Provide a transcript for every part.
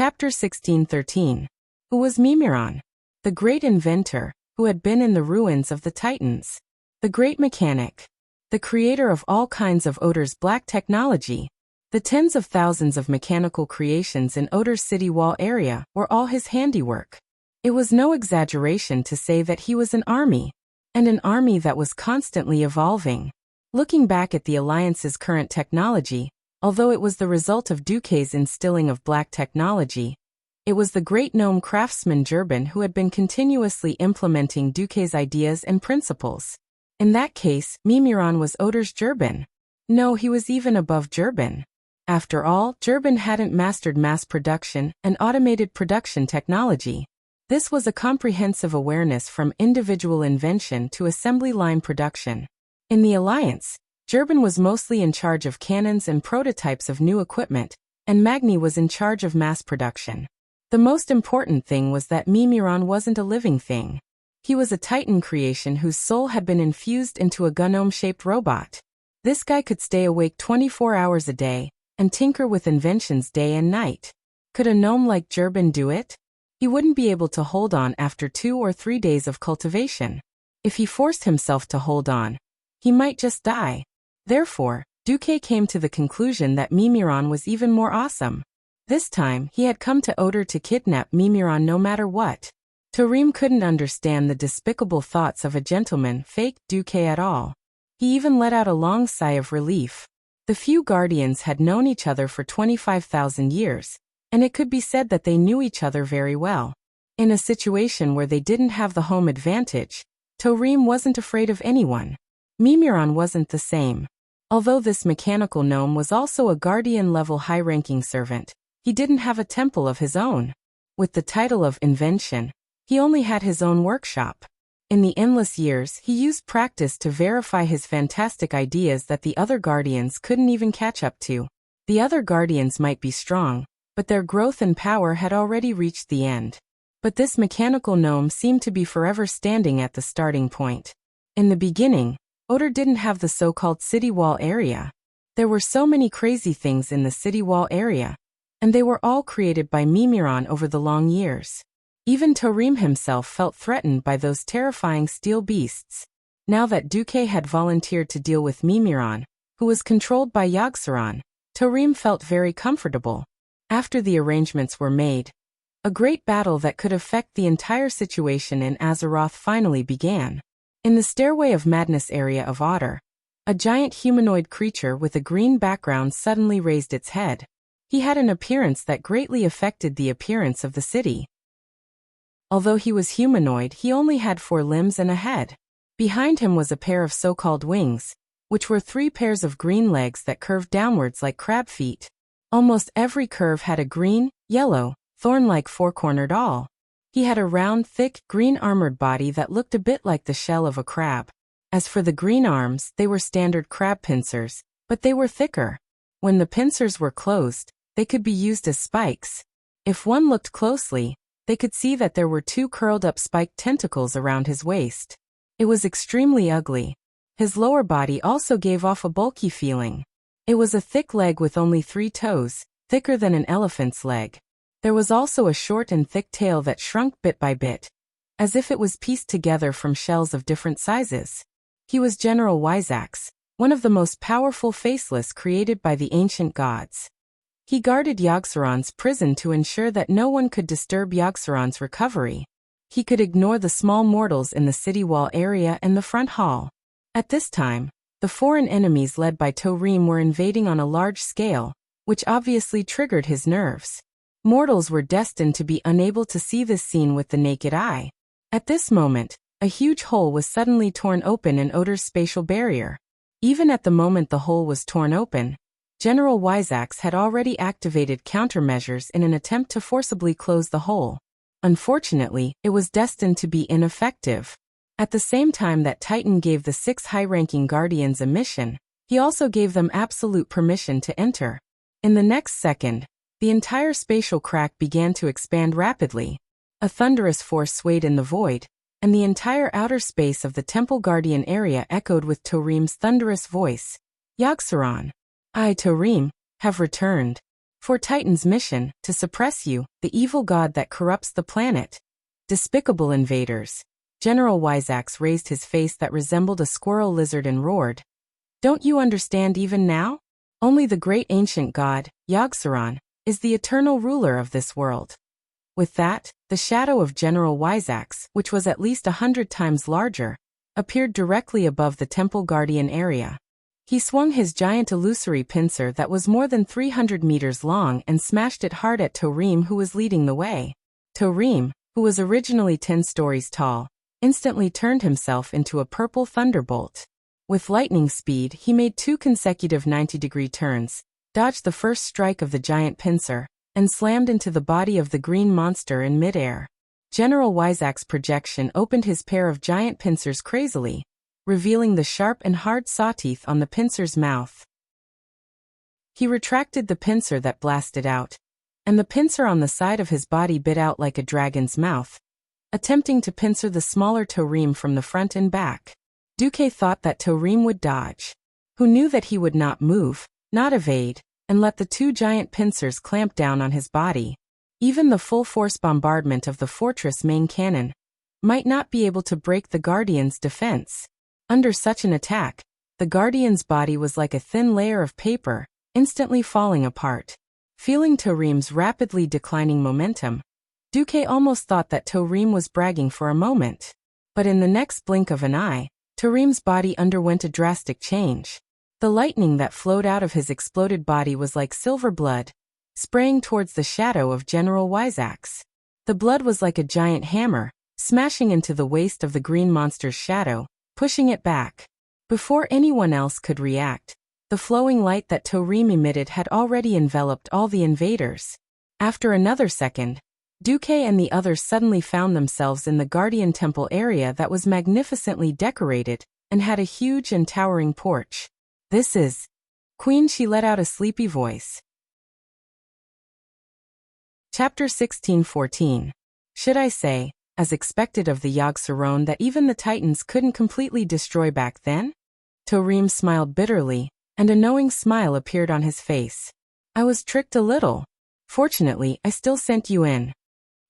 Chapter 1613. Who was Mimiron? The great inventor, who had been in the ruins of the Titans. The great mechanic. The creator of all kinds of Odor's black technology. The tens of thousands of mechanical creations in Odor's city wall area were all his handiwork. It was no exaggeration to say that he was an army, and an army that was constantly evolving. Looking back at the Alliance's current technology, although it was the result of Duque's instilling of black technology, it was the great gnome craftsman Jurban who had been continuously implementing Duque's ideas and principles. In that case, Mimiron was Odor's Jurban. No, he was even above Jurban. After all, Jurban hadn't mastered mass production and automated production technology. This was a comprehensive awareness from individual invention to assembly line production. In the Alliance, Jurban was mostly in charge of cannons and prototypes of new equipment, and Magni was in charge of mass production. The most important thing was that Mimiron wasn't a living thing. He was a Titan creation whose soul had been infused into a gnome-shaped robot. This guy could stay awake 24 hours a day and tinker with inventions day and night. Could a gnome like Jurban do it? He wouldn't be able to hold on after 2 or 3 days of cultivation. If he forced himself to hold on, he might just die. Therefore, Duque came to the conclusion that Mimiron was even more awesome. This time, he had come to Odor to kidnap Mimiron no matter what. Tarim couldn't understand the despicable thoughts of a gentleman fake Duque at all. He even let out a long sigh of relief. The few guardians had known each other for 25,000 years, and it could be said that they knew each other very well. In a situation where they didn't have the home advantage, Tarim wasn't afraid of anyone. Mimiron wasn't the same. Although this mechanical gnome was also a guardian-level high-ranking servant, he didn't have a temple of his own. With the title of invention, he only had his own workshop. In the endless years, he used practice to verify his fantastic ideas that the other guardians couldn't even catch up to. The other guardians might be strong, but their growth and power had already reached the end. But this mechanical gnome seemed to be forever standing at the starting point. In the beginning, Odor didn't have the so-called city wall area. There were so many crazy things in the city wall area, and they were all created by Mimiron over the long years. Even Tarim himself felt threatened by those terrifying steel beasts. Now that Duque had volunteered to deal with Mimiron, who was controlled by Yogg-Saron, Tarim felt very comfortable. After the arrangements were made, a great battle that could affect the entire situation in Azeroth finally began. In the Stairway of Madness area of Otter, a giant humanoid creature with a green background suddenly raised its head. He had an appearance that greatly affected the appearance of the city. Although he was humanoid, he only had 4 limbs and a head. Behind him was a pair of so-called wings, which were 3 pairs of green legs that curved downwards like crab feet. Almost every curve had a green, yellow, thorn-like 4-cornered awl. He had a round, thick, green armored body that looked a bit like the shell of a crab. As for the green arms, they were standard crab pincers, but they were thicker. When the pincers were closed, they could be used as spikes. If one looked closely, they could see that there were 2 curled-up spiked tentacles around his waist. It was extremely ugly. His lower body also gave off a bulky feeling. It was a thick leg with only 3 toes, thicker than an elephant's leg. There was also a short and thick tail that shrunk bit by bit, as if it was pieced together from shells of different sizes. He was General Wyzax, one of the most powerful faceless created by the ancient gods. He guarded Yogg-Saron's prison to ensure that no one could disturb Yogg-Saron's recovery. He could ignore the small mortals in the city wall area and the front hall. At this time, the foreign enemies led by Tarim were invading on a large scale, which obviously triggered his nerves. Mortals were destined to be unable to see this scene with the naked eye. At this moment, a huge hole was suddenly torn open in Odor's spatial barrier. Even at the moment the hole was torn open, General Wyzax had already activated countermeasures in an attempt to forcibly close the hole. Unfortunately, it was destined to be ineffective. At the same time that Titan gave the 6 high-ranking guardians a mission, he also gave them absolute permission to enter. In the next second, the entire spatial crack began to expand rapidly. A thunderous force swayed in the void, and the entire outer space of the Temple Guardian area echoed with Tarim's thunderous voice. Yogg-Saron, I, Tarim, have returned. For Titan's mission, to suppress you, the evil god that corrupts the planet. Despicable invaders. General Wyzax raised his face that resembled a squirrel lizard and roared. Don't you understand even now? Only the great ancient god, Yogg-Saron, is the eternal ruler of this world. With that, the shadow of General Wyzax, which was at least 100 times larger, appeared directly above the temple guardian area. He swung his giant illusory pincer that was more than 300 meters long and smashed it hard at Tarim, who was leading the way. Tarim, who was originally 10 stories tall, instantly turned himself into a purple thunderbolt. With lightning speed, he made 2 consecutive 90-degree turns, dodged the first strike of the giant pincer, and slammed into the body of the green monster in midair. General Wyzax's projection opened his pair of giant pincers crazily, revealing the sharp and hard sawteeth on the pincer's mouth. He retracted the pincer that blasted out, and the pincer on the side of his body bit out like a dragon's mouth, attempting to pincer the smaller Tarim from the front and back. Duque thought that Tarim would dodge. Who knew that he would not move, not evade, and let the 2 giant pincers clamp down on his body. Even the full-force bombardment of the fortress main cannon might not be able to break the Guardian's defense. Under such an attack, the Guardian's body was like a thin layer of paper, instantly falling apart. Feeling Tarim's rapidly declining momentum, Duque almost thought that Tarim was bragging for a moment. But in the next blink of an eye, Tarim's body underwent a drastic change. The lightning that flowed out of his exploded body was like silver blood, spraying towards the shadow of General Wyzax. The blood was like a giant hammer, smashing into the waist of the green monster's shadow, pushing it back. Before anyone else could react, the flowing light that Tarim emitted had already enveloped all the invaders. After another second, Duque and the others suddenly found themselves in the Guardian Temple area that was magnificently decorated and had a huge and towering porch. This is Queen, she let out a sleepy voice. Chapter 16:14. Should I say, as expected of the Yogg-Saron, that even the Titans couldn't completely destroy back then? Tarim smiled bitterly, and a knowing smile appeared on his face. I was tricked a little. Fortunately, I still sent you in.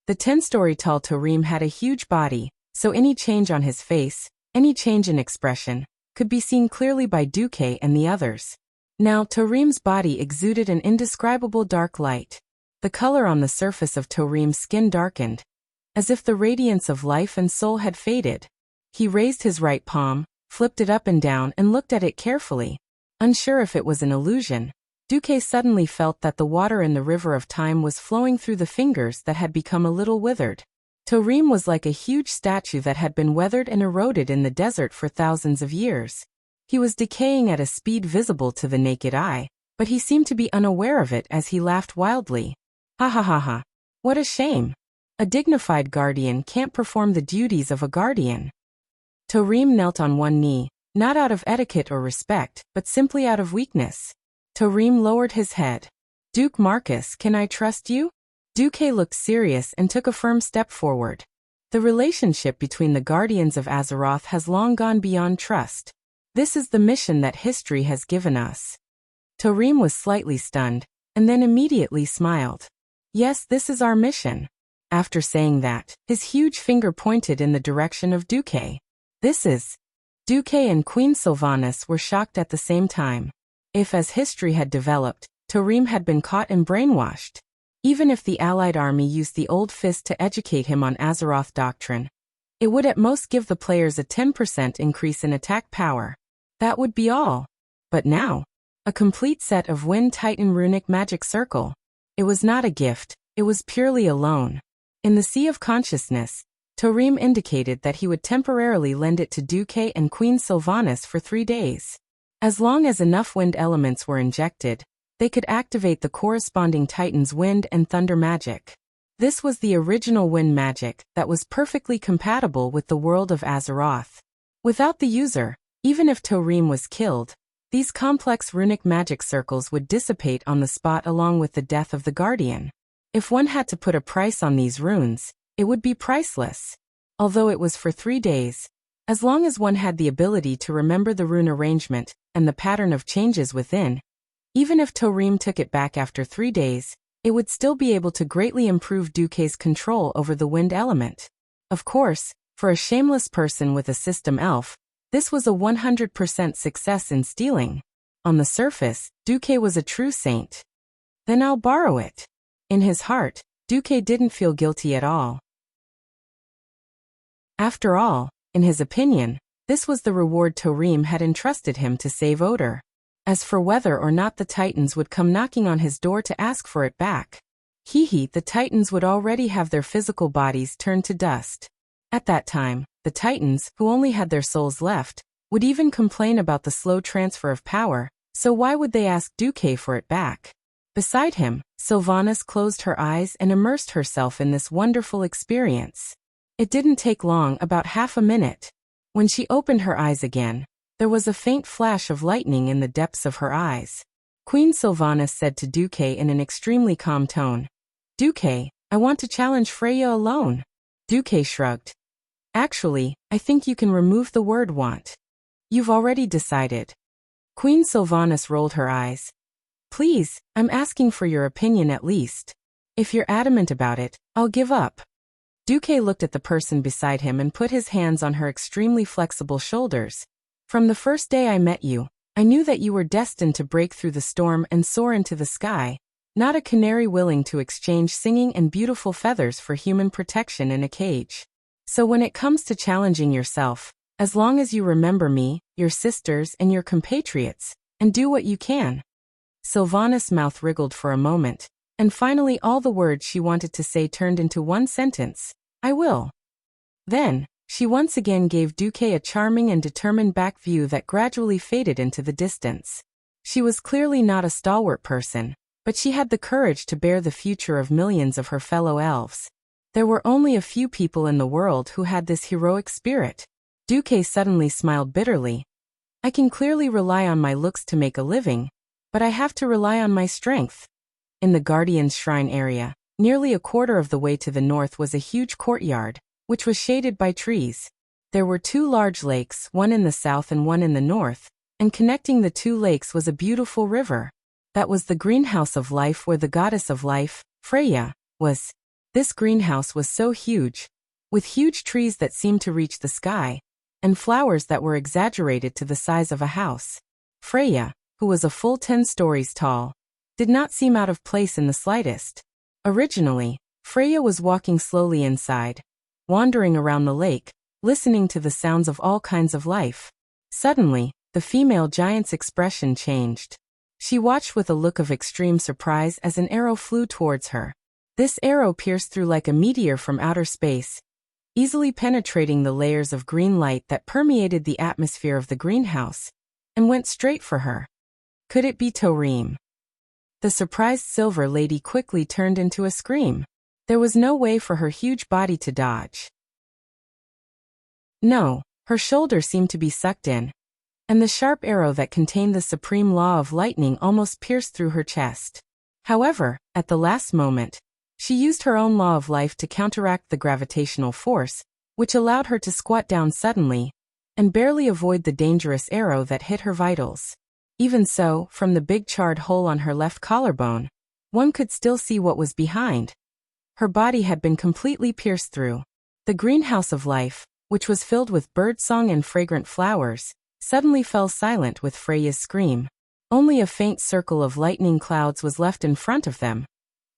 The 10-story tall Tarim had a huge body, so any change on his face, any change in expression, could be seen clearly by Duque and the others. Now Tarim's body exuded an indescribable dark light. The color on the surface of Tarim's skin darkened, as if the radiance of life and soul had faded. He raised his right palm, flipped it up and down and looked at it carefully. Unsure if it was an illusion, Duque suddenly felt that the water in the river of time was flowing through the fingers that had become a little withered. Tarim was like a huge statue that had been weathered and eroded in the desert for thousands of years. He was decaying at a speed visible to the naked eye, but he seemed to be unaware of it as he laughed wildly. Ha ha ha ha. What a shame. A dignified guardian can't perform the duties of a guardian. Tarim knelt on one knee, not out of etiquette or respect, but simply out of weakness. Tarim lowered his head. Duke Marcus, can I trust you? Duque looked serious and took a firm step forward. The relationship between the Guardians of Azeroth has long gone beyond trust. This is the mission that history has given us. Tarim was slightly stunned, and then immediately smiled. Yes, this is our mission. After saying that, his huge finger pointed in the direction of Duque. This is... Duque and Queen Sylvanas were shocked at the same time. If, as history had developed, Tarim had been caught and brainwashed, even if the Allied army used the Old Fist to educate him on Azeroth doctrine, it would at most give the players a 10% increase in attack power. That would be all. But now, a complete set of Wind Titan runic magic circle. It was not a gift, it was purely a loan. In the Sea of Consciousness, Tarim indicated that he would temporarily lend it to Duque and Queen Sylvanas for 3 days. As long as enough wind elements were injected, they could activate the corresponding Titan's wind and thunder magic. This was the original wind magic that was perfectly compatible with the world of Azeroth. Without the user, even if Tarim was killed, these complex runic magic circles would dissipate on the spot along with the death of the Guardian. If one had to put a price on these runes, it would be priceless. Although it was for 3 days, as long as one had the ability to remember the rune arrangement and the pattern of changes within, Even if Tarim took it back after 3 days, it would still be able to greatly improve Duque's control over the wind element. Of course, for a shameless person with a system elf, this was a 100% success in stealing. On the surface, Duque was a true saint. Then I'll borrow it. In his heart, Duque didn't feel guilty at all. After all, in his opinion, this was the reward Tarim had entrusted him to save Oder. As for whether or not the Titans would come knocking on his door to ask for it back, the Titans would already have their physical bodies turned to dust. At that time, the Titans, who only had their souls left, would even complain about the slow transfer of power, so why would they ask Duque for it back? Beside him, Sylvanas closed her eyes and immersed herself in this wonderful experience. It didn't take long, about half a minute. When she opened her eyes again, there was a faint flash of lightning in the depths of her eyes. Queen Sylvanas said to Duque in an extremely calm tone, "Duque, I want to challenge Freya alone." Duque shrugged. "Actually, I think you can remove the word want. You've already decided." Queen Sylvanas rolled her eyes. "Please, I'm asking for your opinion at least. If you're adamant about it, I'll give up." Duque looked at the person beside him and put his hands on her extremely flexible shoulders. "From the first day I met you, I knew that you were destined to break through the storm and soar into the sky, not a canary willing to exchange singing and beautiful feathers for human protection in a cage. So when it comes to challenging yourself, as long as you remember me, your sisters, and your compatriots, and do what you can." Sylvanas' mouth wriggled for a moment, and finally all the words she wanted to say turned into one sentence: "I will." Then, she once again gave Duque a charming and determined back view that gradually faded into the distance. She was clearly not a stalwart person, but she had the courage to bear the future of millions of her fellow elves. There were only a few people in the world who had this heroic spirit. Duque suddenly smiled bitterly. "I can clearly rely on my looks to make a living, but I have to rely on my strength." In the Guardian's Shrine area, nearly a quarter of the way to the north was a huge courtyard, which was shaded by trees. There were 2 large lakes, one in the south and one in the north, and connecting the 2 lakes was a beautiful river. That was the greenhouse of life where the goddess of life, Freya, was. This greenhouse was so huge, with huge trees that seemed to reach the sky, and flowers that were exaggerated to the size of a house. Freya, who was a full 10 stories tall, did not seem out of place in the slightest. Originally, Freya was walking slowly inside, wandering around the lake, listening to the sounds of all kinds of life. Suddenly, the female giant's expression changed. She watched with a look of extreme surprise as an arrow flew towards her. This arrow pierced through like a meteor from outer space, easily penetrating the layers of green light that permeated the atmosphere of the greenhouse, and went straight for her. Could it be Tarim? The surprised Silver Lady quickly turned into a scream. There was no way for her huge body to dodge. No, her shoulder seemed to be sucked in, and the sharp arrow that contained the supreme law of lightning almost pierced through her chest. However, at the last moment, she used her own law of life to counteract the gravitational force, which allowed her to squat down suddenly, and barely avoid the dangerous arrow that hit her vitals. Even so, from the big charred hole on her left collarbone, one could still see what was behind. Her body had been completely pierced through. The greenhouse of life, which was filled with birdsong and fragrant flowers, suddenly fell silent with Freya's scream. Only a faint circle of lightning clouds was left in front of them,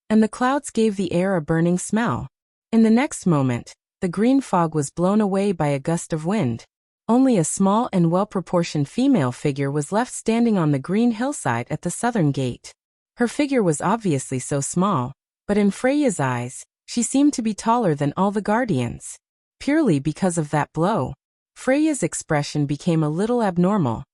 and the clouds gave the air a burning smell. In the next moment, the green fog was blown away by a gust of wind. Only a small and well-proportioned female figure was left standing on the green hillside at the southern gate. Her figure was obviously so small, but in Freya's eyes, she seemed to be taller than all the guardians. Purely because of that blow, Freya's expression became a little abnormal,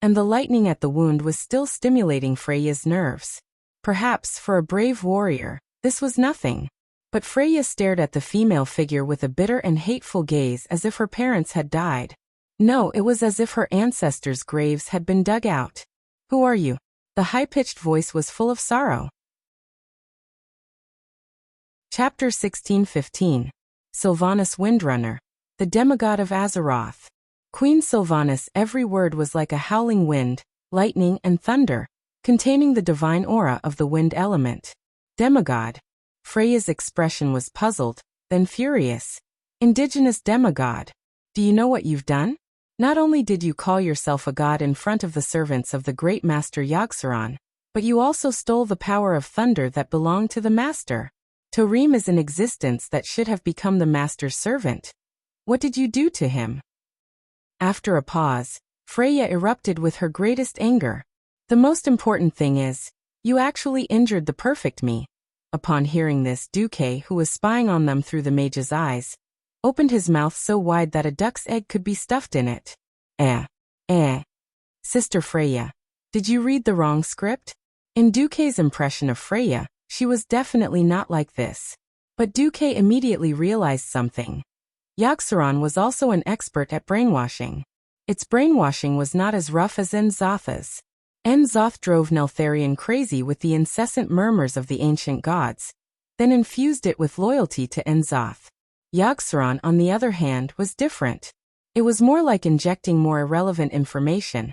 and the lightning at the wound was still stimulating Freya's nerves. Perhaps for a brave warrior, this was nothing. But Freya stared at the female figure with a bitter and hateful gaze as if her parents had died. No, it was as if her ancestors' graves had been dug out. "Who are you?" The high-pitched voice was full of sorrow. Chapter 16:15. Sylvanas Windrunner, the demigod of Azeroth. Queen Sylvanas' every word was like a howling wind, lightning, and thunder, containing the divine aura of the wind element. Demigod. Freya's expression was puzzled, then furious. Indigenous demigod. Do you know what you've done? Not only did you call yourself a god in front of the servants of the great master Yogg-Saron, but you also stole the power of thunder that belonged to the master. Tarim is an existence that should have become the master's servant. What did you do to him? After a pause, Freya erupted with her greatest anger. The most important thing is, you actually injured the perfect me. Upon hearing this, Duque, who was spying on them through the mage's eyes, opened his mouth so wide that a duck's egg could be stuffed in it. Sister Freya, did you read the wrong script? In Duque's impression of Freya, she was definitely not like this. But Duque immediately realized something. Yogg-Saron was also an expert at brainwashing. Its brainwashing was not as rough as En-Zotha's. En-Zoth drove Neltharion crazy with the incessant murmurs of the ancient gods, then infused it with loyalty to En-Zoth. Yogg-Saron, on the other hand, was different. It was more like injecting more irrelevant information,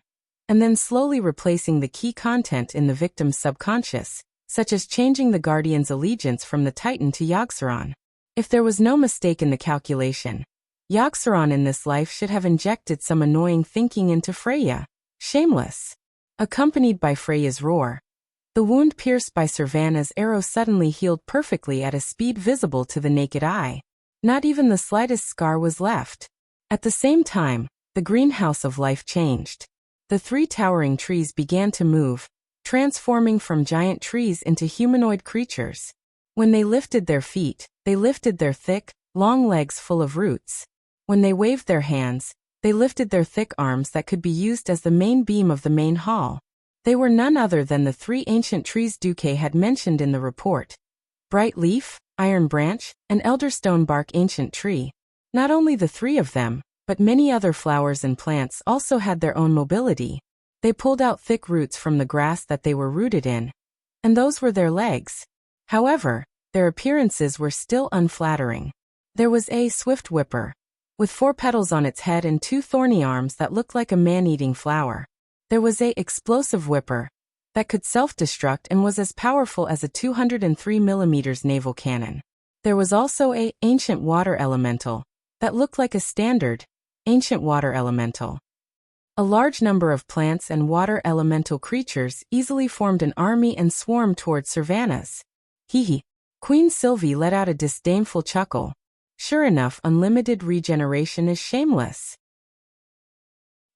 and then slowly replacing the key content in the victim's subconscious, such as changing the Guardian's allegiance from the Titan to Yogg-Saron. If there was no mistake in the calculation, Yogg-Saron in this life should have injected some annoying thinking into Freya. Shameless. Accompanied by Freya's roar, the wound pierced by Sylvanas' arrow suddenly healed perfectly at a speed visible to the naked eye. Not even the slightest scar was left. At the same time, the greenhouse of life changed. The three towering trees began to move, transforming from giant trees into humanoid creatures. When they lifted their feet, they lifted their thick, long legs full of roots. When they waved their hands, they lifted their thick arms that could be used as the main beam of the main hall. They were none other than the three ancient trees Duque had mentioned in the report. Bright Leaf, Iron Branch, and Elderstone Bark Ancient Tree. Not only the three of them, but many other flowers and plants also had their own mobility. They pulled out thick roots from the grass that they were rooted in, and those were their legs. However, their appearances were still unflattering. There was a swift whipper, with 4 petals on its head and 2 thorny arms that looked like a man-eating flower. There was a explosive whipper that could self-destruct and was as powerful as a 203mm naval cannon. There was also a ancient water elemental that looked like a standard ancient water elemental. A large number of plants and water elemental creatures easily formed an army and swarmed towards Sylvanas. Hee. Queen Sylvie let out a disdainful chuckle. Sure enough, unlimited regeneration is shameless.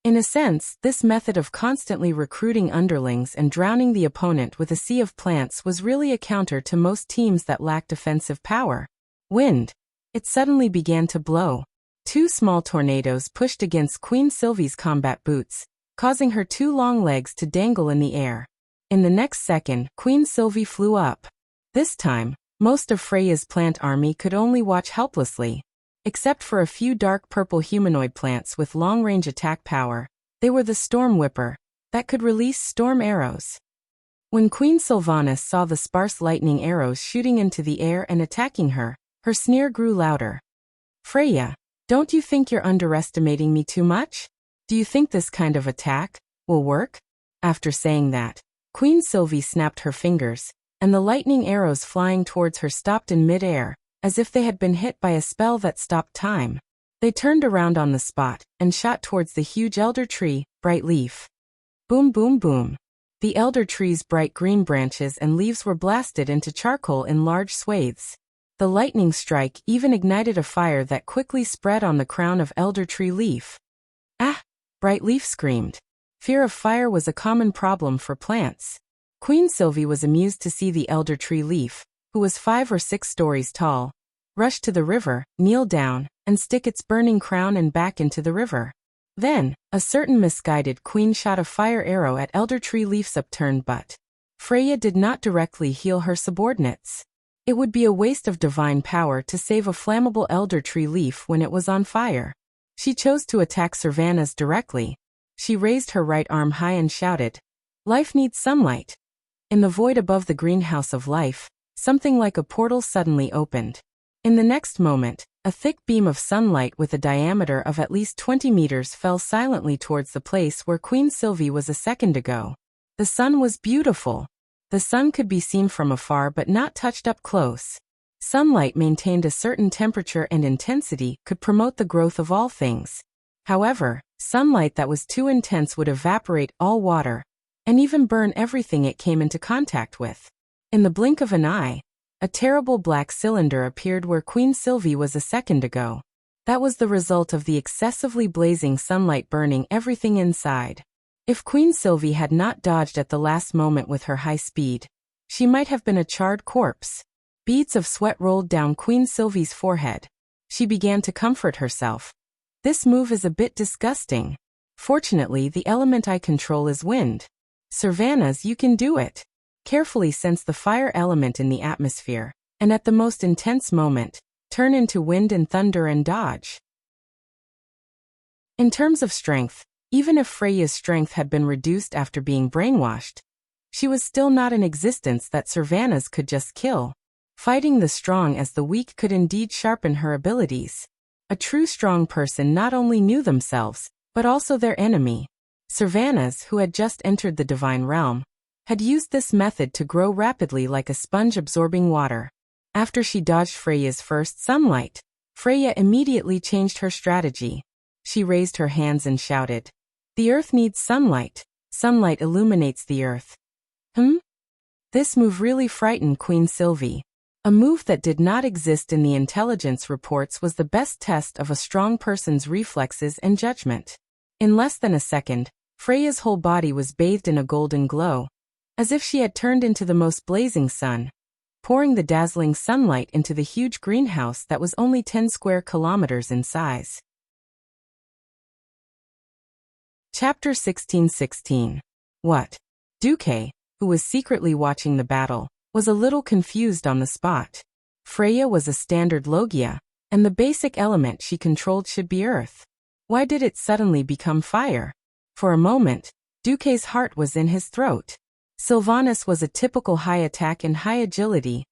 In a sense, this method of constantly recruiting underlings and drowning the opponent with a sea of plants was really a counter to most teams that lacked offensive power. Wind. It suddenly began to blow. 2 small tornadoes pushed against Queen Sylvie's combat boots, causing her 2 long legs to dangle in the air. In the next second, Queen Sylvie flew up. This time, most of Freya's plant army could only watch helplessly. Except for a few dark purple humanoid plants with long-range attack power, they were the Storm Whipper that could release storm arrows. When Queen Sylvanas saw the sparse lightning arrows shooting into the air and attacking her, her sneer grew louder. Freya, don't you think you're underestimating me too much? Do you think this kind of attack will work? After saying that, Queen Sylvie snapped her fingers, and the lightning arrows flying towards her stopped in mid-air, as if they had been hit by a spell that stopped time. They turned around on the spot and shot towards the huge elder tree, Bright Leaf. Boom, boom, boom. The elder tree's bright green branches and leaves were blasted into charcoal in large swathes. The lightning strike even ignited a fire that quickly spread on the crown of elder tree leaf. Ah! Bright Leaf screamed. Fear of fire was a common problem for plants. Queen Sylvie was amused to see the elder tree leaf, who was 5 or 6 stories tall, rush to the river, kneel down, and stick its burning crown and back into the river. Then, a certain misguided queen shot a fire arrow at elder tree leaf's upturned butt. Freya did not directly heal her subordinates. It would be a waste of divine power to save a flammable elder tree leaf when it was on fire. She chose to attack Sylvanas directly. She raised her right arm high and shouted, "Life needs sunlight." In the void above the greenhouse of life, something like a portal suddenly opened. In the next moment, a thick beam of sunlight with a diameter of at least 20 meters fell silently towards the place where Queen Sylvie was a second ago. The sun was beautiful. The sun could be seen from afar but not touched up close. Sunlight maintained a certain temperature and intensity could promote the growth of all things. However, sunlight that was too intense would evaporate all water, and even burn everything it came into contact with. In the blink of an eye, a terrible black cylinder appeared where Queen Sylvie was a second ago. That was the result of the excessively blazing sunlight burning everything inside. If Queen Sylvie had not dodged at the last moment with her high speed, she might have been a charred corpse. Beads of sweat rolled down Queen Sylvie's forehead. She began to comfort herself. This move is a bit disgusting. Fortunately, the element I control is wind. Sylvanas, you can do it. Carefully sense the fire element in the atmosphere, and at the most intense moment, turn into wind and thunder and dodge. In terms of strength, even if Freya's strength had been reduced after being brainwashed, she was still not an existence that Sylvanas could just kill. Fighting the strong as the weak could indeed sharpen her abilities. A true strong person not only knew themselves, but also their enemy. Sylvanas, who had just entered the divine realm, had used this method to grow rapidly like a sponge absorbing water. After she dodged Freya's first sunlight, Freya immediately changed her strategy. She raised her hands and shouted, "The earth needs sunlight. Sunlight illuminates the earth." This move really frightened Queen Sylvie. A move that did not exist in the intelligence reports was the best test of a strong person's reflexes and judgment. In less than a second, Freya's whole body was bathed in a golden glow, as if she had turned into the most blazing sun, pouring the dazzling sunlight into the huge greenhouse that was only 10 square kilometers in size. Chapter 16:16. What? Duque, who was secretly watching the battle, was a little confused on the spot. Freya was a standard Logia, and the basic element she controlled should be earth. Why did it suddenly become fire? For a moment, Duque's heart was in his throat. Sylvanas was a typical high attack and high agility,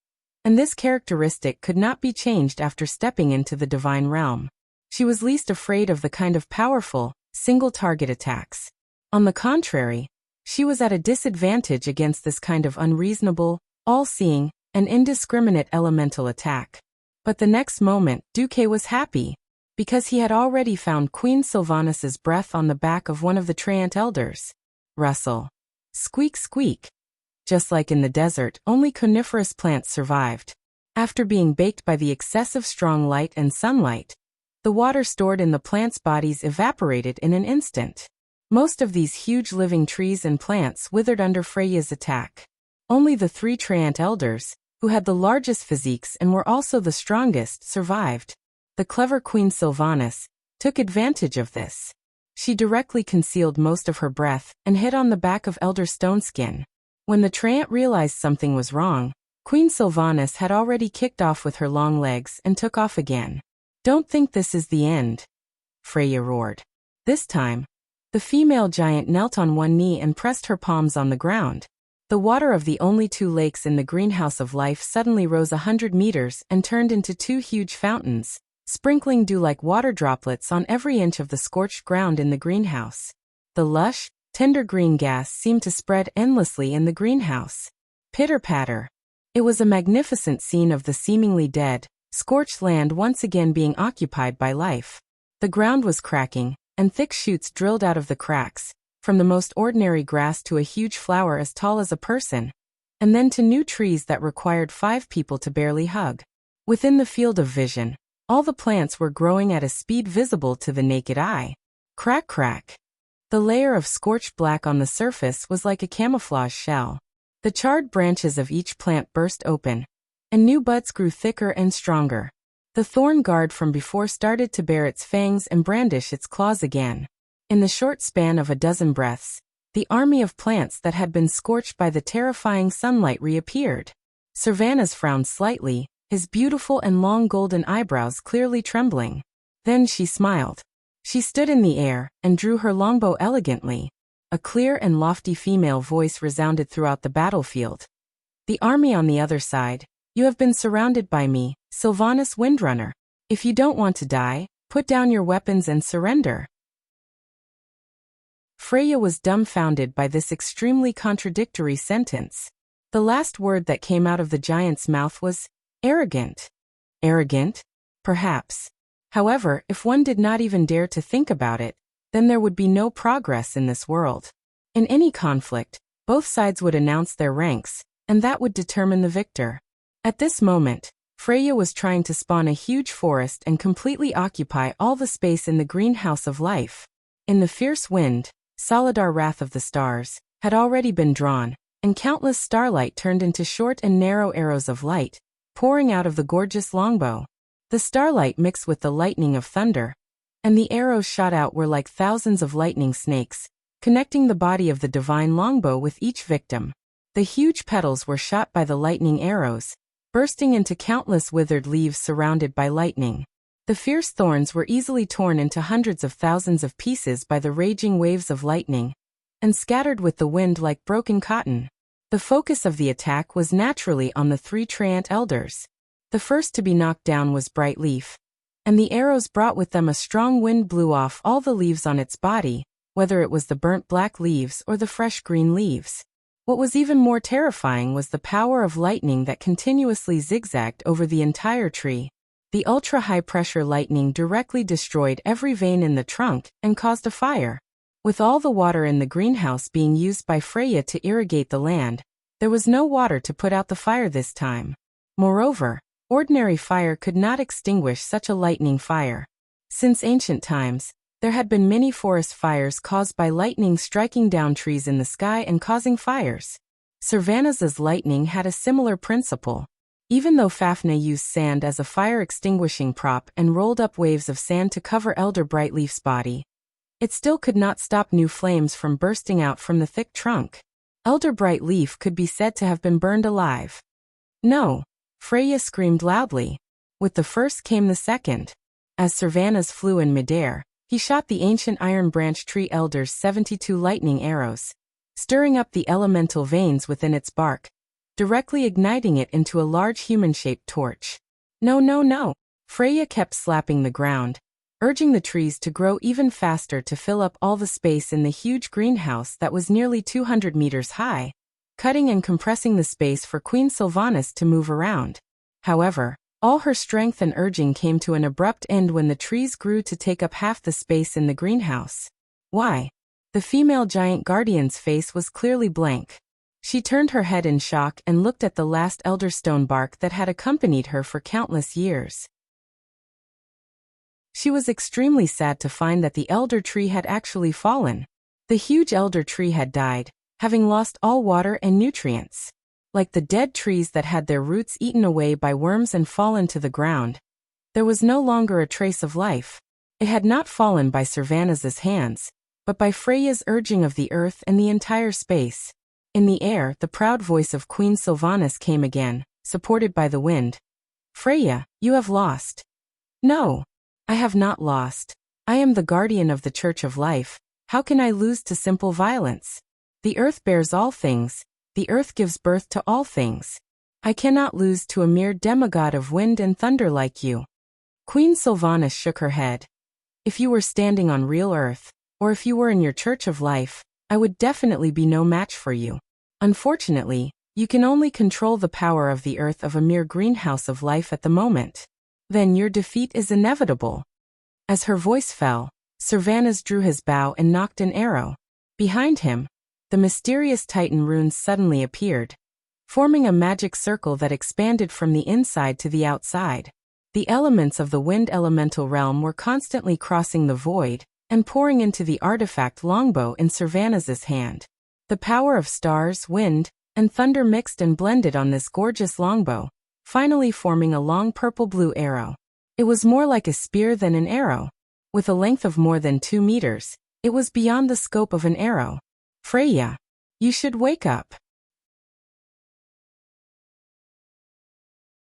and this characteristic could not be changed after stepping into the divine realm. She was least afraid of the kind of powerful, single-target attacks. On the contrary, she was at a disadvantage against this kind of unreasonable, all-seeing, and indiscriminate elemental attack. But the next moment, Duque was happy, because he had already found Queen Sylvanas's breath on the back of one of the Treant elders. Rustle. Squeak squeak. Just like in the desert, only coniferous plants survived. After being baked by the excessive strong light and sunlight, the water stored in the plants' bodies evaporated in an instant. Most of these huge living trees and plants withered under Freya's attack. Only the 3 Treant elders, who had the largest physiques and were also the strongest, survived. The clever Queen Sylvanas took advantage of this. She directly concealed most of her breath and hid on the back of Elder Stoneskin. When the Treant realized something was wrong, Queen Sylvanas had already kicked off with her long legs and took off again. "Don't think this is the end," Freya roared. This time, the female giant knelt on one knee and pressed her palms on the ground. The water of the only 2 lakes in the greenhouse of life suddenly rose 100 meters and turned into 2 huge fountains, sprinkling dew-like water droplets on every inch of the scorched ground in the greenhouse. The lush, tender green gas seemed to spread endlessly in the greenhouse. Pitter-patter. It was a magnificent scene of the seemingly dead, scorched land once again being occupied by life. The ground was cracking, and thick shoots drilled out of the cracks, from the most ordinary grass to a huge flower as tall as a person, and then to new trees that required 5 people to barely hug. Within the field of vision, all the plants were growing at a speed visible to the naked eye. Crack crack. The layer of scorched black on the surface was like a camouflage shell. The charred branches of each plant burst open, and new buds grew thicker and stronger. The thorn guard from before started to bare its fangs and brandish its claws again. In the short span of a dozen breaths, the army of plants that had been scorched by the terrifying sunlight reappeared. Sylvanas frowned slightly, his beautiful and long golden eyebrows clearly trembling. Then she smiled. She stood in the air and drew her longbow elegantly. A clear and lofty female voice resounded throughout the battlefield. "The army on the other side, you have been surrounded by me, Sylvanas Windrunner. If you don't want to die, put down your weapons and surrender." Freya was dumbfounded by this extremely contradictory sentence. The last word that came out of the giant's mouth was, arrogant. Arrogant? Perhaps. However, if one did not even dare to think about it, then there would be no progress in this world. In any conflict, both sides would announce their ranks, and that would determine the victor. At this moment, Freya was trying to spawn a huge forest and completely occupy all the space in the greenhouse of life. In the fierce wind, Solidar Wrath of the Stars had already been drawn, and countless starlight turned into short and narrow arrows of light, pouring out of the gorgeous longbow. The starlight mixed with the lightning of thunder, and the arrows shot out were like thousands of lightning snakes, connecting the body of the divine longbow with each victim. The huge petals were shot by the lightning arrows, bursting into countless withered leaves surrounded by lightning. The fierce thorns were easily torn into hundreds of thousands of pieces by the raging waves of lightning, and scattered with the wind like broken cotton. The focus of the attack was naturally on the 3 Treant elders. The first to be knocked down was Bright Leaf, and the arrows brought with them a strong wind blew off all the leaves on its body, whether it was the burnt black leaves or the fresh green leaves. What was even more terrifying was the power of lightning that continuously zigzagged over the entire tree. The ultra-high-pressure lightning directly destroyed every vein in the trunk and caused a fire. With all the water in the greenhouse being used by Freya to irrigate the land, there was no water to put out the fire this time. Moreover, ordinary fire could not extinguish such a lightning fire. Since ancient times, there had been many forest fires caused by lightning striking down trees in the sky and causing fires. Sylvanas's lightning had a similar principle. Even though Fafnir used sand as a fire-extinguishing prop and rolled up waves of sand to cover Elder Brightleaf's body, it still could not stop new flames from bursting out from the thick trunk. Elder Brightleaf could be said to have been burned alive. No! Freya screamed loudly. With the first came the second. As Sylvanas flew in midair, he shot the ancient iron branch tree elder's 72 lightning arrows, stirring up the elemental veins within its bark, directly igniting it into a large human-shaped torch. No, no, no! Freya kept slapping the ground, urging the trees to grow even faster to fill up all the space in the huge greenhouse that was nearly 200 meters high, cutting and compressing the space for Queen Sylvanas to move around. However, all her strength and urging came to an abrupt end when the trees grew to take up half the space in the greenhouse. Why? The female giant guardian's face was clearly blank. She turned her head in shock and looked at the last elderstone bark that had accompanied her for countless years. She was extremely sad to find that the elder tree had actually fallen. The huge elder tree had died, having lost all water and nutrients. Like the dead trees that had their roots eaten away by worms and fallen to the ground, there was no longer a trace of life. It had not fallen by Sylvanas's hands, but by Freya's urging of the earth and the entire space. In the air, the proud voice of Queen Sylvanas came again, supported by the wind. Freya, you have lost. No, I have not lost. I am the guardian of the Church of Life. How can I lose to simple violence? The earth bears all things. The earth gives birth to all things. I cannot lose to a mere demigod of wind and thunder like you. Queen Sylvanas shook her head. If you were standing on real earth, or if you were in your Church of Life, I would definitely be no match for you. Unfortunately, you can only control the power of the earth of a mere greenhouse of life at the moment. Then your defeat is inevitable. As her voice fell, Sylvanas drew his bow and nocked an arrow. Behind him, the mysterious Titan runes suddenly appeared, forming a magic circle that expanded from the inside to the outside. The elements of the wind elemental realm were constantly crossing the void and pouring into the artifact longbow in Sylvanas's hand. The power of stars, wind, and thunder mixed and blended on this gorgeous longbow, finally forming a long purple-blue arrow. It was more like a spear than an arrow. With a length of more than 2 meters, it was beyond the scope of an arrow. Freya, you should wake up.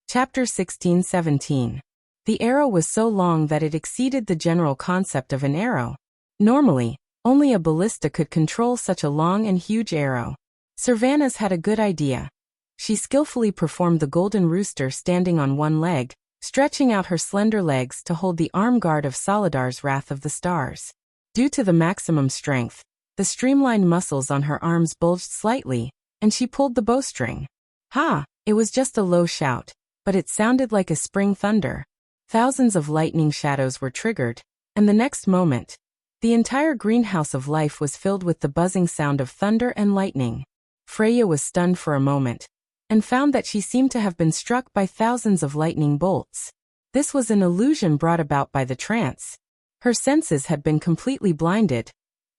Chapter 16-17. The arrow was so long that it exceeded the general concept of an arrow. Normally, only a ballista could control such a long and huge arrow. Sylvanas had a good idea. She skillfully performed the golden rooster standing on one leg, stretching out her slender legs to hold the arm guard of Solidar's Wrath of the Stars. Due to the maximum strength, The streamlined muscles on her arms bulged slightly, and she pulled the bowstring. Ha! It was just a low shout, but it sounded like a spring thunder. Thousands of lightning shadows were triggered, and the next moment, the entire greenhouse of life was filled with the buzzing sound of thunder and lightning. Freya was stunned for a moment, and found that she seemed to have been struck by thousands of lightning bolts. This was an illusion brought about by the trance. Her senses had been completely blinded,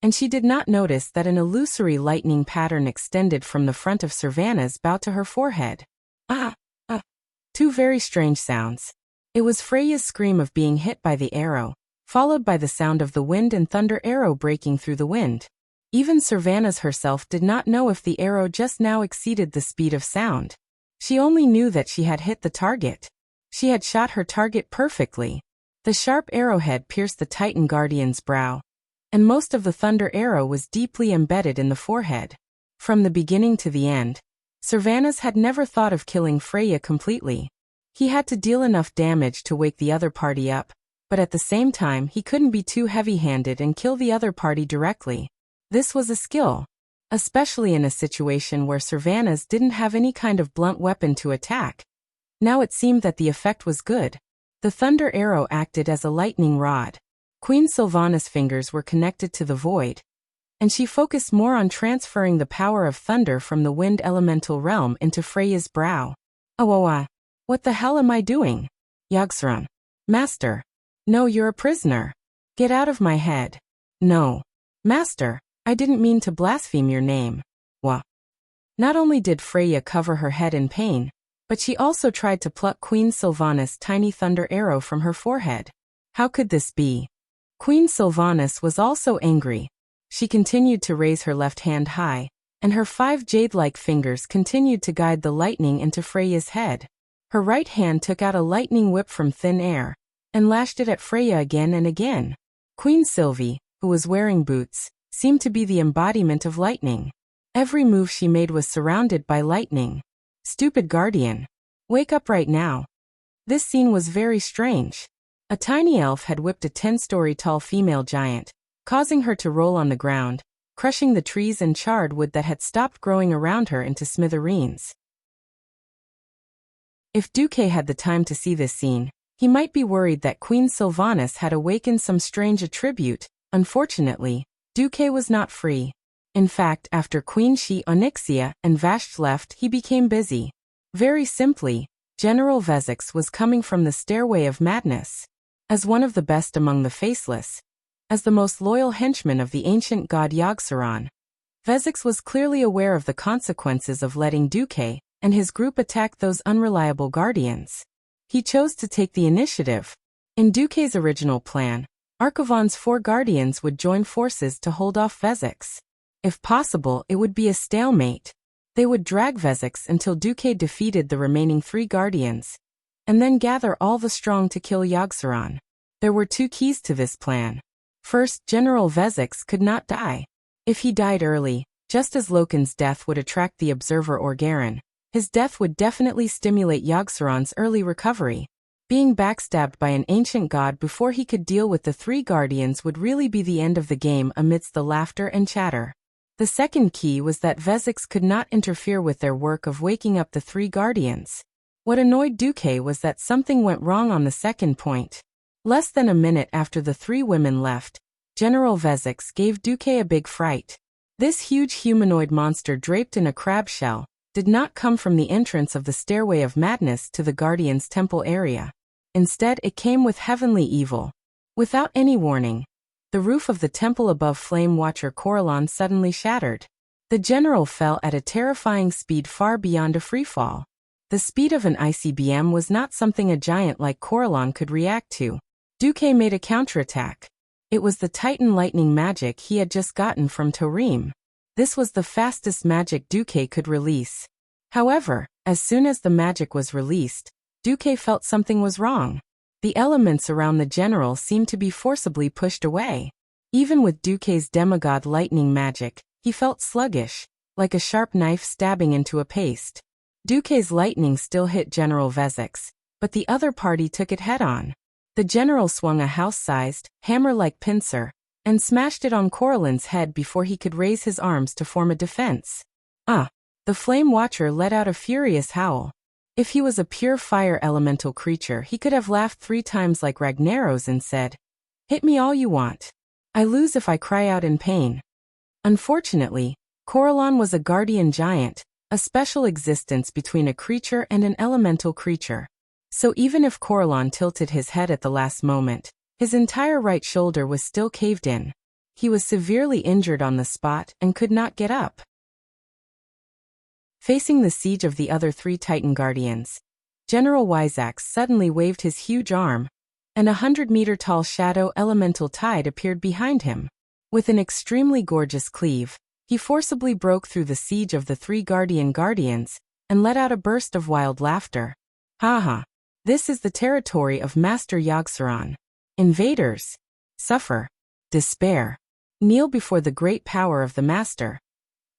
and she did not notice that an illusory lightning pattern extended from the front of Sylvanas bow to her forehead. Ah! Ah! Two very strange sounds. It was Freya's scream of being hit by the arrow, followed by the sound of the wind and thunder arrow breaking through the wind. Even Sylvanas herself did not know if the arrow just now exceeded the speed of sound. She only knew that she had hit the target. She had shot her target perfectly. The sharp arrowhead pierced the Titan Guardian's brow, and most of the thunder arrow was deeply embedded in the forehead. From the beginning to the end, Sylvanas had never thought of killing Freya completely. He had to deal enough damage to wake the other party up, but at the same time he couldn't be too heavy-handed and kill the other party directly. This was a skill, especially in a situation where Sylvanas didn't have any kind of blunt weapon to attack. Now it seemed that the effect was good. The thunder arrow acted as a lightning rod. Queen Sylvanas' fingers were connected to the void, and she focused more on transferring the power of thunder from the wind elemental realm into Freya's brow. Oh, what the hell am I doing? Yogg-Saron. Master. No, you're a prisoner. Get out of my head. No. Master, I didn't mean to blaspheme your name. Wah. Not only did Freya cover her head in pain, but she also tried to pluck Queen Sylvanas' tiny thunder arrow from her forehead. How could this be? Queen Sylvanas was also angry. She continued to raise her left hand high, and her 5 jade-like fingers continued to guide the lightning into Freya's head. Her right hand took out a lightning whip from thin air, and lashed it at Freya again and again. Queen Sylvie, who was wearing boots, seemed to be the embodiment of lightning. Every move she made was surrounded by lightning. Stupid guardian. Wake up right now. This scene was very strange. A tiny elf had whipped a 10-story tall female giant, causing her to roll on the ground, crushing the trees and charred wood that had stopped growing around her into smithereens. If Duque had the time to see this scene, he might be worried that Queen Sylvanas had awakened some strange attribute. Unfortunately, Duque was not free. In fact, after Queen Onyxia and Vashti left, he became busy. Very simply, General Vezix was coming from the stairway of madness. As one of the best among the faceless, as the most loyal henchman of the ancient god Yogg-Saron, Vezix was clearly aware of the consequences of letting Duque and his group attack those unreliable guardians. He chose to take the initiative. In Duque's original plan, Archivon's 4 guardians would join forces to hold off Vezix. If possible, it would be a stalemate. They would drag Vezix until Duque defeated the remaining 3 guardians, and then gather all the strong to kill Yogg-Saron. There were 2 keys to this plan. First, General Vezix could not die. If he died early, just as Loken's death would attract the Observer Orgarin, his death would definitely stimulate Yogg-Saron's early recovery. Being backstabbed by an ancient god before he could deal with the 3 guardians would really be the end of the game amidst the laughter and chatter. The second key was that Vezix could not interfere with their work of waking up the 3 guardians. What annoyed Duque was that something went wrong on the second point. Less than a minute after the 3 women left, General Vezix gave Duque a big fright. This huge humanoid monster draped in a crab shell did not come from the entrance of the Stairway of Madness to the Guardian's temple area. Instead, it came with heavenly evil. Without any warning, the roof of the temple above Flame Watcher Corellon suddenly shattered. The general fell at a terrifying speed far beyond a freefall. The speed of an ICBM was not something a giant like Corellon could react to. Duque made a counterattack. It was the Titan lightning magic he had just gotten from Torim. This was the fastest magic Duque could release. However, as soon as the magic was released, Duque felt something was wrong. The elements around the general seemed to be forcibly pushed away. Even with Duque's demigod lightning magic, he felt sluggish, like a sharp knife stabbing into a paste. Duque's lightning still hit General Vezix, but the other party took it head-on. The general swung a house-sized, hammer-like pincer, and smashed it on Corallin's head before he could raise his arms to form a defense. The Flame Watcher let out a furious howl. If he was a pure fire elemental creature, he could have laughed 3 times like Ragnaros and said, "Hit me all you want. I lose if I cry out in pain." Unfortunately, Corallin was a guardian giant, a special existence between a creature and an elemental creature. So even if Corallin tilted his head at the last moment, his entire right shoulder was still caved in. He was severely injured on the spot and could not get up. Facing the siege of the other 3 Titan Guardians, General Wyzax suddenly waved his huge arm, and a 100-meter-tall shadow elemental tide appeared behind him. With an extremely gorgeous cleave, he forcibly broke through the siege of the 3 Guardians and let out a burst of wild laughter. Haha! This is the territory of Master Yogg-Saron. Invaders, suffer, despair, kneel before the great power of the Master.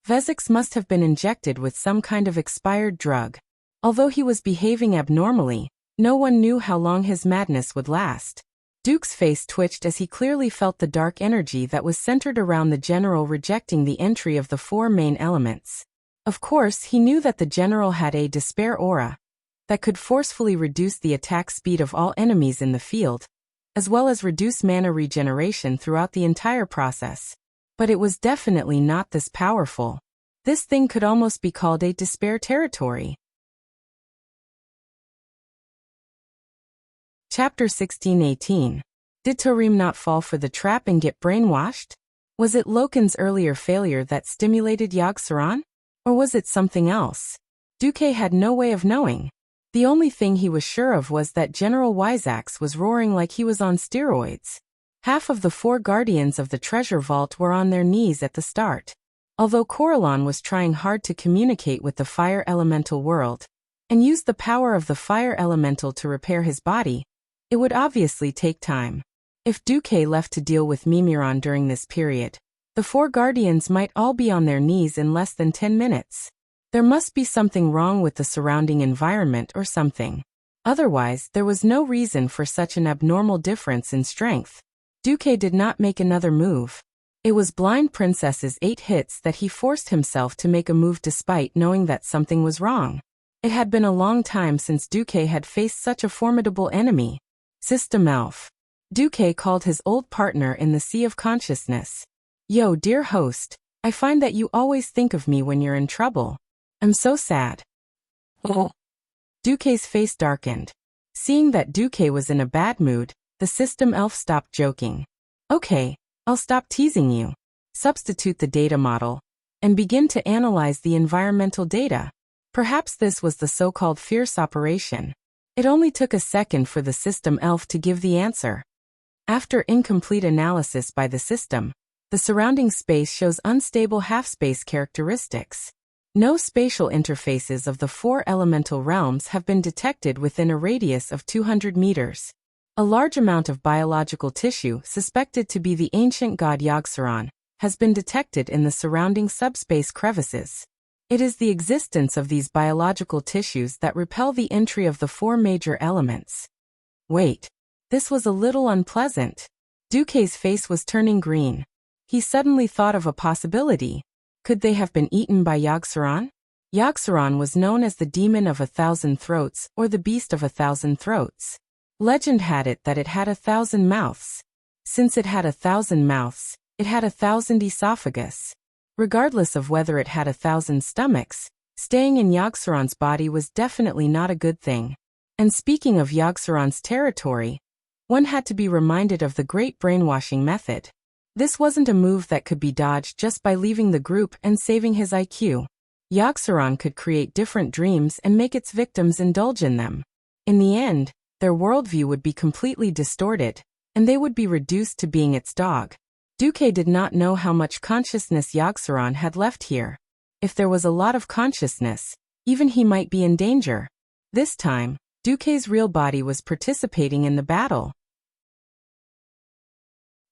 Vezix must have been injected with some kind of expired drug. Although he was behaving abnormally, no one knew how long his madness would last. Duke's face twitched as he clearly felt the dark energy that was centered around the general rejecting the entry of the 4 main elements. Of course, he knew that the general had a despair aura that could forcefully reduce the attack speed of all enemies in the field, as well as reduce mana regeneration throughout the entire process. But it was definitely not this powerful. This thing could almost be called a despair territory. Chapter 16:18. Did Tarim not fall for the trap and get brainwashed? Was it Loken's earlier failure that stimulated Yogg-Saron? Or was it something else? Duke had no way of knowing. The only thing he was sure of was that General Wyzax was roaring like he was on steroids. Half of the 4 Guardians of the Treasure Vault were on their knees at the start. Although Corallin was trying hard to communicate with the Fire Elemental world, and used the power of the Fire Elemental to repair his body, it would obviously take time. If Duke left to deal with Mimiron during this period, the 4 Guardians might all be on their knees in less than 10 minutes. There must be something wrong with the surrounding environment or something. Otherwise, there was no reason for such an abnormal difference in strength. Duke did not make another move. It was Blind Princess's 8 hits that he forced himself to make a move despite knowing that something was wrong. It had been a long time since Duke had faced such a formidable enemy. System Elf. Duke called his old partner in the Sea of Consciousness. "Yo, dear host, I find that you always think of me when you're in trouble. I'm so sad." Duke's face darkened. Seeing that Duke was in a bad mood, the System Elf stopped joking. "Okay, I'll stop teasing you. Substitute the data model, and begin to analyze the environmental data." Perhaps this was the so-called fierce operation. It only took a second for the System Elf to give the answer. After incomplete analysis by the system, the surrounding space shows unstable half-space characteristics. No spatial interfaces of the 4 elemental realms have been detected within a radius of 200 meters. A large amount of biological tissue, suspected to be the ancient god Yogg-Saron, has been detected in the surrounding subspace crevices. It is the existence of these biological tissues that repel the entry of the 4 major elements. Wait, this was a little unpleasant. Duke's face was turning green. He suddenly thought of a possibility. Could they have been eaten by Yogg-Saron? Yogg-Saron was known as the Demon of 1,000 Throats or the Beast of 1,000 Throats. Legend had it that it had 1,000 mouths. Since it had 1,000 mouths, it had 1,000 esophagus. Regardless of whether it had 1,000 stomachs, staying in Yogg-Saron's body was definitely not a good thing. And speaking of Yogg-Saron's territory, one had to be reminded of the great brainwashing method. This wasn't a move that could be dodged just by leaving the group and saving his IQ. Yogg-Saron could create different dreams and make its victims indulge in them. In the end, their worldview would be completely distorted, and they would be reduced to being its dog. Duke did not know how much consciousness Yogg-Saron had left here. If there was a lot of consciousness, even he might be in danger. This time, Duke's real body was participating in the battle.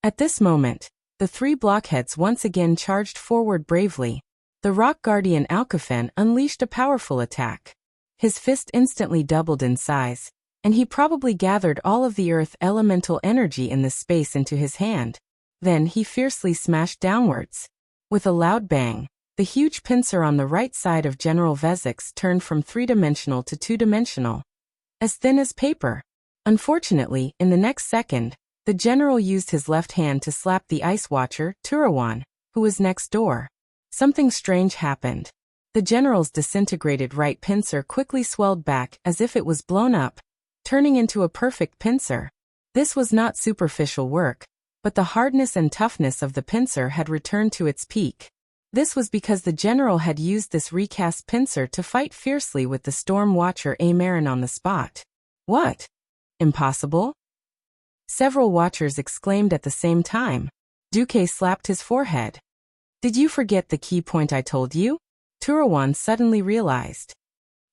At this moment, the 3 blockheads once again charged forward bravely. The Rock Guardian Alcafen unleashed a powerful attack. His fist instantly doubled in size, and he probably gathered all of the earth elemental energy in this space into his hand. Then he fiercely smashed downwards. With a loud bang, the huge pincer on the right side of General Vezix turned from three-dimensional to two-dimensional, as thin as paper. Unfortunately, in the next second, the general used his left hand to slap the Ice Watcher, Turawan, who was next door. Something strange happened. The general's disintegrated right pincer quickly swelled back as if it was blown up, turning into a perfect pincer. This was not superficial work, but the hardness and toughness of the pincer had returned to its peak. This was because the general had used this recast pincer to fight fiercely with the Storm Watcher Amarin on the spot. What? Impossible? Several watchers exclaimed at the same time. Duque slapped his forehead. Did you forget the key point I told you? Turawan suddenly realized.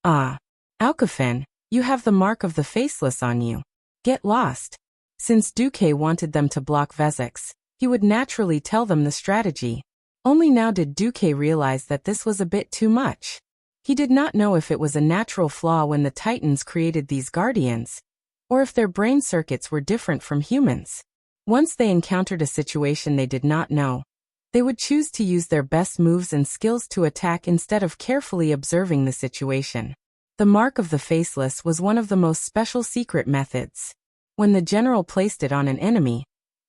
Ah. Alcafen, you have the mark of the faceless on you. Get lost. Since Duque wanted them to block Vezix, he would naturally tell them the strategy. Only now did Duque realize that this was a bit too much. He did not know if it was a natural flaw when the Titans created these guardians, or if their brain circuits were different from humans. Once they encountered a situation they did not know, they would choose to use their best moves and skills to attack instead of carefully observing the situation. The mark of the faceless was one of the most special secret methods. When the general placed it on an enemy,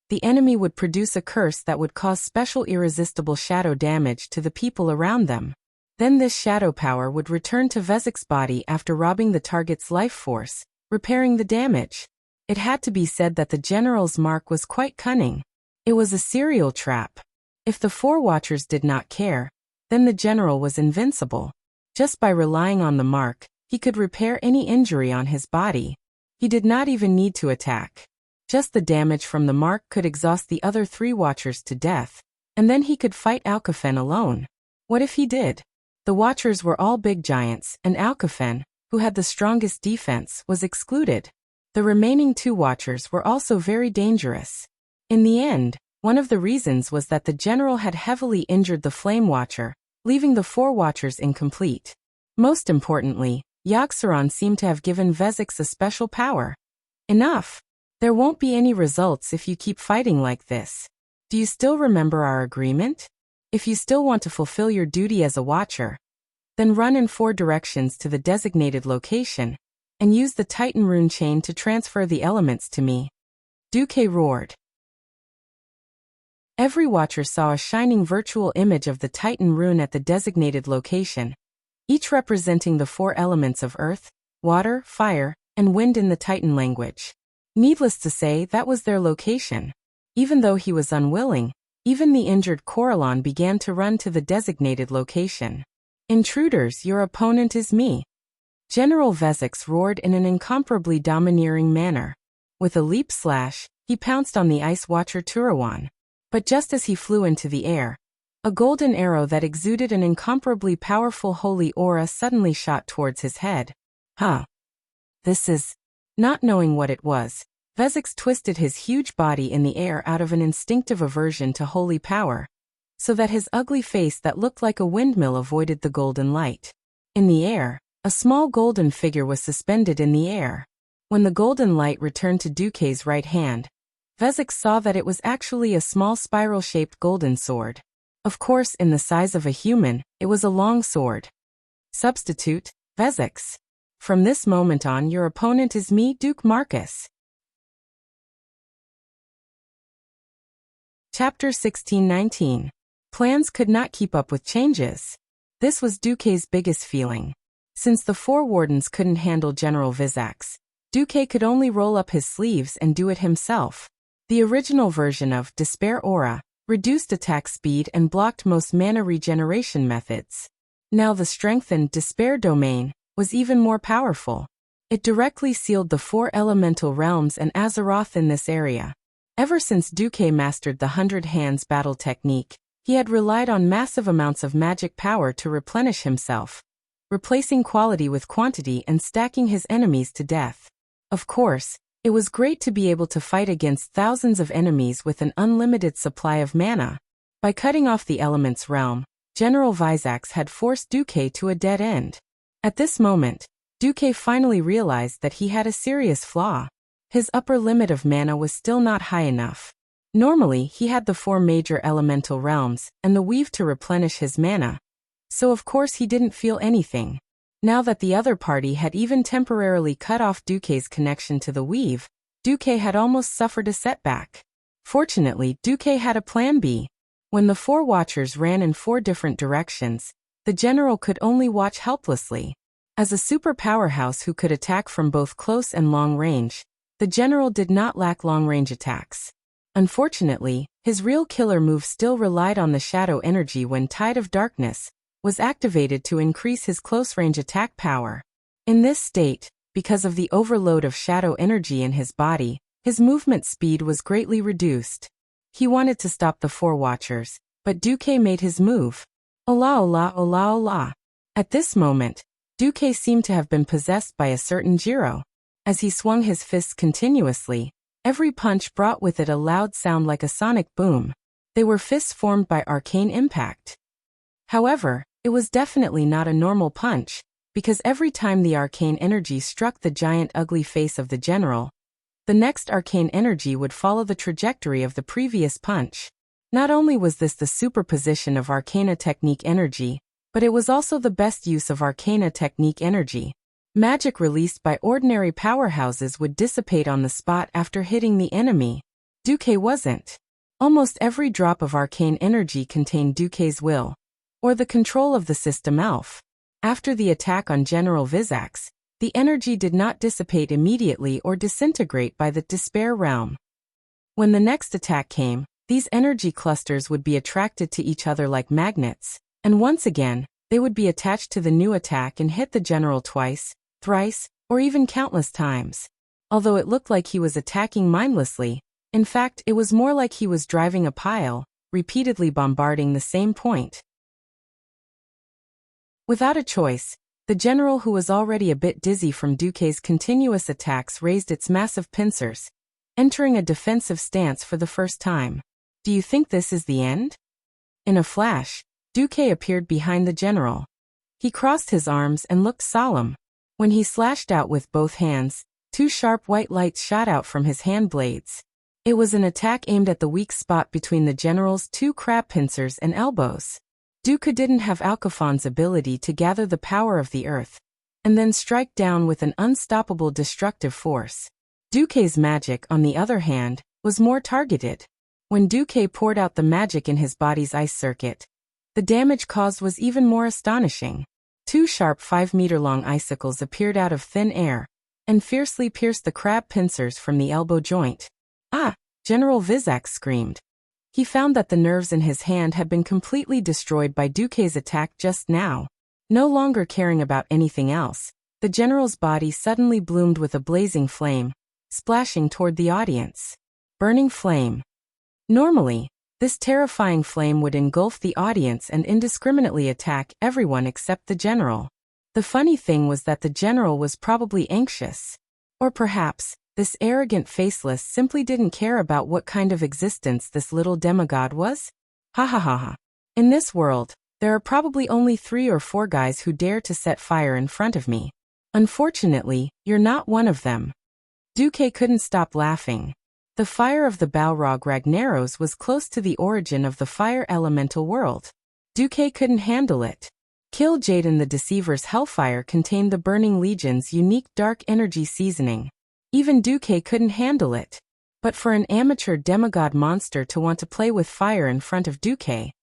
the enemy would produce a curse that would cause special irresistible shadow damage to the people around them. Then this shadow power would return to Vezix's body after robbing the target's life force, repairing the damage. It had to be said that the general's mark was quite cunning. It was a serial trap. If the four watchers did not care, then the general was invincible. Just by relying on the mark, he could repair any injury on his body. He did not even need to attack. Just the damage from the mark could exhaust the other three watchers to death, and then he could fight Alcafen alone. What if he did? The watchers were all big giants, and Alcafen, who had the strongest defense, was excluded. The remaining two watchers were also very dangerous. In the end, one of the reasons was that the general had heavily injured the Flame Watcher, leaving the four watchers incomplete. Most importantly, Yogg-Saron seemed to have given Vezix a special power. Enough! There won't be any results if you keep fighting like this. Do you still remember our agreement? If you still want to fulfill your duty as a watcher, then run in 4 directions to the designated location, and use the Titan rune chain to transfer the elements to me. Duque roared. Every watcher saw a shining virtual image of the Titan rune at the designated location, each representing the 4 elements of earth, water, fire, and wind in the Titan language. Needless to say, that was their location. Even though he was unwilling, even the injured Corellon began to run to the designated location. Intruders, your opponent is me. General Vezix roared in an incomparably domineering manner. With a leap slash, he pounced on the Ice Watcher Turawan. But just as he flew into the air, a golden arrow that exuded an incomparably powerful holy aura suddenly shot towards his head. Huh. This is... Not knowing what it was, Vezix twisted his huge body in the air out of an instinctive aversion to holy power, so that his ugly face that looked like a windmill avoided the golden light. In the air, a small golden figure was suspended in the air. When the golden light returned to Duque's right hand, Vezix saw that it was actually a small spiral-shaped golden sword. Of course, in the size of a human, it was a long sword. Substitute, Vezix. From this moment on, your opponent is me, Duke Marcus. Chapter 16-19. Plans could not keep up with changes. This was Duque's biggest feeling. Since the 4 wardens couldn't handle General Vezix, Duque could only roll up his sleeves and do it himself. The original version of Despair Aura reduced attack speed and blocked most mana regeneration methods. Now the strengthened Despair Domain was even more powerful. It directly sealed the 4 elemental realms and Azeroth in this area. Ever since Duque mastered the 100 Hands battle technique, he had relied on massive amounts of magic power to replenish himself, replacing quality with quantity and stacking his enemies to death. Of course, it was great to be able to fight against thousands of enemies with an unlimited supply of mana. By cutting off the elements realm, General Vezix had forced Duque to a dead end. At this moment, Duque finally realized that he had a serious flaw. His upper limit of mana was still not high enough. Normally, he had the 4 major elemental realms and the weave to replenish his mana, so of course he didn't feel anything. Now that the other party had even temporarily cut off Duque's connection to the weave, Duque had almost suffered a setback. Fortunately, Duque had a plan B. When the 4 watchers ran in 4 different directions, the general could only watch helplessly. As a super powerhouse who could attack from both close and long range, the general did not lack long-range attacks. Unfortunately, his real killer move still relied on the shadow energy when Tide of Darkness was activated to increase his close-range attack power. In this state, because of the overload of shadow energy in his body, his movement speed was greatly reduced. He wanted to stop the 4 watchers, but Duque made his move. Ola ola ola ola. At this moment, Duque seemed to have been possessed by a certain Jiro. As he swung his fists continuously, every punch brought with it a loud sound like a sonic boom. They were fists formed by arcane impact. However, it was definitely not a normal punch, because every time the arcane energy struck the giant ugly face of the general, the next arcane energy would follow the trajectory of the previous punch. Not only was this the superposition of arcana technique energy, but it was also the best use of arcana technique energy. Magic released by ordinary powerhouses would dissipate on the spot after hitting the enemy. Duque wasn't. Almost every drop of arcane energy contained Duque's will, or the control of the system elf. After the attack on General Vizax, the energy did not dissipate immediately or disintegrate by the despair realm. When the next attack came, these energy clusters would be attracted to each other like magnets, and once again, they would be attached to the new attack and hit the general twice, thrice, or even countless times. Although it looked like he was attacking mindlessly, in fact it was more like he was driving a pile, repeatedly bombarding the same point. Without a choice, the general, who was already a bit dizzy from Duque's continuous attacks, raised its massive pincers, entering a defensive stance for the first time. Do you think this is the end? In a flash, Duque appeared behind the general. He crossed his arms and looked solemn. When he slashed out with both hands, 2 sharp white lights shot out from his hand blades. It was an attack aimed at the weak spot between the general's 2 crab pincers and elbows. Duque didn't have Alcafon's ability to gather the power of the earth, and then strike down with an unstoppable destructive force. Duque's magic, on the other hand, was more targeted. When Duque poured out the magic in his body's ice circuit, the damage caused was even more astonishing. 2 sharp 5-meter-long icicles appeared out of thin air, and fiercely pierced the crab pincers from the elbow joint. Ah! General Vizax screamed. He found that the nerves in his hand had been completely destroyed by Duque's attack just now. No longer caring about anything else, the general's body suddenly bloomed with a blazing flame, splashing toward the audience. Burning flame. Normally, this terrifying flame would engulf the audience and indiscriminately attack everyone except the general. The funny thing was that the general was probably anxious. Or perhaps, this arrogant faceless simply didn't care about what kind of existence this little demigod was? Ha ha ha ha. In this world, there are probably only 3 or 4 guys who dare to set fire in front of me. Unfortunately, you're not one of them. Duque couldn't stop laughing. The fire of the Balrog Ragnaros was close to the origin of the fire elemental world. Duque couldn't handle it. Kill Jaden the Deceiver's hellfire contained the Burning Legion's unique dark energy seasoning. Even Duque couldn't handle it. But for an amateur demigod monster to want to play with fire in front of Duque,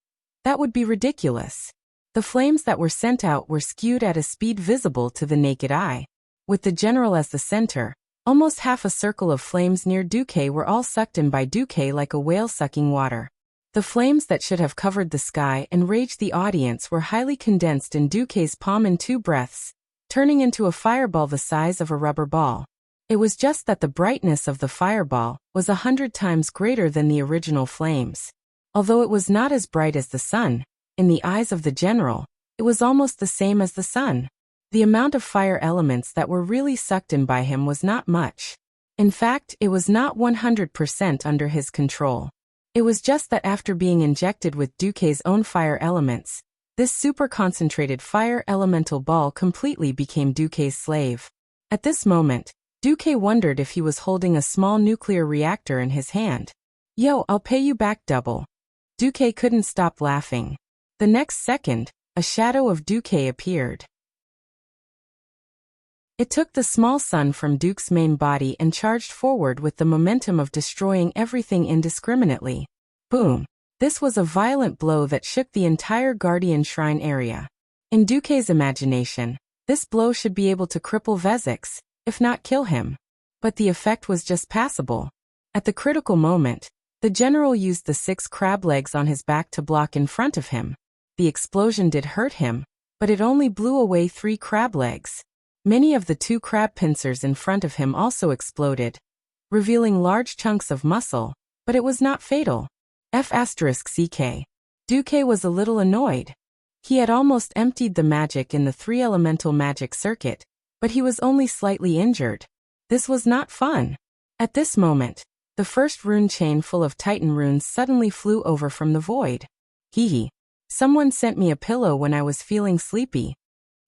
that would be ridiculous. The flames that were sent out were skewed at a speed visible to the naked eye. With the general as the center, almost half a circle of flames near Duque were all sucked in by Duque like a whale sucking water. The flames that should have covered the sky and raged the audience were highly condensed in Duque's palm in 2 breaths, turning into a fireball the size of a rubber ball. It was just that the brightness of the fireball was 100 times greater than the original flames. Although it was not as bright as the sun, in the eyes of the general, it was almost the same as the sun. The amount of fire elements that were really sucked in by him was not much. In fact, it was not 100% under his control. It was just that after being injected with Duque's own fire elements, this super concentrated fire elemental ball completely became Duque's slave. At this moment, Duque wondered if he was holding a small nuclear reactor in his hand. Yo, I'll pay you back double. Duque couldn't stop laughing. The next second, a shadow of Duque appeared. It took the small sun from Duke's main body and charged forward with the momentum of destroying everything indiscriminately. Boom! This was a violent blow that shook the entire Guardian Shrine area. In Duque's imagination, this blow should be able to cripple Vezix, if not kill him. But the effect was just passable. At the critical moment, the general used the 6 crab legs on his back to block in front of him. The explosion did hurt him, but it only blew away 3 crab legs. Many of the 2 crab pincers in front of him also exploded, revealing large chunks of muscle, but it was not fatal. F***CK. Duque was a little annoyed. He had almost emptied the magic in the 3-elemental magic circuit, but he was only slightly injured. This was not fun. At this moment, the first rune chain full of Titan runes suddenly flew over from the void. Hee. Someone sent me a pillow when I was feeling sleepy.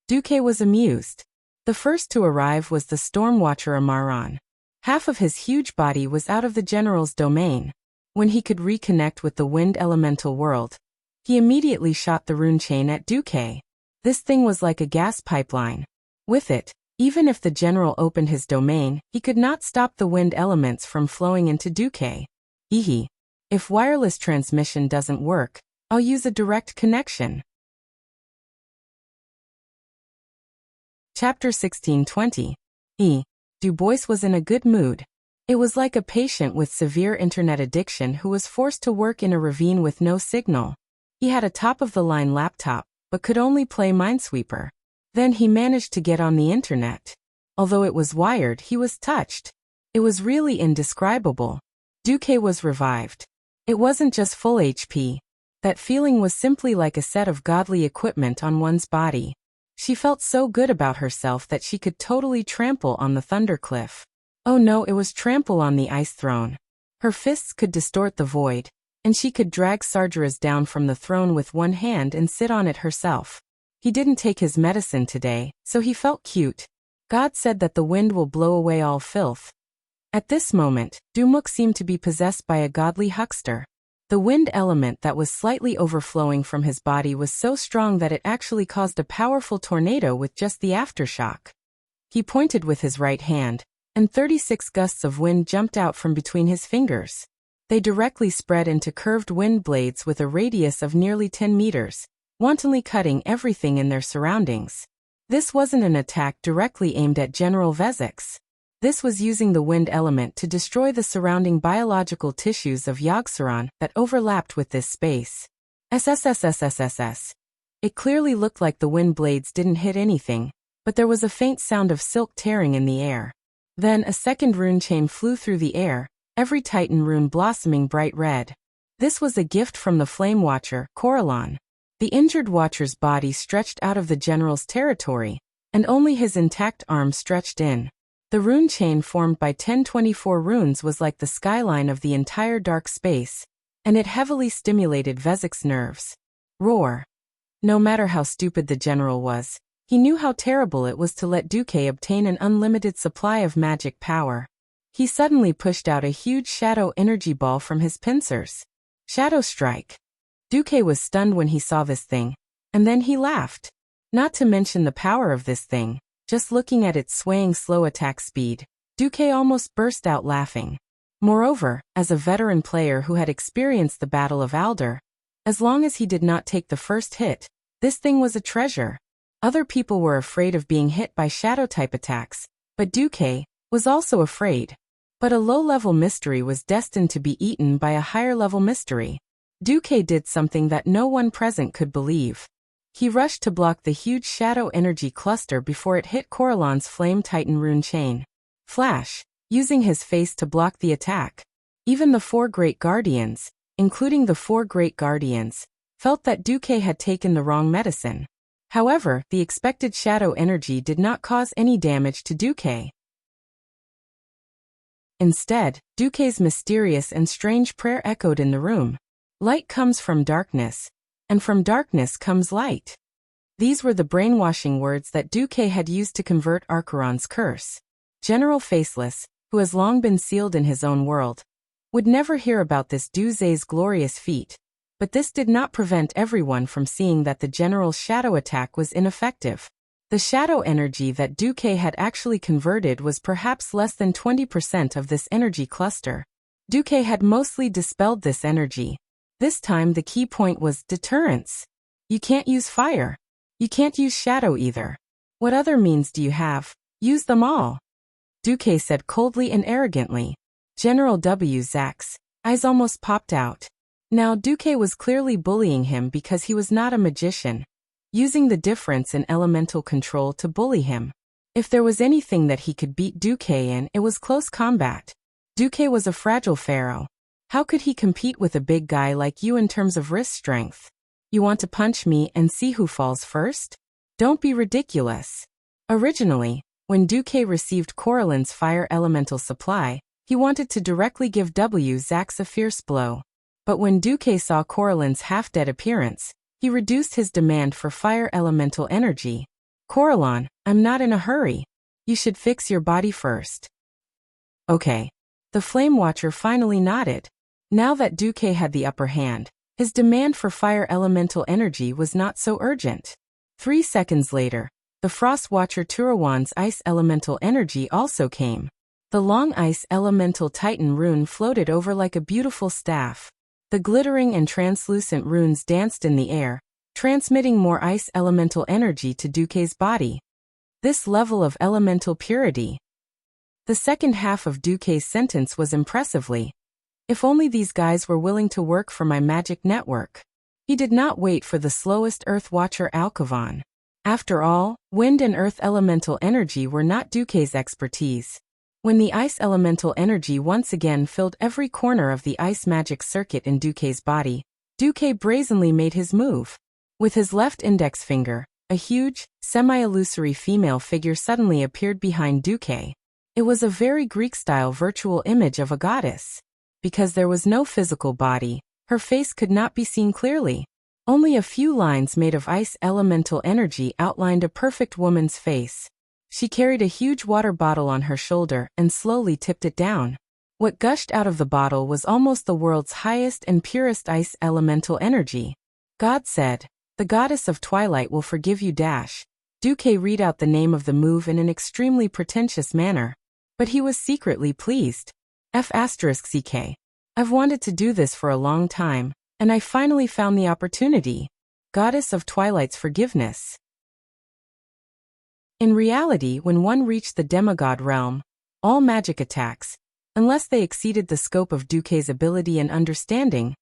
Duque was amused. The first to arrive was the Stormwatcher Amaran. Half of his huge body was out of the general's domain. When he could reconnect with the wind elemental world, he immediately shot the rune chain at Duque. This thing was like a gas pipeline. With it, even if the general opened his domain, he could not stop the wind elements from flowing into Duque. Hee. If wireless transmission doesn't work, I'll use a direct connection. Chapter 1620. Du Bois was in a good mood. It was like a patient with severe internet addiction who was forced to work in a ravine with no signal. He had a top-of-the-line laptop, but could only play Minesweeper. Then he managed to get on the internet. Although it was wired, he was touched. It was really indescribable. Duque was revived. It wasn't just full HP. That feeling was simply like a set of godly equipment on one's body. She felt so good about herself that she could totally trample on the Thundercliff. Oh no, it was trample on the Ice Throne. Her fists could distort the void, and she could drag Sargeras down from the throne with one hand and sit on it herself. He didn't take his medicine today, so he felt cute. God said that the wind will blow away all filth. At this moment, Dumuk seemed to be possessed by a godly huckster. The wind element that was slightly overflowing from his body was so strong that it actually caused a powerful tornado with just the aftershock. He pointed with his right hand, and 36 gusts of wind jumped out from between his fingers. They directly spread into curved wind blades with a radius of nearly 10 meters, wantonly cutting everything in their surroundings. This wasn't an attack directly aimed at General Vezix. This was using the wind element to destroy the surrounding biological tissues of Yogg-Saron that overlapped with this space. SSSSSSS. It clearly looked like the wind blades didn't hit anything, but there was a faint sound of silk tearing in the air. Then a second rune chain flew through the air, every Titan rune blossoming bright red. This was a gift from the Flame Watcher, Corellon. The injured Watcher's body stretched out of the general's territory, and only his intact arm stretched in. The rune chain formed by 1024 runes was like the skyline of the entire dark space, and it heavily stimulated Vezix's nerves. Roar. No matter how stupid the general was, he knew how terrible it was to let Duque obtain an unlimited supply of magic power. He suddenly pushed out a huge shadow energy ball from his pincers. Shadow Strike. Duque was stunned when he saw this thing, and then he laughed. Not to mention the power of this thing, just looking at its swaying slow attack speed, Duque almost burst out laughing. Moreover, as a veteran player who had experienced the Battle of Alder, as long as he did not take the first hit, this thing was a treasure. Other people were afraid of being hit by shadow-type attacks, but Duque was also afraid. But a low-level mystery was destined to be eaten by a higher-level mystery. Duque did something that no one present could believe. He rushed to block the huge shadow energy cluster before it hit Corellon's Flame Titan rune chain. Flash, using his face to block the attack. Even the 4 Great Guardians, including the 4 Great Guardians, felt that Duque had taken the wrong medicine. However, the expected shadow energy did not cause any damage to Duque. Instead, Duque's mysterious and strange prayer echoed in the room. Light comes from darkness, and from darkness comes light. These were the brainwashing words that Duque had used to convert Archeron's curse. General Faceless, who has long been sealed in his own world, would never hear about this Duzé's glorious feat. But this did not prevent everyone from seeing that the general's shadow attack was ineffective. The shadow energy that Duque had actually converted was perhaps less than 20% of this energy cluster. Duque had mostly dispelled this energy. This time the key point was deterrence. You can't use fire. You can't use shadow either. What other means do you have? Use them all. Duque said coldly and arrogantly. General W. Zach's eyes almost popped out. Now Duque was clearly bullying him because he was not a magician, using the difference in elemental control to bully him. If there was anything that he could beat Duque in, it was close combat. Duque was a fragile pharaoh. How could he compete with a big guy like you in terms of wrist strength? You want to punch me and see who falls first? Don't be ridiculous. Originally, when Duque received Coralline's fire elemental supply, he wanted to directly give W. Zax a fierce blow. But when Duque saw Coralline's half-dead appearance, he reduced his demand for fire elemental energy. Coralline, I'm not in a hurry. You should fix your body first. Okay. The Flame Watcher finally nodded. Now that Duque had the upper hand, his demand for fire elemental energy was not so urgent. 3 seconds later, the Frost Watcher Turawan's ice elemental energy also came. The long ice elemental Titan rune floated over like a beautiful staff. The glittering and translucent runes danced in the air, transmitting more ice elemental energy to Duque's body. This level of elemental purity. The second half of Duque's sentence was impressively. If only these guys were willing to work for my magic network. He did not wait for the slowest Earth Watcher Alcavan. After all, wind and earth elemental energy were not Duque's expertise. When the ice elemental energy once again filled every corner of the ice magic circuit in Duque's body, Duque brazenly made his move. With his left index finger, a huge, semi-illusory female figure suddenly appeared behind Duque. It was a very Greek-style virtual image of a goddess. Because there was no physical body, her face could not be seen clearly. Only a few lines made of ice elemental energy outlined a perfect woman's face. She carried a huge water bottle on her shoulder and slowly tipped it down. What gushed out of the bottle was almost the world's highest and purest ice elemental energy. God said, "The goddess of twilight will forgive you." Duque read out the name of the move in an extremely pretentious manner. But he was secretly pleased. F***ck. I've wanted to do this for a long time, and I finally found the opportunity. Goddess of Twilight's forgiveness. In reality, when one reached the demigod realm, all magic attacks, unless they exceeded the scope of Duque's ability and understanding,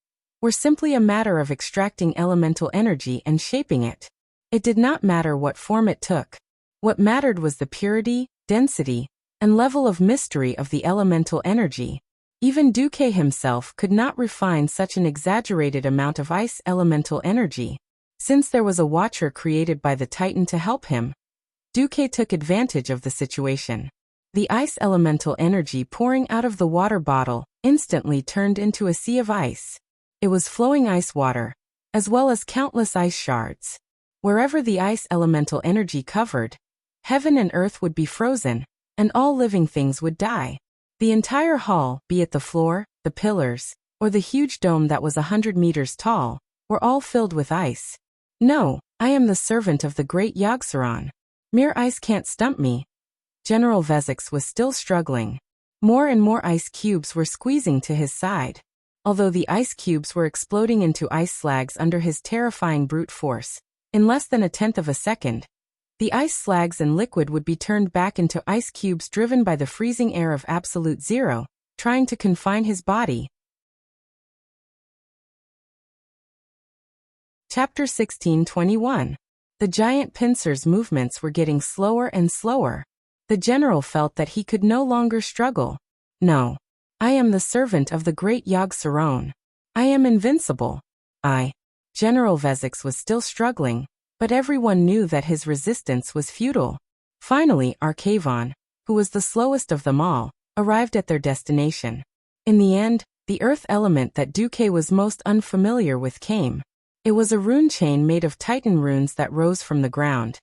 were simply a matter of extracting elemental energy and shaping it. It did not matter what form it took. What mattered was the purity, density, and level of mystery of the elemental energy. Even Duque himself could not refine such an exaggerated amount of ice elemental energy. Since there was a watcher created by the Titan to help him, Duque took advantage of the situation. The ice elemental energy pouring out of the water bottle instantly turned into a sea of ice. It was flowing ice water, as well as countless ice shards. Wherever the ice elemental energy covered, heaven and earth would be frozen, and all living things would die. The entire hall, be it the floor, the pillars, or the huge dome that was 100 meters tall, were all filled with ice. No, I am the servant of the great Yogg-Saron. Mere ice can't stump me. General Vezix was still struggling. More and more ice cubes were squeezing to his side. Although the ice cubes were exploding into ice slags under his terrifying brute force, in less than a tenth of a second, the ice slags and liquid would be turned back into ice cubes driven by the freezing air of absolute zero, trying to confine his body. Chapter 16:21. The giant pincer's movements were getting slower and slower. The general felt that he could no longer struggle. No. I am the servant of the great Yogg-Saron. I am invincible. General Vezix was still struggling, but everyone knew that his resistance was futile. Finally, Arcavon, who was the slowest of them all, arrived at their destination. In the end, the earth element that Duque was most unfamiliar with came. It was a rune chain made of Titan runes that rose from the ground,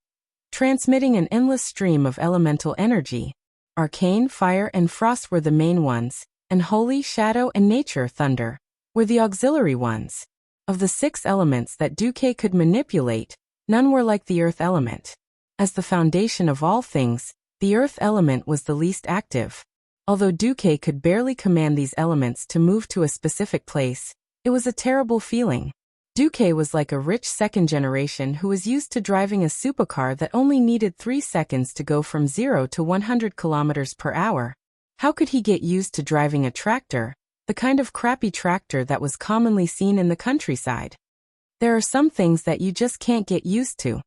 transmitting an endless stream of elemental energy. Arcane, fire, and frost were the main ones, and holy, shadow, and nature, thunder, were the auxiliary ones. Of the 6 elements that Duque could manipulate, none were like the earth element. As the foundation of all things, the earth element was the least active. Although Duque could barely command these elements to move to a specific place, it was a terrible feeling. Duque was like a rich second generation who was used to driving a supercar that only needed 3 seconds to go from 0 to 100 kilometers per hour. How could he get used to driving a tractor, the kind of crappy tractor that was commonly seen in the countryside? There are some things that you just can't get used to,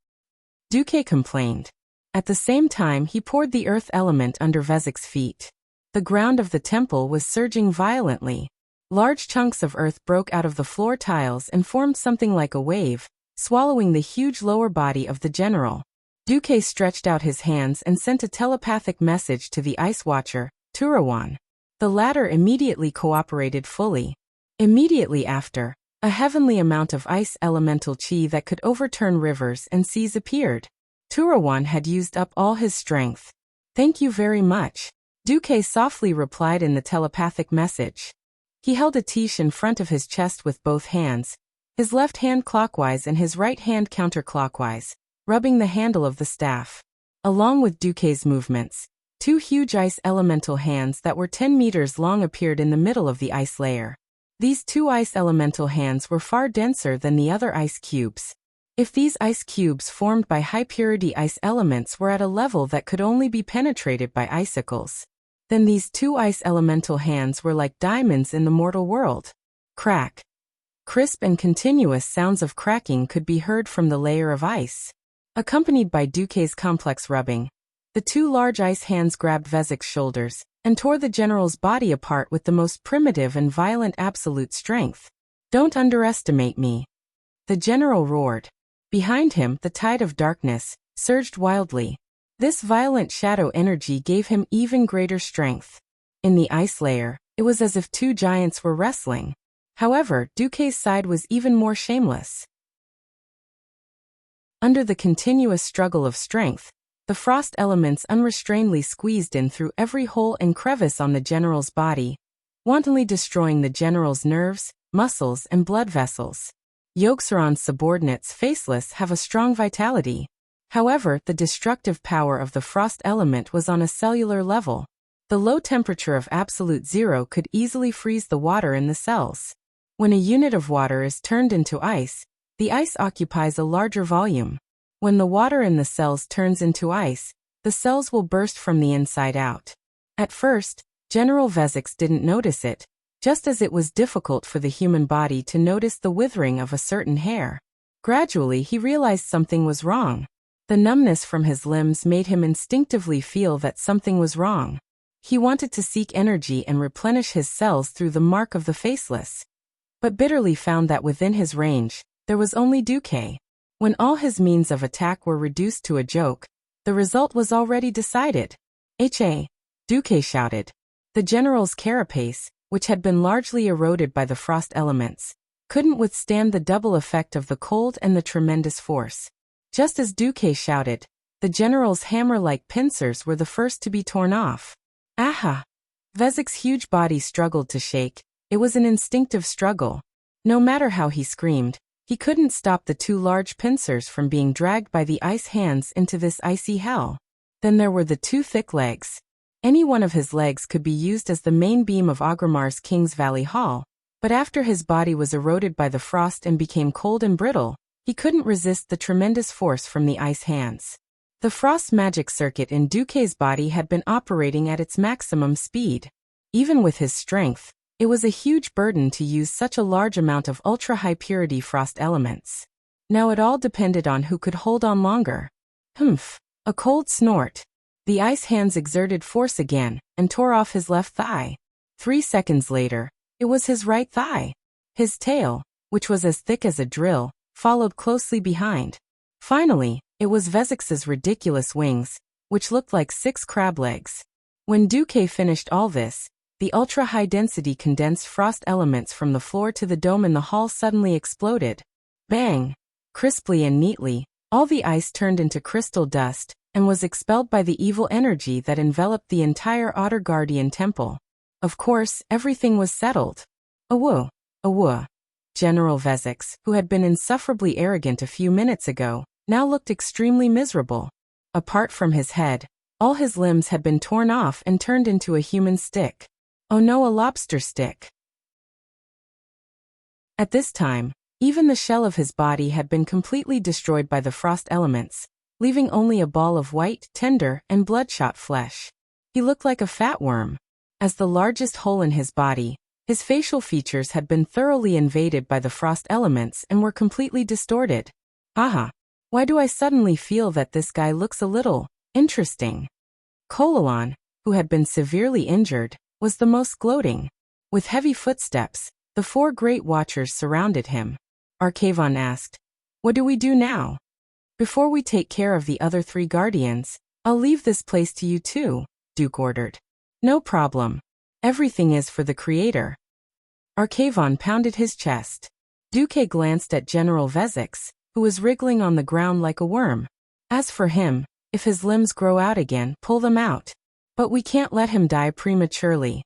Duque complained. At the same time, he poured the earth element under Vezek's feet. The ground of the temple was surging violently. Large chunks of earth broke out of the floor tiles and formed something like a wave, swallowing the huge lower body of the general. Duque stretched out his hands and sent a telepathic message to the Ice Watcher, Turawan. The latter immediately cooperated fully. Immediately after, a heavenly amount of ice elemental chi that could overturn rivers and seas appeared. Turawan had used up all his strength. "Thank you very much," Duque softly replied in the telepathic message. He held a tish in front of his chest with both hands, his left hand clockwise and his right hand counterclockwise, rubbing the handle of the staff. Along with Duque's movements, 2 huge ice elemental hands that were 10 meters long appeared in the middle of the ice layer. These 2 ice elemental hands were far denser than the other ice cubes. If these ice cubes formed by high-purity ice elements were at a level that could only be penetrated by icicles, then these 2 ice elemental hands were like diamonds in the mortal world. Crack. Crisp and continuous sounds of cracking could be heard from the layer of ice. Accompanied by Duque's complex rubbing, the 2 large ice hands grabbed Vezek's shoulders and tore the general's body apart with the most primitive and violent absolute strength. "Don't underestimate me," the general roared. Behind him, the tide of darkness surged wildly. This violent shadow energy gave him even greater strength. In the ice layer, it was as if 2 giants were wrestling. However, Duque's side was even more shameless. Under the continuous struggle of strength, the frost elements unrestrainedly squeezed in through every hole and crevice on the general's body, wantonly destroying the general's nerves, muscles, and blood vessels. Yogg-Saron's subordinates, Faceless, have a strong vitality. However, the destructive power of the frost element was on a cellular level. The low temperature of absolute 0 could easily freeze the water in the cells. When a unit of water is turned into ice, the ice occupies a larger volume. When the water in the cells turns into ice, the cells will burst from the inside out. At first, General Vezek didn't notice it, just as it was difficult for the human body to notice the withering of a certain hair. Gradually, he realized something was wrong. The numbness from his limbs made him instinctively feel that something was wrong. He wanted to seek energy and replenish his cells through the mark of the Faceless, but bitterly found that within his range, there was only Duque. When all his means of attack were reduced to a joke, the result was already decided. "Ha!" Duque shouted. The general's carapace, which had been largely eroded by the frost elements, couldn't withstand the double effect of the cold and the tremendous force. Just as Duque shouted, the general's hammer-like pincers were the first to be torn off. "Aha!" Vezek's huge body struggled to shake. It was an instinctive struggle. No matter how he screamed, he couldn't stop the 2 large pincers from being dragged by the ice hands into this icy hell. Then there were the 2 thick legs. Any one of his legs could be used as the main beam of Agramar's King's Valley Hall, but after his body was eroded by the frost and became cold and brittle, he couldn't resist the tremendous force from the ice hands. The frost magic circuit in Duque's body had been operating at its maximum speed. Even with his strength, it was a huge burden to use such a large amount of ultra-high purity frost elements. Now it all depended on who could hold on longer. Humph! A cold snort. The ice hands exerted force again, and tore off his left thigh. 3 seconds later, it was his right thigh. His tail, which was as thick as a drill, followed closely behind. Finally, it was Vezek's ridiculous wings, which looked like 6 crab legs. When Duque finished all this, the ultra-high-density condensed frost elements from the floor to the dome in the hall suddenly exploded. Bang! Crisply and neatly, all the ice turned into crystal dust, and was expelled by the evil energy that enveloped the entire Otter Guardian temple. Of course, everything was settled. Awoo, awoo. General Vezix, who had been insufferably arrogant a few minutes ago, now looked extremely miserable. Apart from his head, all his limbs had been torn off and turned into a human stick. Oh no, a lobster stick. At this time, even the shell of his body had been completely destroyed by the frost elements, leaving only a ball of white, tender, and bloodshot flesh. He looked like a fat worm. As the largest hole in his body, his facial features had been thoroughly invaded by the frost elements and were completely distorted. Aha! Why do I suddenly feel that this guy looks a little interesting? Kolalon, who had been severely injured, was the most gloating. With heavy footsteps, the 4 great watchers surrounded him. Arcavon asked, "What do we do now?" "Before we take care of the other 3 guardians, I'll leave this place to you too," Duke ordered. "No problem. Everything is for the Creator." Arcavon pounded his chest. Duque glanced at General Vezix, who was wriggling on the ground like a worm. As for him, if his limbs grow out again, pull them out. But we can't let him die prematurely.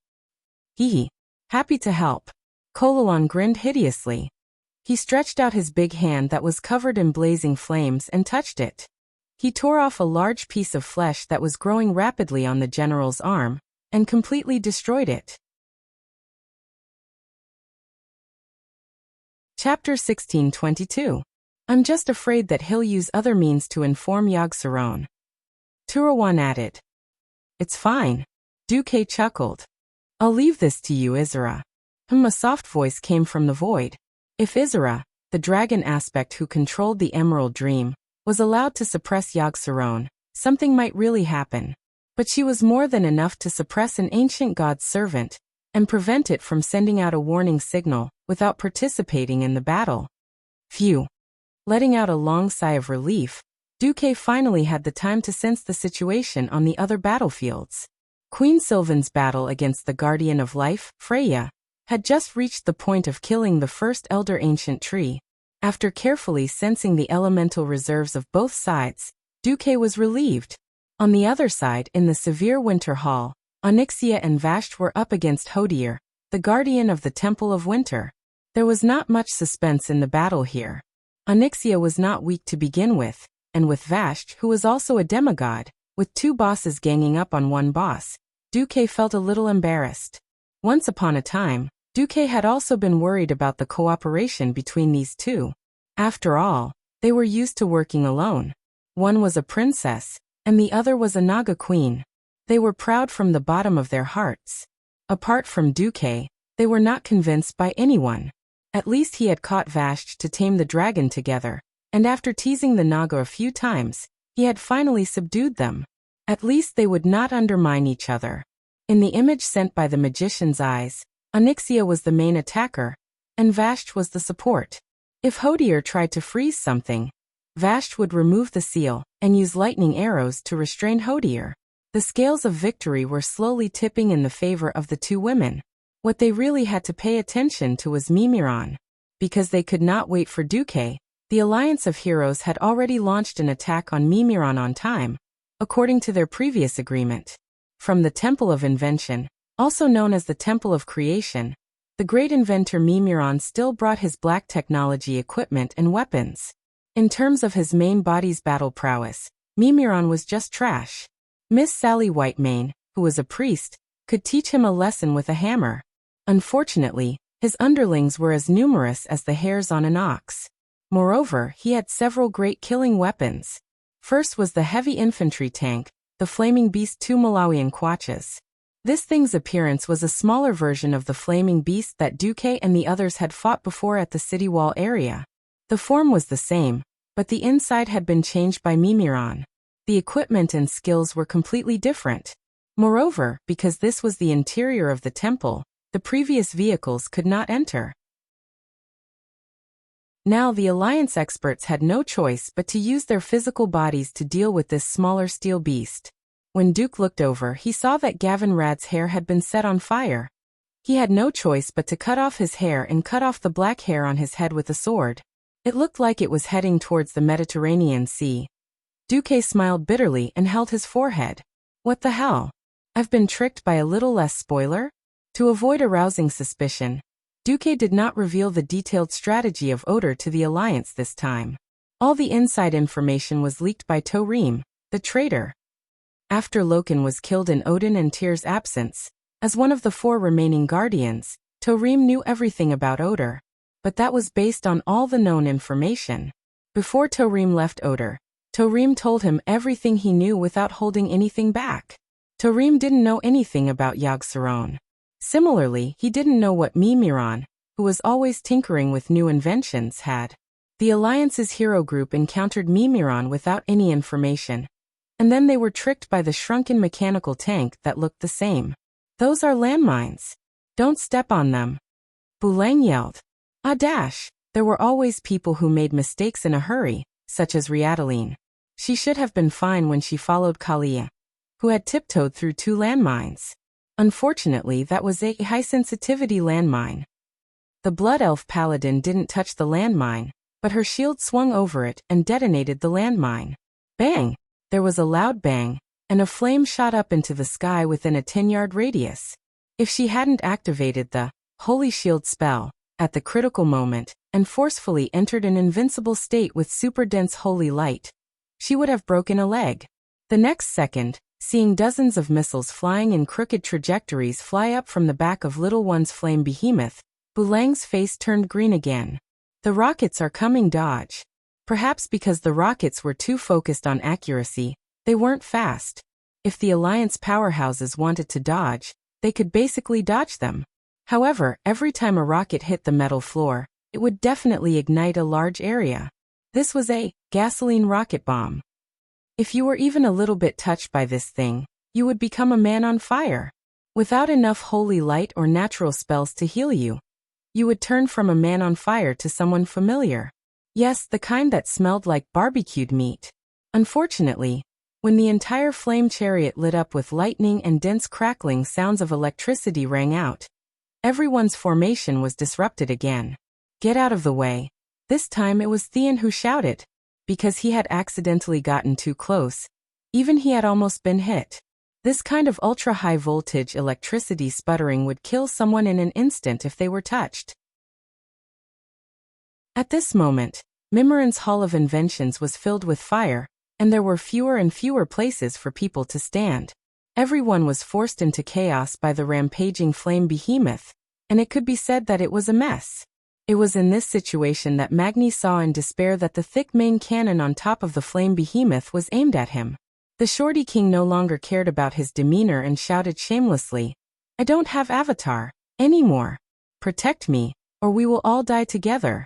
Hee. Happy to help. Kolalon grinned hideously. He stretched out his big hand that was covered in blazing flames and touched it. He tore off a large piece of flesh that was growing rapidly on the general's arm, and completely destroyed it. Chapter 1622. I'm just afraid that he'll use other means to inform Yogg-Saron. Turawan added. It's fine. Duque chuckled. I'll leave this to you, Izura. A soft voice came from the void. If Izura, the dragon aspect who controlled the Emerald Dream, was allowed to suppress Yogg-Saron, something might really happen. But she was more than enough to suppress an ancient god's servant, and prevent it from sending out a warning signal, without participating in the battle. Phew. Letting out a long sigh of relief, Duque finally had the time to sense the situation on the other battlefields. Queen Sylvan's battle against the Guardian of Life, Freya, had just reached the point of killing the first Elder Ancient Tree. After carefully sensing the elemental reserves of both sides, Duque was relieved. On the other side, in the severe winter hall, Onyxia and Vashti were up against Hodir, the guardian of the Temple of Winter. There was not much suspense in the battle here. Onyxia was not weak to begin with, and with Vashti, who was also a demigod, with 2 bosses ganging up on one boss, Duque felt a little embarrassed. Once upon a time, Duque had also been worried about the cooperation between these 2. After all, they were used to working alone. One was a princess, and the other was a Naga queen. They were proud from the bottom of their hearts. Apart from Duque, they were not convinced by anyone. At least he had caught Vashti to tame the dragon together, and after teasing the Naga a few times, he had finally subdued them. At least they would not undermine each other. In the image sent by the magician's eyes, Onyxia was the main attacker, and Vashti was the support. If Hodir tried to freeze something, Vashti would remove the seal and use lightning arrows to restrain Hodir. The scales of victory were slowly tipping in the favor of the 2 women. What they really had to pay attention to was Mimiron. Because they could not wait for Duque, the Alliance of Heroes had already launched an attack on Mimiron on time, according to their previous agreement. From the Temple of Invention, also known as the Temple of Creation, the great inventor Mimiron still brought his black technology equipment and weapons. In terms of his main body's battle prowess, Mimiron was just trash. Miss Sally Whitemane, who was a priest, could teach him a lesson with a hammer. Unfortunately, his underlings were as numerous as the hairs on an ox. Moreover, he had several great killing weapons. First was the heavy infantry tank, the Flaming Beast 2 Malawian Quachas. This thing's appearance was a smaller version of the Flaming Beast that Duque and the others had fought before at the city wall area. The form was the same, but the inside had been changed by Mimiron. The equipment and skills were completely different. Moreover, because this was the interior of the temple, the previous vehicles could not enter. Now the Alliance experts had no choice but to use their physical bodies to deal with this smaller steel beast. When Duke looked over, he saw that Gavin Rad's hair had been set on fire. He had no choice but to cut off his hair and cut off the black hair on his head with a sword. It looked like it was heading towards the Mediterranean Sea. Duque smiled bitterly and held his forehead. What the hell? I've been tricked by a little less spoiler? To avoid arousing suspicion, Duque did not reveal the detailed strategy of Oder to the Alliance this time. All the inside information was leaked by Torim, the traitor. After Loken was killed in Odin and Tyr's absence, as one of the 4 remaining Guardians, Torim knew everything about Oder. But that was based on all the known information. Before Torim left Oder, Torim told him everything he knew without holding anything back. Torim didn't know anything about Yogg-Saron. Similarly, he didn't know what Mimiron, who was always tinkering with new inventions, had. The Alliance's hero group encountered Mimiron without any information. And then they were tricked by the shrunken mechanical tank that looked the same. Those are landmines. Don't step on them. Bulang yelled. Ah dash, there were always people who made mistakes in a hurry, such as Riataline. She should have been fine when she followed Kalia, who had tiptoed through 2 landmines. Unfortunately, that was a high-sensitivity landmine. The Blood Elf Paladin didn't touch the landmine, but her shield swung over it and detonated the landmine. Bang! There was a loud bang, and a flame shot up into the sky within a 10-yard radius. If she hadn't activated the Holy Shield spell at the critical moment and forcefully entered an invincible state with super dense holy light, she would have broken a leg. The next second, seeing dozens of missiles flying in crooked trajectories fly up from the back of Little One's flame behemoth, Bulang's face turned green again. The rockets are coming, dodge. Perhaps because the rockets were too focused on accuracy, they weren't fast. If the Alliance powerhouses wanted to dodge, they could basically dodge them. However, every time a rocket hit the metal floor, it would definitely ignite a large area. This was a gasoline rocket bomb. If you were even a little bit touched by this thing, you would become a man on fire. Without enough holy light or natural spells to heal you, you would turn from a man on fire to someone familiar. Yes, the kind that smelled like barbecued meat. Unfortunately, when the entire flame chariot lit up with lightning and dense crackling sounds of electricity rang out, everyone's formation was disrupted again. Get out of the way. This time it was Theon who shouted, because he had accidentally gotten too close. Even he had almost been hit. This kind of ultra-high voltage electricity sputtering would kill someone in an instant if they were touched. At this moment, Mimiron's Hall of Inventions was filled with fire, and there were fewer and fewer places for people to stand. Everyone was forced into chaos by the rampaging flame behemoth, and it could be said that it was a mess. It was in this situation that Magni saw in despair that the thick main cannon on top of the flame behemoth was aimed at him. The Shorty King no longer cared about his demeanor and shouted shamelessly, "I don't have Avatar anymore. Protect me, or we will all die together."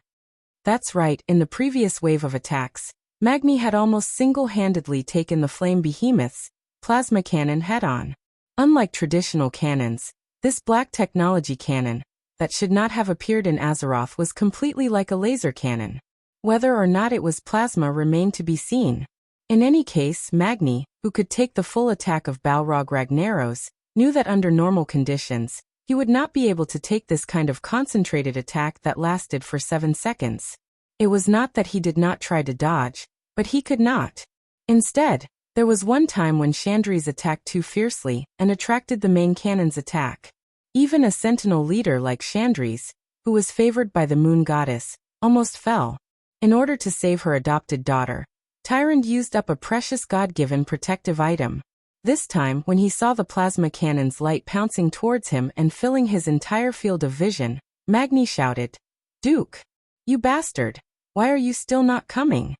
That's right, in the previous wave of attacks, Magni had almost single-handedly taken the flame behemoth's plasma cannon head-on. Unlike traditional cannons, this black technology cannon, that should not have appeared in Azeroth, was completely like a laser cannon. Whether or not it was plasma remained to be seen. In any case, Magni, who could take the full attack of Balrog Ragnaros, knew that under normal conditions, he would not be able to take this kind of concentrated attack that lasted for 7 seconds. It was not that he did not try to dodge, but he could not. Instead, there was one time when Chandri's attacked too fiercely and attracted the main cannon's attack. Even a sentinel leader like Chandri's, who was favored by the moon goddess, almost fell. In order to save her adopted daughter, Tyrande used up a precious God-given protective item. This time, when he saw the plasma cannon's light pouncing towards him and filling his entire field of vision, Magni shouted, "Duke! You bastard! Why are you still not coming?"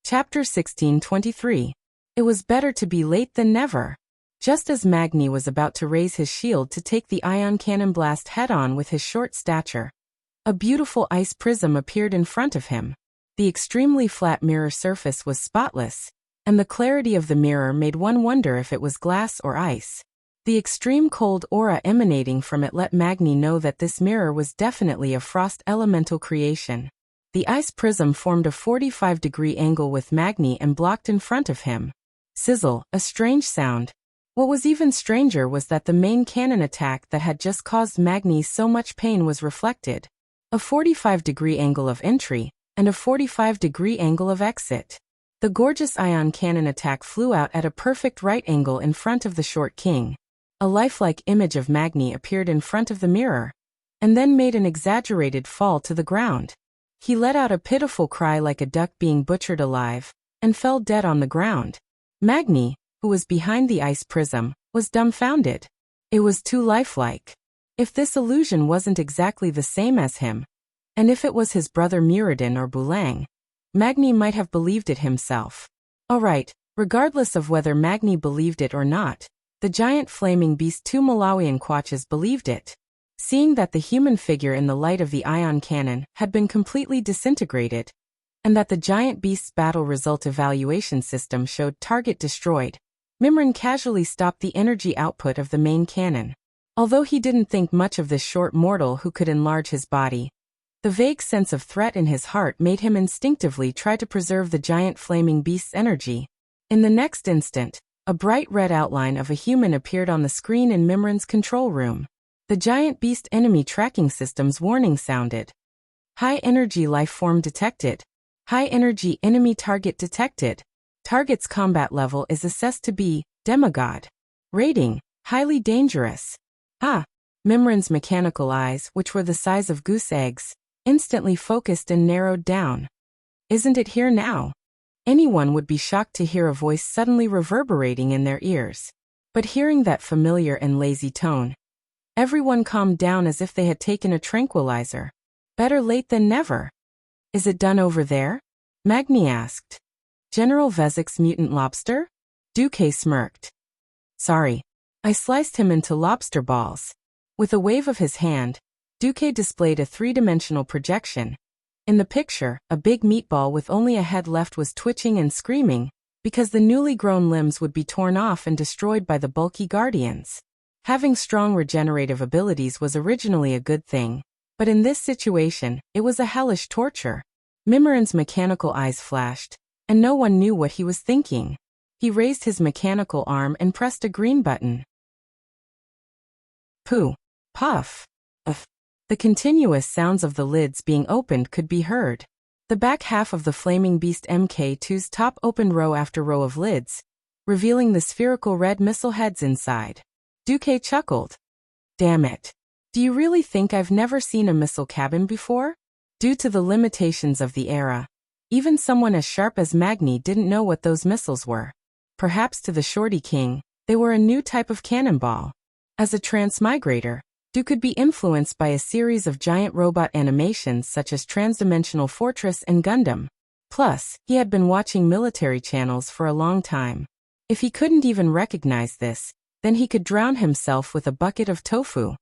Chapter 16:23. It was better to be late than never. Just as Magni was about to raise his shield to take the ion cannon blast head-on with his short stature, a beautiful ice prism appeared in front of him. The extremely flat mirror surface was spotless, and the clarity of the mirror made one wonder if it was glass or ice. The extreme cold aura emanating from it let Magni know that this mirror was definitely a frost elemental creation. The ice prism formed a 45-degree angle with Magni and blocked in front of him. Sizzle, a strange sound. What was even stranger was that the main cannon attack that had just caused Magni so much pain was reflected. A 45-degree angle of entry, and a 45-degree angle of exit. The gorgeous ion cannon attack flew out at a perfect right angle in front of the short king. A lifelike image of Magni appeared in front of the mirror, and then made an exaggerated fall to the ground. He let out a pitiful cry like a duck being butchered alive, and fell dead on the ground. Magni, who was behind the ice prism, was dumbfounded. It was too lifelike. If this illusion wasn't exactly the same as him, and if it was his brother Muradin or Bulang, Magni might have believed it himself. Alright, regardless of whether Magni believed it or not, the giant flaming beast 2 Malawian Quatches believed it. Seeing that the human figure in the light of the ion cannon had been completely disintegrated, and that the giant beast's battle result evaluation system showed target destroyed, Mimran casually stopped the energy output of the main cannon. Although he didn't think much of this short mortal who could enlarge his body, the vague sense of threat in his heart made him instinctively try to preserve the giant flaming beast's energy. In the next instant, a bright red outline of a human appeared on the screen in Mimran's control room. The giant beast enemy tracking system's warning sounded. High energy life form detected. High energy enemy target detected. Target's combat level is assessed to be demigod. Rating, highly dangerous. Mimran's mechanical eyes, which were the size of goose eggs, instantly focused and narrowed down. Isn't it here now? Anyone would be shocked to hear a voice suddenly reverberating in their ears. But hearing that familiar and lazy tone, everyone calmed down as if they had taken a tranquilizer. Better late than never. Is it done over there? Magni asked. General Vezek's mutant lobster? Duque smirked. Sorry. I sliced him into lobster balls. With a wave of his hand, Duque displayed a three-dimensional projection. In the picture, a big meatball with only a head left was twitching and screaming, because the newly grown limbs would be torn off and destroyed by the bulky guardians. Having strong regenerative abilities was originally a good thing, but in this situation, it was a hellish torture. Mimran's mechanical eyes flashed, and no one knew what he was thinking. He raised his mechanical arm and pressed a green button. Pooh. Puff. Uff. The continuous sounds of the lids being opened could be heard. The back half of the Flaming Beast Mk2's top opened row after row of lids, revealing the spherical red missile heads inside. Duque chuckled. Damn it. Do you really think I've never seen a missile cabin before? Due to the limitations of the era, even someone as sharp as Magni didn't know what those missiles were. Perhaps to the Shorty King, they were a new type of cannonball. As a transmigrator, Du could be influenced by a series of giant robot animations such as Transdimensional Fortress and Gundam. Plus, he had been watching military channels for a long time. If he couldn't even recognize this, then he could drown himself with a bucket of tofu.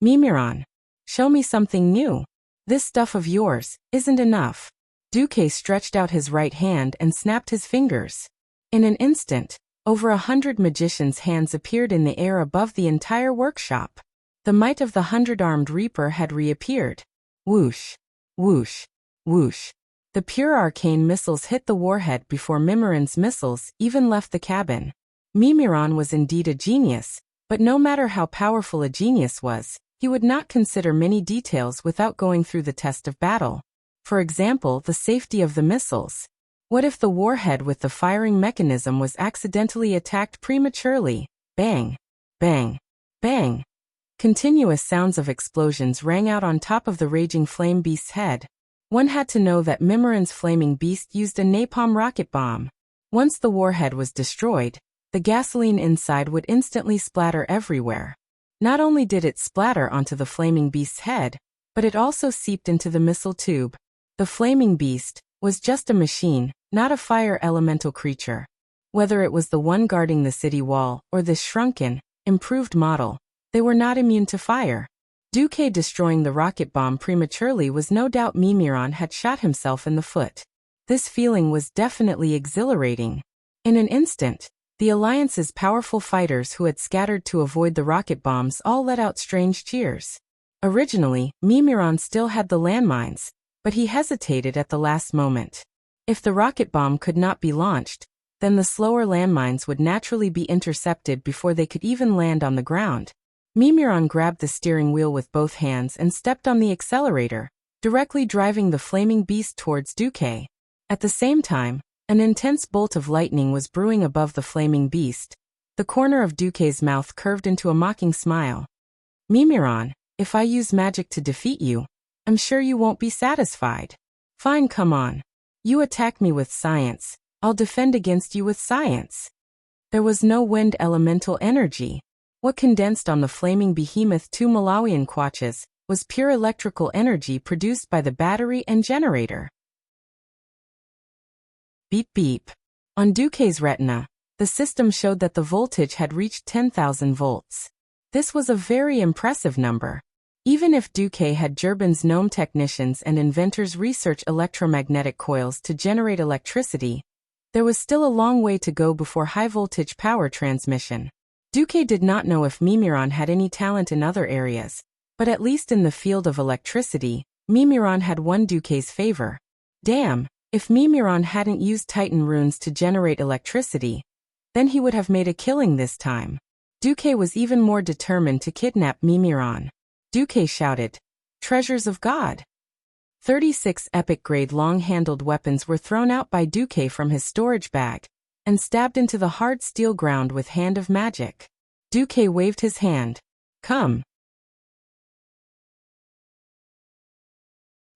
Mimiron, show me something new. This stuff of yours isn't enough. Duque stretched out his right hand and snapped his fingers. In an instant, over 100 magicians' hands appeared in the air above the entire workshop. The might of the 100-armed Reaper had reappeared. Whoosh, whoosh, whoosh. The pure arcane missiles hit the warhead before Mimiron's missiles even left the cabin. Mimiron was indeed a genius, but no matter how powerful a genius was, he would not consider many details without going through the test of battle. For example, the safety of the missiles. What if the warhead with the firing mechanism was accidentally attacked prematurely? Bang, bang, bang. Continuous sounds of explosions rang out on top of the raging flame beast's head. One had to know that Mimiron's flaming beast used a napalm rocket bomb. Once the warhead was destroyed, the gasoline inside would instantly splatter everywhere. Not only did it splatter onto the flaming beast's head, but it also seeped into the missile tube. The flaming beast was just a machine, not a fire elemental creature. Whether it was the one guarding the city wall or this shrunken, improved model, they were not immune to fire. Duque destroying the rocket bomb prematurely was no doubt Mimiron had shot himself in the foot. This feeling was definitely exhilarating. In an instant, the Alliance's powerful fighters who had scattered to avoid the rocket bombs all let out strange cheers. Originally, Mimiron still had the landmines, but he hesitated at the last moment. If the rocket bomb could not be launched, then the slower landmines would naturally be intercepted before they could even land on the ground. Mimiron grabbed the steering wheel with both hands and stepped on the accelerator, directly driving the flaming beast towards Duque. At the same time, An intense bolt of lightning was brewing above the flaming beast. The corner of Duque's mouth curved into a mocking smile. Mimiron, if I use magic to defeat you, I'm sure you won't be satisfied. Fine, come on. You attack me with science, I'll defend against you with science. There was no wind elemental energy. What condensed on the flaming behemoth 2 Malawian kwaches was pure electrical energy produced by the battery and generator. Beep beep. On Duque's retina, the system showed that the voltage had reached 10,000 volts. This was a very impressive number. Even if Duque had Gerban's gnome technicians and inventors research electromagnetic coils to generate electricity, there was still a long way to go before high-voltage power transmission. Duque did not know if Mimiron had any talent in other areas, but at least in the field of electricity, Mimiron had won Duque's favor. Damn, if Mimiron hadn't used Titan runes to generate electricity, then he would have made a killing this time. Duque was even more determined to kidnap Mimiron. Duque shouted, "Treasures of God!" 36 epic-grade long-handled weapons were thrown out by Duque from his storage bag and stabbed into the hard steel ground with Hand of Magic. Duque waved his hand. Come.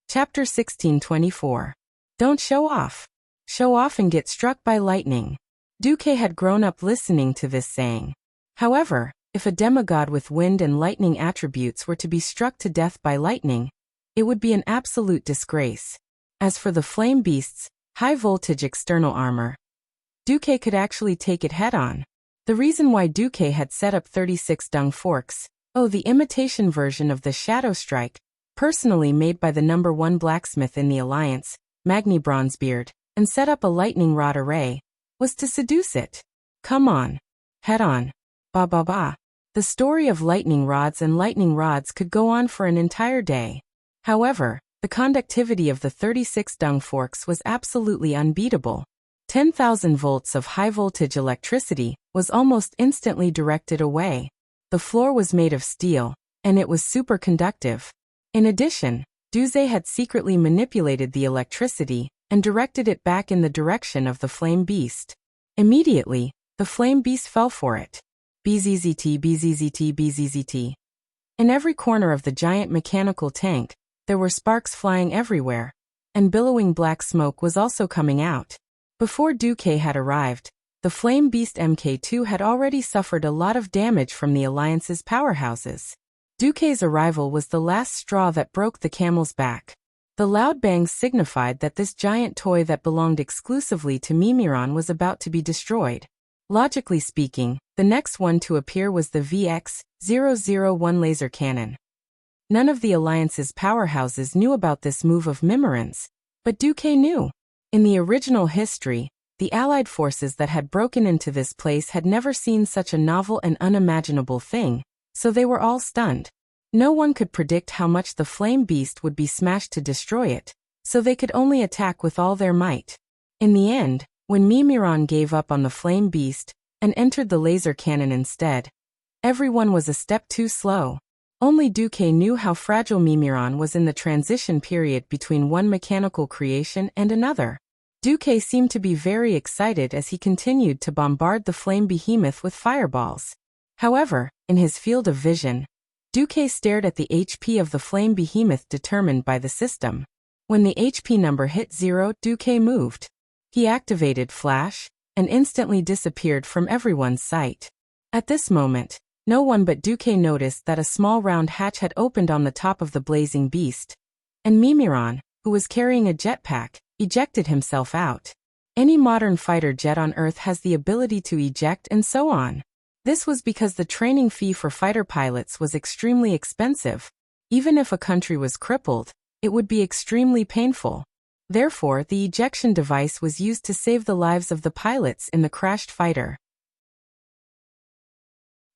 Chapter 1624. Don't show off. Show off and get struck by lightning. Duque had grown up listening to this saying. However, if a demigod with wind and lightning attributes were to be struck to death by lightning, it would be an absolute disgrace. As for the flame beast's high-voltage external armor, Duque could actually take it head-on. The reason why Duque had set up 36 dung forks, the imitation version of the Shadow Strike, personally made by the number 1 blacksmith in the Alliance, Magni Bronzebeard, and set up a lightning rod array, was to seduce it. Come on. Head on. Ba ba ba. The story of lightning rods and lightning rods could go on for an entire day. However, the conductivity of the 36 dung forks was absolutely unbeatable. 10,000 volts of high-voltage electricity was almost instantly directed away. The floor was made of steel, and it was superconductive. In addition, Duze had secretly manipulated the electricity and directed it back in the direction of the flame beast. Immediately, the flame beast fell for it. Bzzzt, bzzzt, bzzzt. In every corner of the giant mechanical tank, there were sparks flying everywhere, and billowing black smoke was also coming out. Before Duque had arrived, the flame beast Mk2 had already suffered a lot of damage from the Alliance's powerhouses. Duque's arrival was the last straw that broke the camel's back. The loud bangs signified that this giant toy that belonged exclusively to Mimiron was about to be destroyed. Logically speaking, the next one to appear was the VX-001 laser cannon. None of the Alliance's powerhouses knew about this move of Mimiron's, but Duque knew. In the original history, the Allied forces that had broken into this place had never seen such a novel and unimaginable thing, so they were all stunned. No one could predict how much the flame beast would be smashed to destroy it, so they could only attack with all their might. In the end, when Mimiron gave up on the flame beast and entered the laser cannon instead, everyone was a step too slow. Only Duque knew how fragile Mimiron was in the transition period between one mechanical creation and another. Duque seemed to be very excited as he continued to bombard the flame behemoth with fireballs. However, in his field of vision, Duque stared at the HP of the flame behemoth determined by the system. When the HP number hit 0, Duque moved. He activated Flash and instantly disappeared from everyone's sight. At this moment, no one but Duque noticed that a small round hatch had opened on the top of the blazing beast, and Mimiron, who was carrying a jetpack, ejected himself out. Any modern fighter jet on Earth has the ability to eject and so on. This was because the training fee for fighter pilots was extremely expensive. Even if a country was crippled, it would be extremely painful. Therefore, the ejection device was used to save the lives of the pilots in the crashed fighter.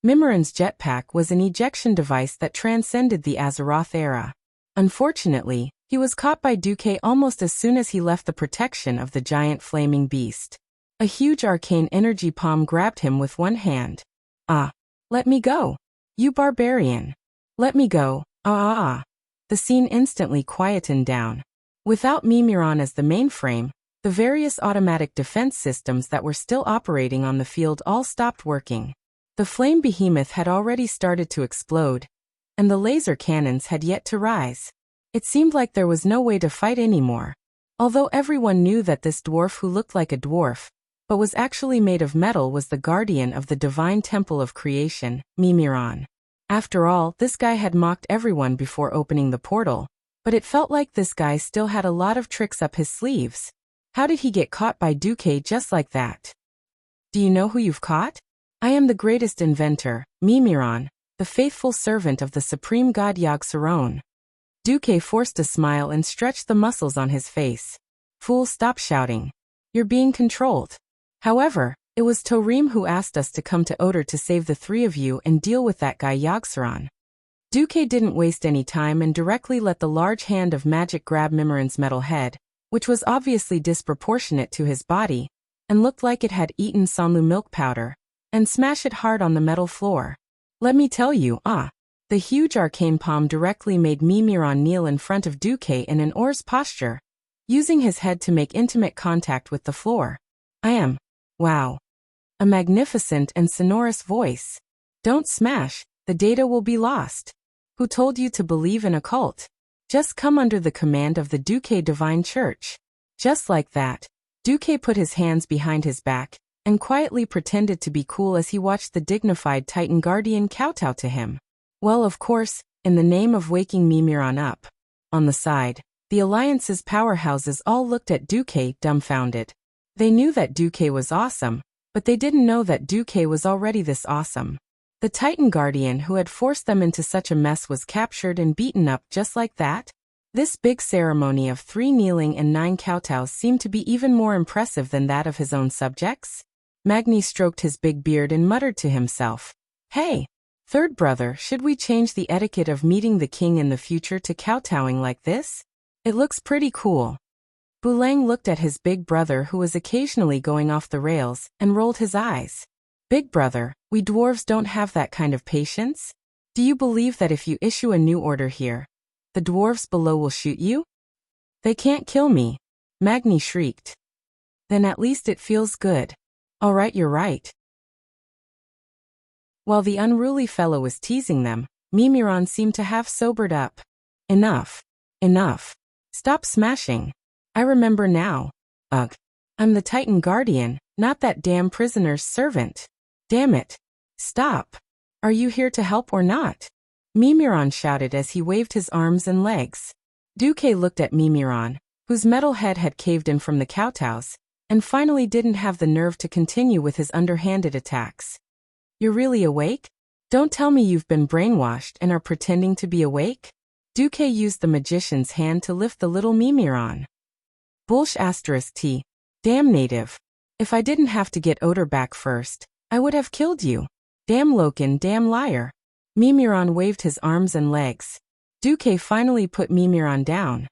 Mimiron's jetpack was an ejection device that transcended the Azeroth era. Unfortunately, he was caught by Duque almost as soon as he left the protection of the giant flaming beast. A huge arcane energy palm grabbed him with one hand. Ah! Let me go! You barbarian! Let me go! Ah! The scene instantly quietened down. Without Mimiron as the mainframe, The various automatic defense systems that were still operating on the field all stopped working. The flame behemoth had already started to explode, and the laser cannons had yet to rise. It seemed like there was no way to fight anymore. Although everyone knew that this dwarf who looked like a dwarf, but was actually made of metal, was the guardian of the divine temple of creation, Mimiron. After all, this guy had mocked everyone before opening the portal, but it felt like this guy still had a lot of tricks up his sleeves. How did he get caught by Duque just like that? Do you know who you've caught? I am the greatest inventor, Mimiron, the faithful servant of the supreme god Yogg-Saron. Duque forced a smile and stretched the muscles on his face. Fool, stop shouting. You're being controlled. However, it was Torim who asked us to come to Oder to save the three of you and deal with that guy Yogg-Saron. Duque didn't waste any time and directly let the large hand of magic grab Mimiron's metal head, which was obviously disproportionate to his body, and looked like it had eaten Sonlu milk powder, and smash it hard on the metal floor. Let me tell you, the huge arcane palm directly made Mimiron kneel in front of Duque in an oar's posture, using his head to make intimate contact with the floor. Wow. A magnificent and sonorous voice. Don't smash, the data will be lost. Who told you to believe in a cult? Just come under the command of the Duque Divine Church. Just like that, Duque put his hands behind his back, and quietly pretended to be cool as he watched the dignified Titan Guardian kowtow to him. Well, of course, in the name of waking Mimiron up. On the side, the Alliance's powerhouses all looked at Duque dumbfounded. They knew that Duque was awesome, but they didn't know that Duque was already this awesome. The Titan Guardian who had forced them into such a mess was captured and beaten up just like that? This big ceremony of 3 kneeling and 9 kowtows seemed to be even more impressive than that of his own subjects. Magni stroked his big beard and muttered to himself, "Hey, third brother, should we change the etiquette of meeting the king in the future to kowtowing like this? It looks pretty cool." Bulang looked at his big brother who was occasionally going off the rails, and rolled his eyes. "Big brother, we dwarves don't have that kind of patience. Do you believe that if you issue a new order here, the dwarves below will shoot you?" "They can't kill me," Magni shrieked. "Then at least it feels good." "All right, you're right." While the unruly fellow was teasing them, Mimiron seemed to have sobered up. Enough. Enough. Stop smashing. I remember now. Ugh. I'm the Titan Guardian, not that damn prisoner's servant. Damn it. Stop. Are you here to help or not? Mimiron shouted as he waved his arms and legs. Duque looked at Mimiron, whose metal head had caved in from the kowtows, and finally didn't have the nerve to continue with his underhanded attacks. "You're really awake? Don't tell me you've been brainwashed and are pretending to be awake?" Duque used the magician's hand to lift the little Mimiron. Bullsh *T. Damn native. If I didn't have to get Oder back first, I would have killed you. Damn Loken, damn liar. Mimiron waved his arms and legs. Duque finally put Mimiron down.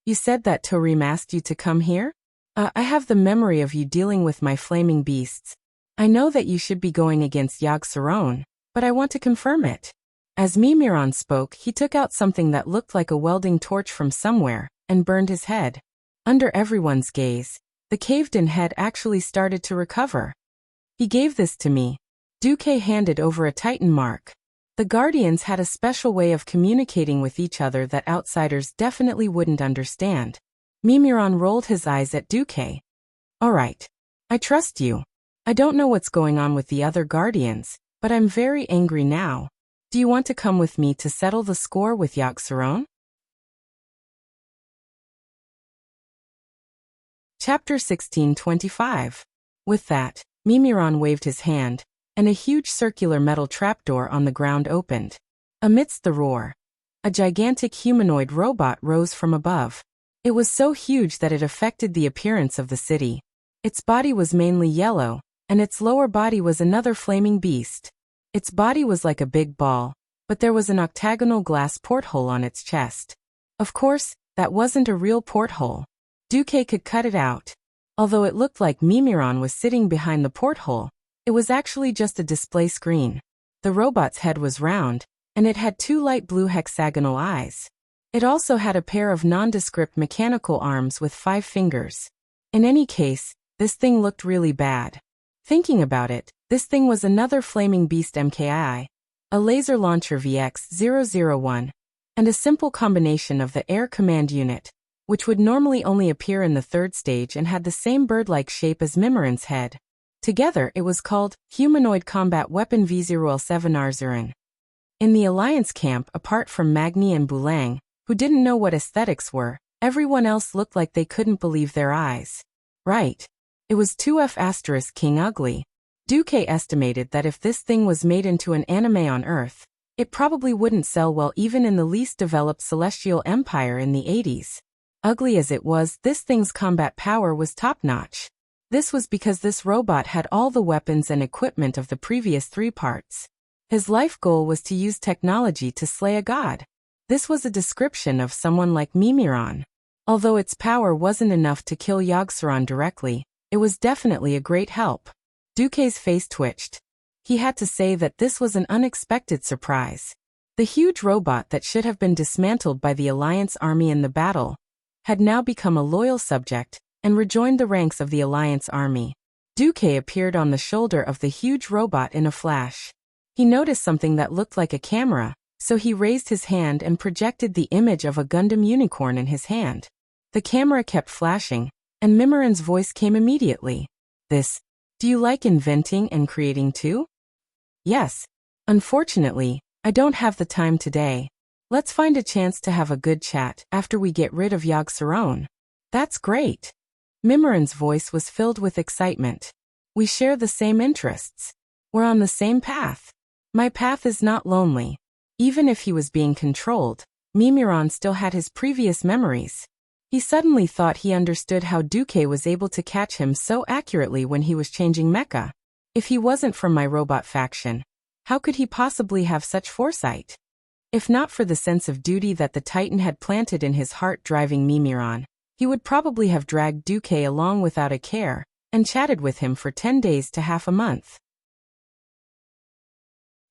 "You said that Torim asked you to come here? I have the memory of you dealing with my flaming beasts. I know that you should be going against Yogg-Saron, but I want to confirm it." As Mimiron spoke, he took out something that looked like a welding torch from somewhere, and burned his head. Under everyone's gaze, the caved-in head actually started to recover. "He gave this to me." Duque handed over a Titan mark. The Guardians had a special way of communicating with each other that outsiders definitely wouldn't understand. Mimiron rolled his eyes at Duque. "All right. I trust you. I don't know what's going on with the other Guardians, but I'm very angry now. Do you want to come with me to settle the score with Yogg-Saron?" Chapter 1625. With that, Mimiron waved his hand, and a huge circular metal trapdoor on the ground opened. Amidst the roar, a gigantic humanoid robot rose from above. It was so huge that it affected the appearance of the city. Its body was mainly yellow, and its lower body was another flaming beast. Its body was like a big ball, but there was an octagonal glass porthole on its chest. Of course, that wasn't a real porthole. Duque could cut it out. Although it looked like Mimiron was sitting behind the porthole, it was actually just a display screen. The robot's head was round, and it had 2 light blue hexagonal eyes. It also had a pair of nondescript mechanical arms with 5 fingers. In any case, this thing looked really bad. Thinking about it, this thing was another flaming beast MKI, a laser launcher VX-001, and a simple combination of the air command unit, which would normally only appear in the third stage and had the same bird-like shape as Mimiran's head. Together it was called Humanoid Combat Weapon V007 In the Alliance camp, apart from Magni and Bulang, who didn't know what aesthetics were, everyone else looked like they couldn't believe their eyes. Right. It was 2F** King Ugly. Duque estimated that if this thing was made into an anime on Earth, it probably wouldn't sell well even in the least developed Celestial Empire in the 80s. Ugly as it was, this thing's combat power was top-notch. This was because this robot had all the weapons and equipment of the previous 3 parts. His life goal was to use technology to slay a god. This was a description of someone like Mimiran. Although its power wasn't enough to kill Yogg-Saron directly, it was definitely a great help. Duque's face twitched. He had to say that this was an unexpected surprise. The huge robot that should have been dismantled by the Alliance army in the battle had now become a loyal subject and rejoined the ranks of the Alliance army. Duque appeared on the shoulder of the huge robot in a flash. He noticed something that looked like a camera, so he raised his hand and projected the image of a Gundam unicorn in his hand. The camera kept flashing, and Mimiran's voice came immediately. Do you like inventing and creating too? Yes. Unfortunately, I don't have the time today. Let's find a chance to have a good chat after we get rid of Yogg-Saron. That's great. Mimiran's voice was filled with excitement. We share the same interests. We're on the same path. My path is not lonely. Even if he was being controlled, Mimiran still had his previous memories. He suddenly thought he understood how Duque was able to catch him so accurately when he was changing mecha. If he wasn't from my robot faction, how could he possibly have such foresight? If not for the sense of duty that the Titan had planted in his heart driving Mimiran, he would probably have dragged Duque along without a care, and chatted with him for 10 days to half a month.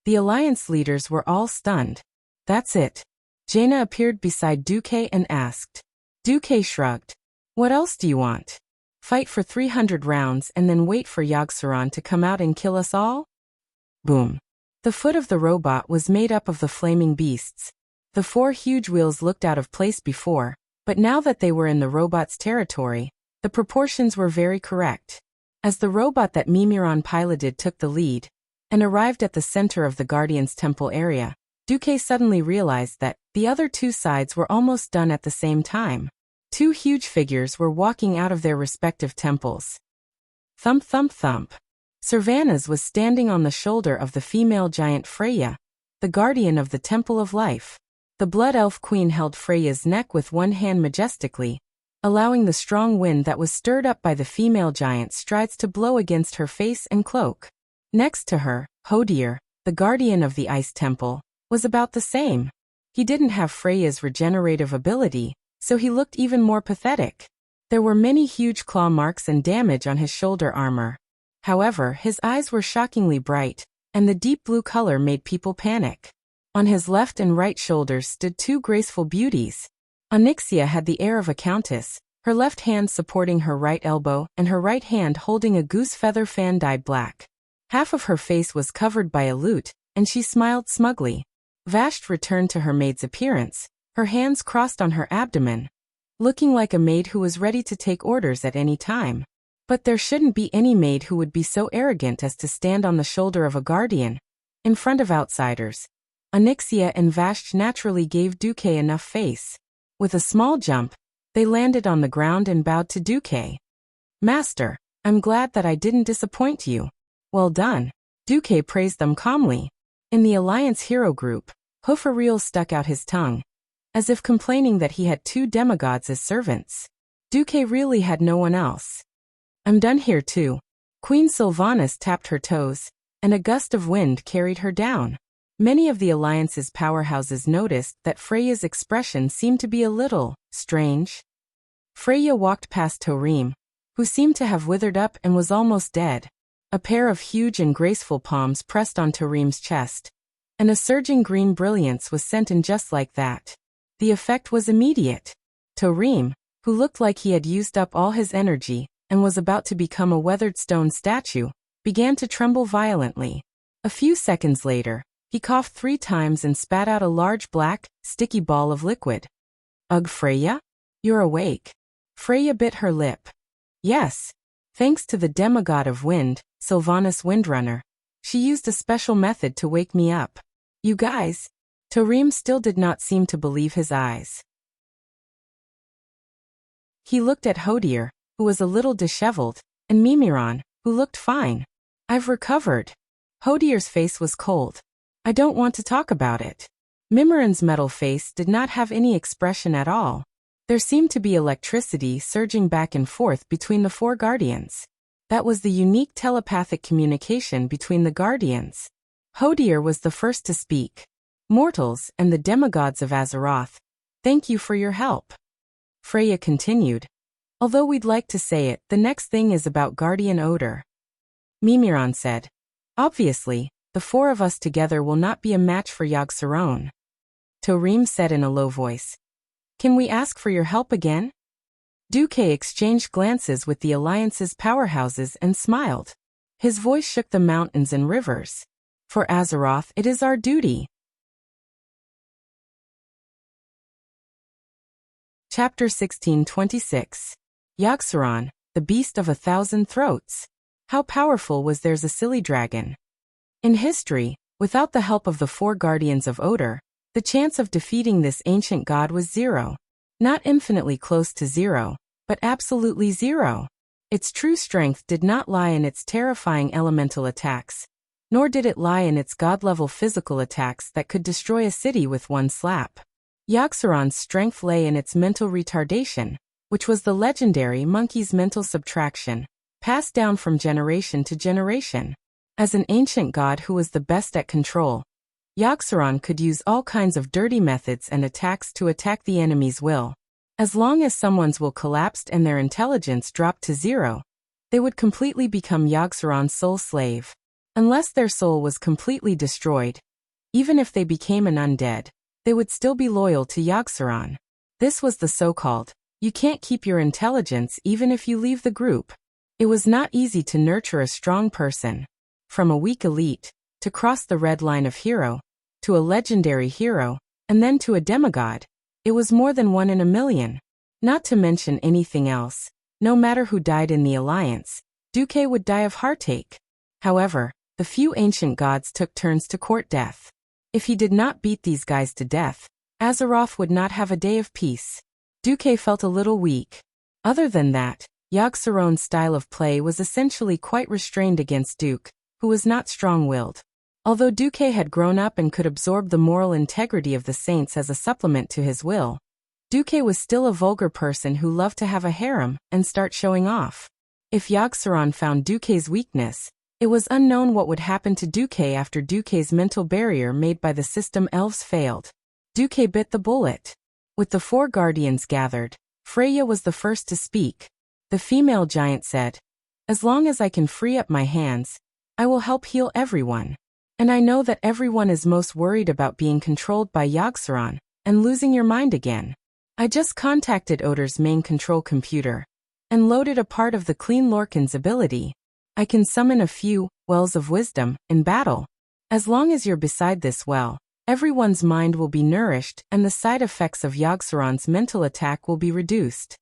The Alliance leaders were all stunned. That's it. Jaina appeared beside Duque and asked. Duque shrugged. What else do you want? Fight for 300 rounds and then wait for Yogg-Saron to come out and kill us all? Boom. The foot of the robot was made up of the flaming beasts. The 4 huge wheels looked out of place before, but now that they were in the robot's territory, the proportions were very correct. As the robot that Mimiran piloted took the lead and arrived at the center of the Guardian's temple area, Duque suddenly realized that the other 2 sides were almost done at the same time. 2 huge figures were walking out of their respective temples. Thump thump thump. Servanas was standing on the shoulder of the female giant Freya, the guardian of the Temple of Life. The Blood Elf Queen held Freya's neck with one hand majestically, allowing the strong wind that was stirred up by the female giant's strides to blow against her face and cloak. Next to her, Hodir, the guardian of the Ice Temple, was about the same. He didn't have Freya's regenerative ability, so he looked even more pathetic. There were many huge claw marks and damage on his shoulder armor. However, his eyes were shockingly bright, and the deep blue color made people panic. On his left and right shoulders stood 2 graceful beauties. Onyxia had the air of a countess, her left hand supporting her right elbow and her right hand holding a goose feather fan dyed black. Half of her face was covered by a lute, and she smiled smugly. Vashti returned to her maid's appearance, her hands crossed on her abdomen, looking like a maid who was ready to take orders at any time. But there shouldn't be any maid who would be so arrogant as to stand on the shoulder of a guardian, in front of outsiders. Onyxia and Vashti naturally gave Duque enough face. With a small jump, they landed on the ground and bowed to Duque. Master, I'm glad that I didn't disappoint you. Well done. Duque praised them calmly. In the Alliance hero group, Hoof-Ariel stuck out his tongue, as if complaining that he had 2 demigods as servants. Duque really had no one else. I'm done here too. Queen Sylvanas tapped her toes, and a gust of wind carried her down. Many of the Alliance's powerhouses noticed that Freya's expression seemed to be a little strange. Freya walked past Torim, who seemed to have withered up and was almost dead. A pair of huge and graceful palms pressed on Torim's chest, and a surging green brilliance was sent in just like that. The effect was immediate. Torim, who looked like he had used up all his energy, and was about to become a weathered stone statue, began to tremble violently. A few seconds later, he coughed 3 times and spat out a large black, sticky ball of liquid. Ugh, Freya? You're awake. Freya bit her lip. Yes. Thanks to the demigod of wind, Sylvanas Windrunner. She used a special method to wake me up. You guys? Tarim still did not seem to believe his eyes. He looked at Hodier, who was a little disheveled, and Mimiron, who looked fine. I've recovered. Hodier's face was cold. I don't want to talk about it. Mimiron's metal face did not have any expression at all. There seemed to be electricity surging back and forth between the 4 guardians. That was the unique telepathic communication between the guardians. Hodier was the first to speak. Mortals and the demigods of Azeroth, thank you for your help. Freya continued. Although we'd like to say it, the next thing is about Guardian Odor. Mimiron said. Obviously, the 4 of us together will not be a match for Yogg-Saron. Tarim said in a low voice. Can we ask for your help again? Duque exchanged glances with the Alliance's powerhouses and smiled. His voice shook the mountains and rivers. For Azeroth, it is our duty. Chapter 1626. Yogg-Saron, the Beast of 1,000 Throats. How powerful was their Zesili dragon? In history, without the help of the 4 Guardians of Odor, the chance of defeating this ancient god was 0. Not infinitely close to 0, but absolutely 0. Its true strength did not lie in its terrifying elemental attacks, nor did it lie in its god-level physical attacks that could destroy a city with one slap. Yogg-Saron's strength lay in its mental retardation, which was the legendary monkey's mental subtraction, passed down from generation to generation. As an ancient god who was the best at control, Yogg-Saron could use all kinds of dirty methods and attacks to attack the enemy's will. As long as someone's will collapsed and their intelligence dropped to 0, they would completely become Yogg-Saron's sole slave. Unless their soul was completely destroyed, even if they became an undead, they would still be loyal to Yogg-Saron. This was the so-called, you can't keep your intelligence even if you leave the group. It was not easy to nurture a strong person. From a weak elite, to cross the red line of hero, to a legendary hero, and then to a demigod. It was more than 1 in a million. Not to mention anything else, no matter who died in the Alliance, Duque would die of heartache. However, the few ancient gods took turns to court death. If he did not beat these guys to death, Azeroth would not have a day of peace. Duque felt a little weak. Other than that, Yogg-Saron's style of play was essentially quite restrained against Duke, who was not strong-willed. Although Duque had grown up and could absorb the moral integrity of the saints as a supplement to his will, Duque was still a vulgar person who loved to have a harem and start showing off. If Yogg-Saron found Duque's weakness, it was unknown what would happen to Duque after Duque's mental barrier made by the system elves failed. Duque bit the bullet. With the 4 guardians gathered, Freya was the first to speak. The female giant said, "As long as I can free up my hands, I will help heal everyone. And I know that everyone is most worried about being controlled by Yogg-Saron and losing your mind again. I just contacted Odor's main control computer and loaded a part of the Clean Lorcan's ability. I can summon a few wells of wisdom in battle. As long as you're beside this well, everyone's mind will be nourished and the side effects of Yogg-Saron's mental attack will be reduced."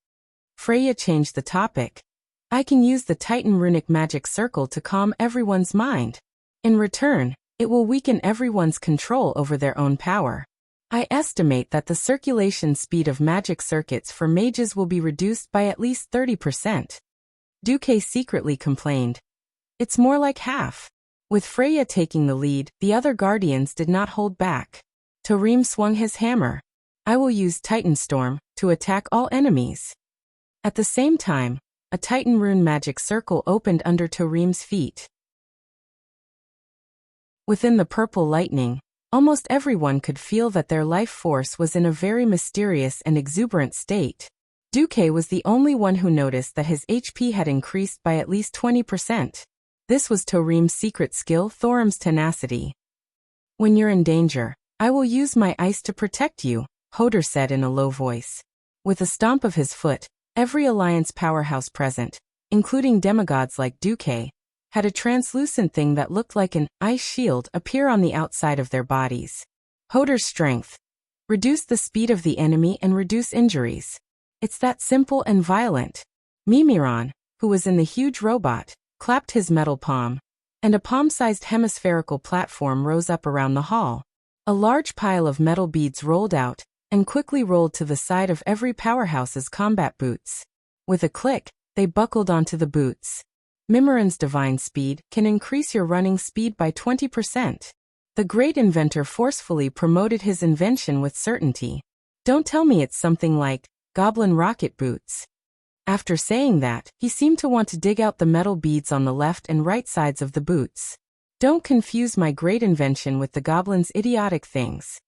Freya changed the topic. "I can use the Titan runic magic circle to calm everyone's mind. In return, it will weaken everyone's control over their own power. I estimate that the circulation speed of magic circuits for mages will be reduced by at least 30%. Duque secretly complained. "It's more like half." With Freya taking the lead, the other guardians did not hold back. Tarim swung his hammer. "I will use Titan Storm to attack all enemies." At the same time, a Titan rune magic circle opened under Tarim's feet. Within the purple lightning, almost everyone could feel that their life force was in a very mysterious and exuberant state. Duque was the only one who noticed that his HP had increased by at least 20%. This was Tarim's secret skill, Thorim's tenacity. "When you're in danger, I will use my ice to protect you," Hodor said in a low voice. With a stomp of his foot, every Alliance powerhouse present, including demigods like Duque, had a translucent thing that looked like an ice shield appear on the outside of their bodies. Hoder's strength. Reduce the speed of the enemy and reduce injuries. It's that simple and violent. Mimiron, who was in the huge robot, clapped his metal palm, and a palm-sized hemispherical platform rose up around the hall. A large pile of metal beads rolled out, and quickly rolled to the side of every powerhouse's combat boots. With a click, they buckled onto the boots. Mimiron's divine speed can increase your running speed by 20%. The great inventor forcefully promoted his invention with certainty. Don't tell me it's something like goblin rocket boots. After saying that, he seemed to want to dig out the metal beads on the left and right sides of the boots. Don't confuse my great invention with the goblin's idiotic things.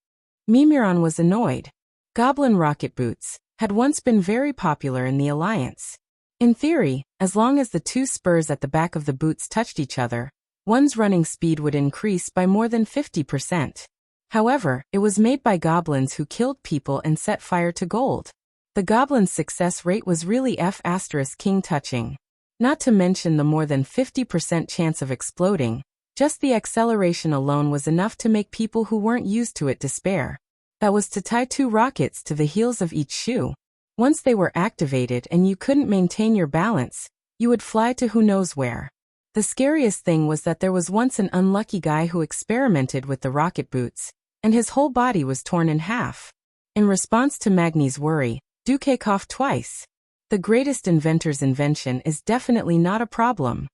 Mimiron was annoyed. Goblin rocket boots had once been very popular in the Alliance. In theory, as long as the two spurs at the back of the boots touched each other, one's running speed would increase by more than 50%. However, it was made by goblins who killed people and set fire to gold. The goblin's success rate was really F***king touching. Not to mention the more than 50% chance of exploding. Just the acceleration alone was enough to make people who weren't used to it despair. That was to tie 2 rockets to the heels of each shoe. Once they were activated and you couldn't maintain your balance, you would fly to who knows where. The scariest thing was that there was once an unlucky guy who experimented with the rocket boots, and his whole body was torn in half. In response to Magni's worry, Duque coughed twice. The greatest inventor's invention is definitely not a problem.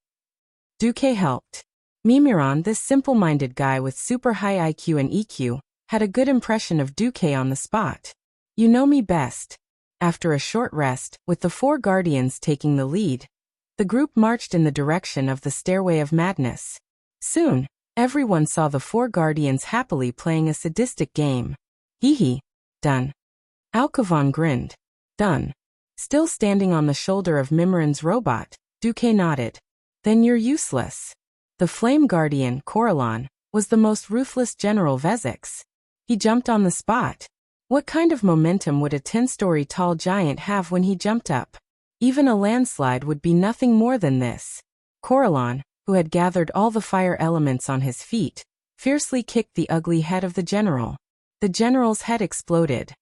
Duque helped. Mimiron, this simple-minded guy with super high IQ and EQ, had a good impression of Duque on the spot. You know me best. After a short rest, with the 4 guardians taking the lead, the group marched in the direction of the Stairway of Madness. Soon, everyone saw the 4 guardians happily playing a sadistic game. Hee hee. Done. Alcavan grinned. Done. Still standing on the shoulder of Mimiron's robot, Duque nodded. Then you're useless. The flame guardian, Coralon, was the most ruthless General Vezix. He jumped on the spot. What kind of momentum would a 10-story tall giant have when he jumped up? Even a landslide would be nothing more than this. Coralon, who had gathered all the fire elements on his feet, fiercely kicked the ugly head of the general. The general's head exploded.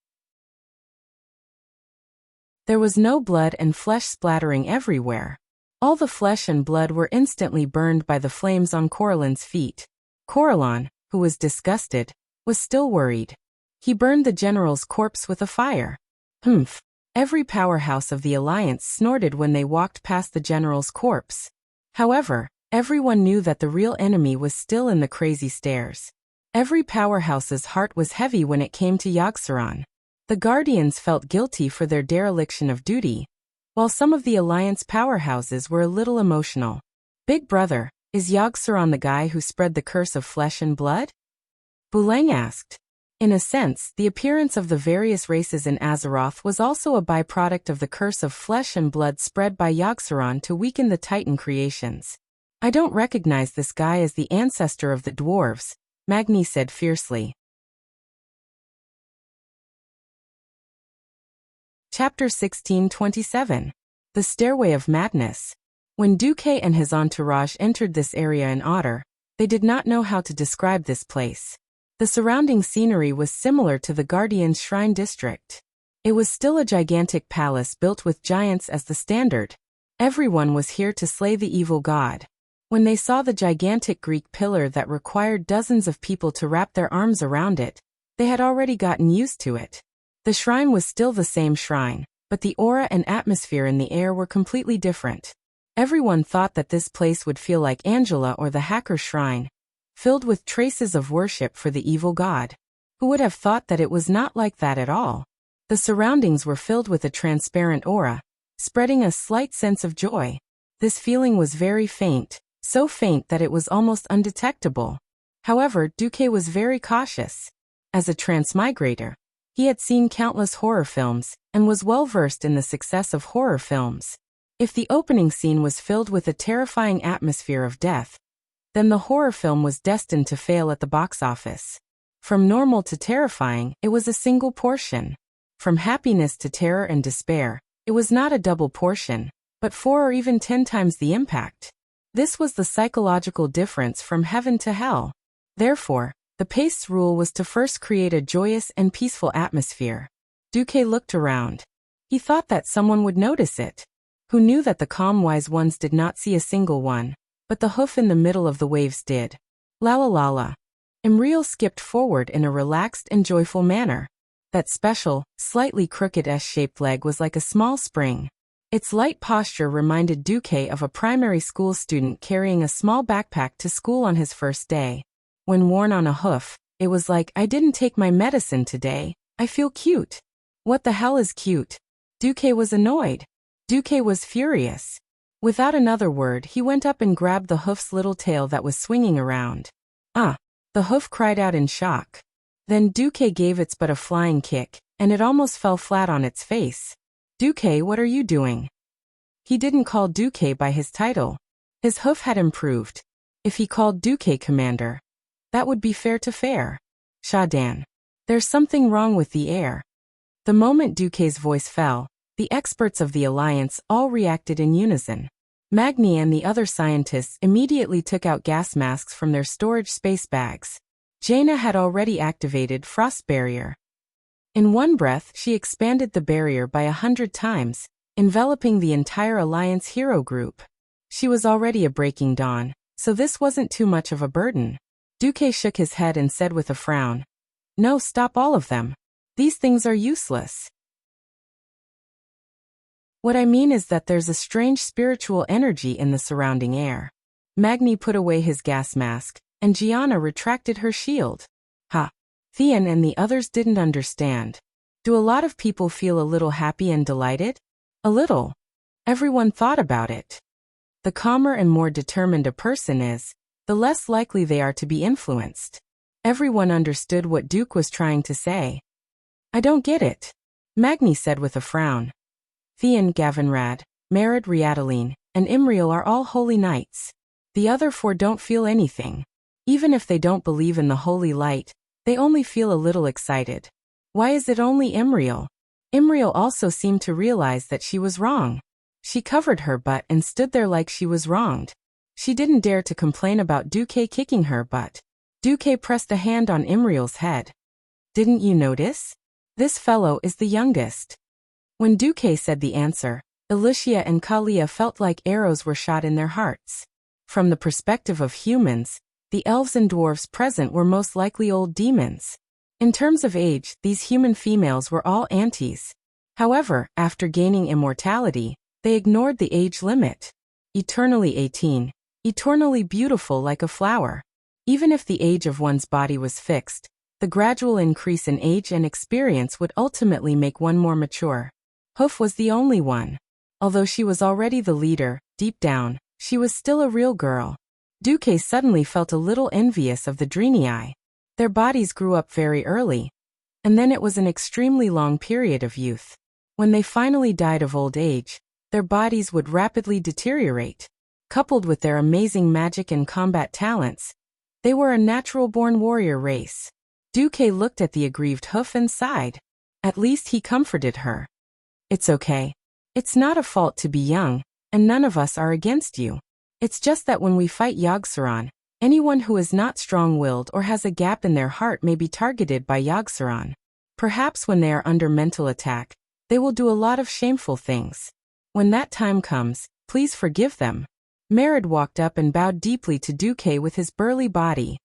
There was no blood and flesh splattering everywhere. All the flesh and blood were instantly burned by the flames on Coralon's feet. Coralon, who was disgusted, was still worried. He burned the general's corpse with a fire. Humph. Every powerhouse of the Alliance snorted when they walked past the general's corpse. However, everyone knew that the real enemy was still in the crazy stairs. Every powerhouse's heart was heavy when it came to Yogg-Saron. The Guardians felt guilty for their dereliction of duty, while some of the Alliance powerhouses were a little emotional. Big brother, is Yogg-Saron the guy who spread the curse of flesh and blood? Boulanger asked. In a sense, the appearance of the various races in Azeroth was also a byproduct of the curse of flesh and blood spread by Yogg-Saron to weaken the Titan creations. I don't recognize this guy as the ancestor of the dwarves, Magni said fiercely. Chapter 1627. The Stairway of Madness. When Duque and his entourage entered this area in Otter, they did not know how to describe this place. The surrounding scenery was similar to the Guardian's Shrine District. It was still a gigantic palace built with giants as the standard. Everyone was here to slay the evil god. When they saw the gigantic Greek pillar that required dozens of people to wrap their arms around it, they had already gotten used to it. The shrine was still the same shrine, but the aura and atmosphere in the air were completely different. Everyone thought that this place would feel like Angela or the Hacker Shrine, filled with traces of worship for the evil god. Who would have thought that it was not like that at all? The surroundings were filled with a transparent aura, spreading a slight sense of joy. This feeling was very faint, so faint that it was almost undetectable. However, Duque was very cautious. As a transmigrator, he had seen countless horror films, and was well versed in the success of horror films. If the opening scene was filled with a terrifying atmosphere of death, then the horror film was destined to fail at the box office. From normal to terrifying, it was a single portion. From happiness to terror and despair, it was not a double portion. but 4 or even 10 times the impact. This was the psychological difference from heaven to hell. Therefore, the pace's rule was to first create a joyous and peaceful atmosphere. Duque looked around. He thought that someone would notice it. Who knew that the calm wise ones did not see a single one, but the hoof in the middle of the waves did. La la la la. Imriel skipped forward in a relaxed and joyful manner. That special, slightly crooked S-shaped leg was like a small spring. Its light posture reminded Duque of a primary school student carrying a small backpack to school on his first day. When worn on a hoof, it was like, I didn't take my medicine today, I feel cute. What the hell is cute? Duque was annoyed. Duque was furious. Without another word, he went up and grabbed the hoof's little tail that was swinging around. Ah! The hoof cried out in shock. Then Duque gave its butt a flying kick, and it almost fell flat on its face. Duque, what are you doing? He didn't call Duque by his title. His hoof had improved. If he called Duque Commander, that would be fair to fair. Shadan. There's something wrong with the air. The moment Duque's voice fell, the experts of the Alliance all reacted in unison. Magni and the other scientists immediately took out gas masks from their storage space bags. Jaina had already activated Frost Barrier. In one breath, she expanded the barrier by 100 times, enveloping the entire Alliance hero group. She was already a breaking dawn, so this wasn't too much of a burden. Duque shook his head and said with a frown, "No, stop all of them. These things are useless. What I mean is that there's a strange spiritual energy in the surrounding air." Magni put away his gas mask, and Gianna retracted her shield. Ha! Theon and the others didn't understand. Do a lot of people feel a little happy and delighted? A little. Everyone thought about it. The calmer and more determined a person is, the less likely they are to be influenced. Everyone understood what Duke was trying to say. I don't get it, Magni said with a frown. Theon, Gavinrad, Merad, Riadaline, and Imriel are all holy knights. The other 4 don't feel anything. Even if they don't believe in the holy light, they only feel a little excited. Why is it only Imriel? Imriel also seemed to realize that she was wrong. She covered her butt and stood there like she was wronged. She didn't dare to complain about Duque kicking her butt. Duque pressed a hand on Imriel's head. Didn't you notice? This fellow is the youngest. When Duque said the answer, Alicia and Kalia felt like arrows were shot in their hearts. From the perspective of humans, the elves and dwarves present were most likely old demons. In terms of age, these human females were all aunties. However, after gaining immortality, they ignored the age limit. Eternally 18, eternally beautiful like a flower. Even if the age of one's body was fixed, the gradual increase in age and experience would ultimately make one more mature. Hoof was the only one. Although she was already the leader, deep down, she was still a real girl. Duque suddenly felt a little envious of the Drenii. Their bodies grew up very early, and then it was an extremely long period of youth. When they finally died of old age, their bodies would rapidly deteriorate. Coupled with their amazing magic and combat talents, they were a natural-born warrior race. Duque looked at the aggrieved Hoof and sighed. At least he comforted her. It's okay. It's not a fault to be young, and none of us are against you. It's just that when we fight Yogg-Saron, anyone who is not strong-willed or has a gap in their heart may be targeted by Yogg-Saron. Perhaps when they are under mental attack, they will do a lot of shameful things. When that time comes, please forgive them. Merad walked up and bowed deeply to Duque with his burly body.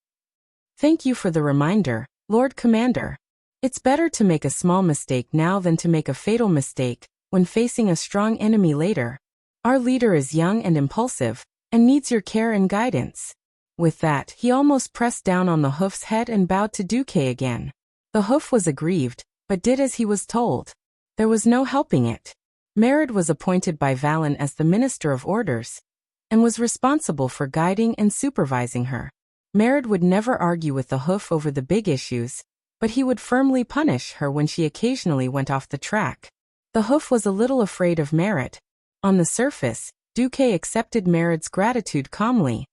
Thank you for the reminder, Lord Commander. It's better to make a small mistake now than to make a fatal mistake when facing a strong enemy later. Our leader is young and impulsive, and needs your care and guidance. With that, he almost pressed down on the Hoof's head and bowed to Duque again. The Hoof was aggrieved, but did as he was told. There was no helping it. Merad was appointed by Valen as the Minister of Orders, and was responsible for guiding and supervising her. Merad would never argue with the Hoof over the big issues, but he would firmly punish her when she occasionally went off the track. The Hoof was a little afraid of Merad. On the surface, Duque accepted Merad's gratitude calmly.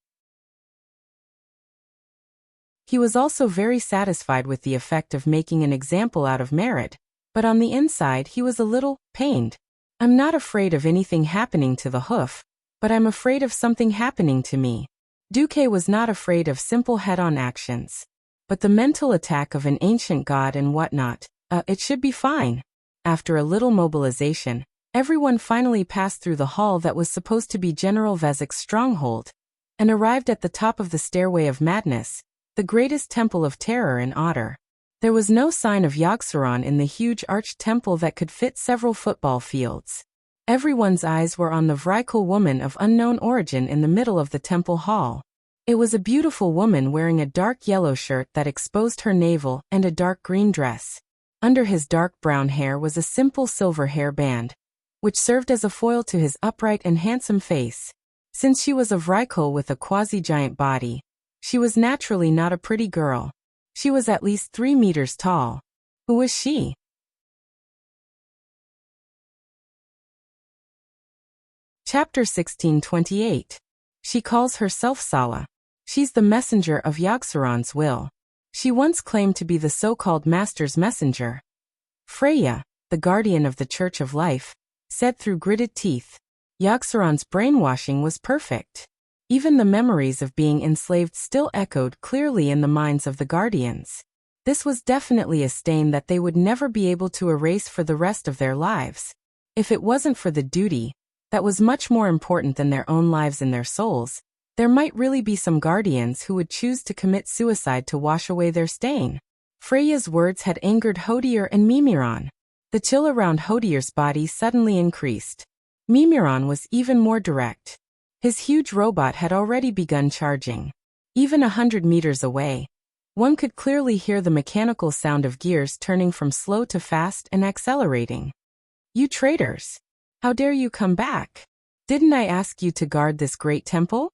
He was also very satisfied with the effect of making an example out of Merad, but on the inside he was a little pained. I'm not afraid of anything happening to the hoof, but I'm afraid of something happening to me. Duque was not afraid of simple head-on actions, but the mental attack of an ancient god and whatnot. It should be fine. After a little mobilization, everyone finally passed through the hall that was supposed to be General Vezek's stronghold, and arrived at the top of the Stairway of Madness, the greatest temple of terror in Otter. There was no sign of Yogg-Saron in the huge arched temple that could fit several football fields. Everyone's eyes were on the Vrykul woman of unknown origin in the middle of the temple hall. It was a beautiful woman wearing a dark yellow shirt that exposed her navel and a dark green dress. Under his dark brown hair was a simple silver hair band, which served as a foil to his upright and handsome face. Since she was a Vrykul with a quasi-giant body, she was naturally not a pretty girl. She was at least 3 meters tall. Who was she? Chapter 1628. She calls herself Sala. She's the messenger of Yogg-Saron's will. She once claimed to be the so-called Master's messenger. Freya, the guardian of the Church of Life, said through gritted teeth. Yogg-Saron's brainwashing was perfect. Even the memories of being enslaved still echoed clearly in the minds of the Guardians. This was definitely a stain that they would never be able to erase for the rest of their lives. If it wasn't for the duty that was much more important than their own lives and their souls, there might really be some Guardians who would choose to commit suicide to wash away their stain. Freya's words had angered Hodier and Mimiron. The chill around Hodier's body suddenly increased. Mimiron was even more direct. His huge robot had already begun charging. Even 100 meters away, one could clearly hear the mechanical sound of gears turning from slow to fast and accelerating. You traitors! How dare you come back? Didn't I ask you to guard this great temple?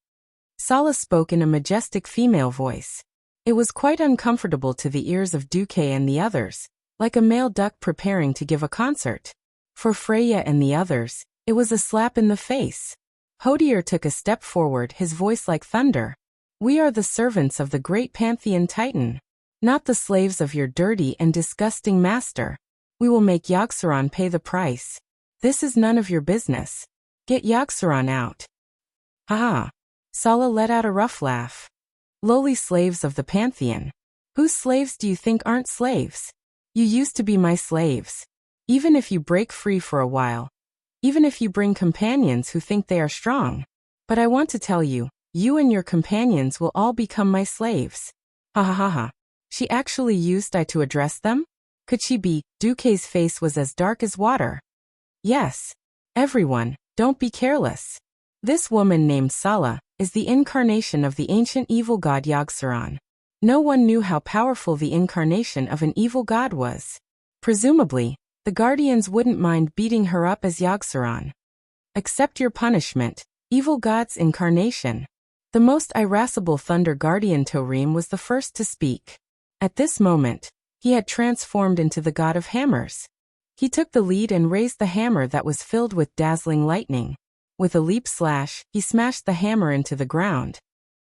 Sala spoke in a majestic female voice. It was quite uncomfortable to the ears of Duque and the others, like a male duck preparing to give a concert. For Freya and the others, it was a slap in the face. Hodier took a step forward, his voice like thunder. We are the servants of the great Pantheon Titan, not the slaves of your dirty and disgusting master. We will make Yogg-Saron pay the price. This is none of your business. Get Yogg-Saron out. Ha! Sala let out a rough laugh. Lowly slaves of the Pantheon. Whose slaves do you think aren't slaves? You used to be my slaves. Even if you break free for a while. Even if you bring companions who think they are strong. But I want to tell you, you and your companions will all become my slaves. Ha ha ha ha. She actually used I to address them? Could she be? Duque's face was as dark as water. Yes. Everyone, don't be careless. This woman named Sala is the incarnation of the ancient evil god Yogg-Saron. No one knew how powerful the incarnation of an evil god was. Presumably, the Guardians wouldn't mind beating her up as Yogg-Saron. Accept your punishment, evil god's incarnation. The most irascible Thunder Guardian Torim was the first to speak. At this moment, he had transformed into the god of hammers. He took the lead and raised the hammer that was filled with dazzling lightning. With a leap slash, he smashed the hammer into the ground.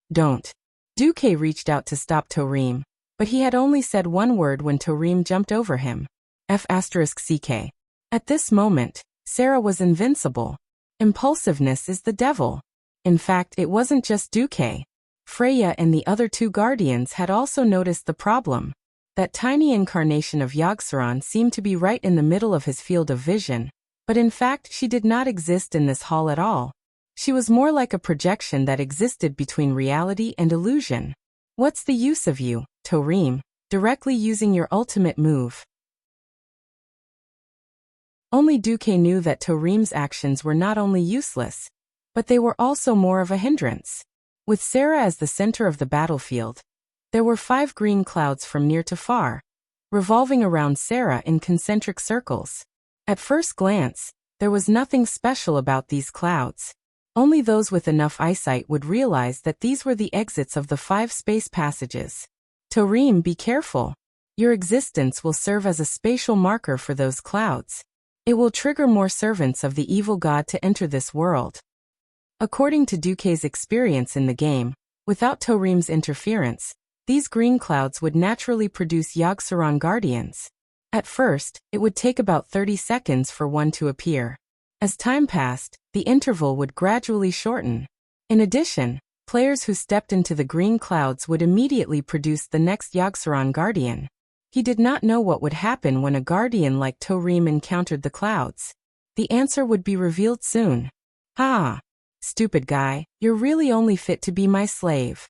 Don't. Duque reached out to stop Torim, but he had only said one word when Torim jumped over him. F***ck. At this moment, Sarah was invincible. Impulsiveness is the devil. In fact, it wasn't just Duque. Freya and the other 2 Guardians had also noticed the problem. That tiny incarnation of Yogg-Saron seemed to be right in the middle of his field of vision, but in fact she did not exist in this hall at all. She was more like a projection that existed between reality and illusion. What's the use of you, Torim, directly using your ultimate move? Only Duque knew that Torim's actions were not only useless, but they were also more of a hindrance. With Sarah as the center of the battlefield, there were 5 green clouds from near to far, revolving around Sarah in concentric circles. At first glance, there was nothing special about these clouds. Only those with enough eyesight would realize that these were the exits of the 5 space passages. Torim, be careful. Your existence will serve as a spatial marker for those clouds. It will trigger more servants of the evil god to enter this world. According to Duque's experience in the game, without Torim's interference, these green clouds would naturally produce Yogg-Saron Guardians. At first, it would take about 30 seconds for one to appear. As time passed, the interval would gradually shorten. In addition, players who stepped into the green clouds would immediately produce the next Yogg-Saron Guardian. He did not know what would happen when a guardian like Torim encountered the clouds. The answer would be revealed soon. "Ha! Stupid guy, you're really only fit to be my slave."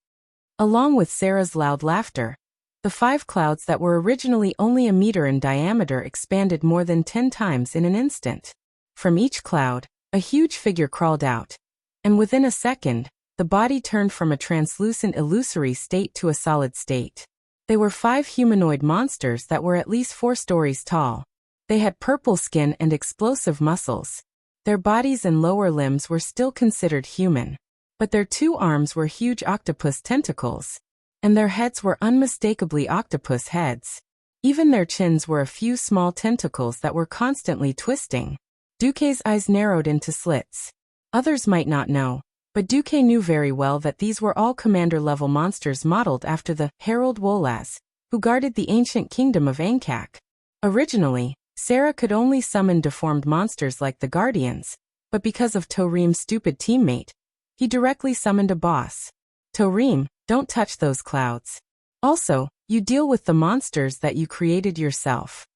Along with Sarah's loud laughter, the 5 clouds that were originally only a meter in diameter expanded more than 10 times in an instant. From each cloud, a huge figure crawled out, and within a second, the body turned from a translucent illusory state to a solid state. They were 5 humanoid monsters that were at least 4 stories tall. They had purple skin and explosive muscles. Their bodies and lower limbs were still considered human, but their 2 arms were huge octopus tentacles, and their heads were unmistakably octopus heads. Even their chins were a few small tentacles that were constantly twisting. Duque's eyes narrowed into slits. Others might not know, but Duque knew very well that these were all commander-level monsters modeled after the Herald Wolaz, who guarded the ancient kingdom of Ankak. Originally, Sarah could only summon deformed monsters like the Guardians, but because of Torim's stupid teammate, he directly summoned a boss. "Torim, don't touch those clouds. Also, you deal with the monsters that you created yourself,"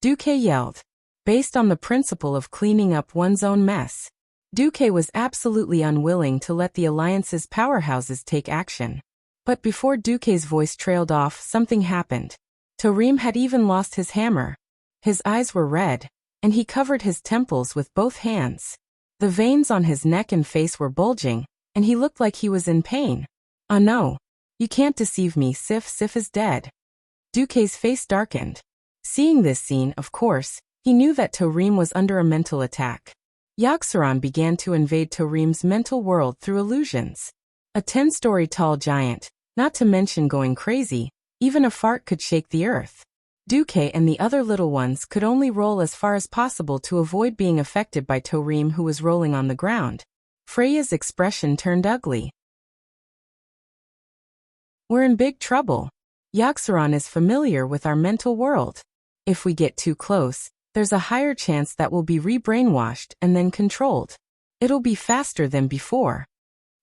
Duque yelled. Based on the principle of cleaning up one's own mess, Duque was absolutely unwilling to let the Alliance's powerhouses take action. But before Duque's voice trailed off, something happened. Torim had even lost his hammer. His eyes were red, and he covered his temples with both hands. The veins on his neck and face were bulging, and he looked like he was in pain. "Oh no. You can't deceive me, Sif is dead." Duque's face darkened. Seeing this scene, of course, he knew that Torim was under a mental attack. Yogg-Saron began to invade Torim's mental world through illusions. A 10-story tall giant, not to mention going crazy, even a fart could shake the earth. Duque and the other little ones could only roll as far as possible to avoid being affected by Torim, who was rolling on the ground. Freya's expression turned ugly. "We're in big trouble. Yogg-Saron is familiar with our mental world. If we get too close, there's a higher chance that we'll be re-brainwashed and then controlled. It'll be faster than before."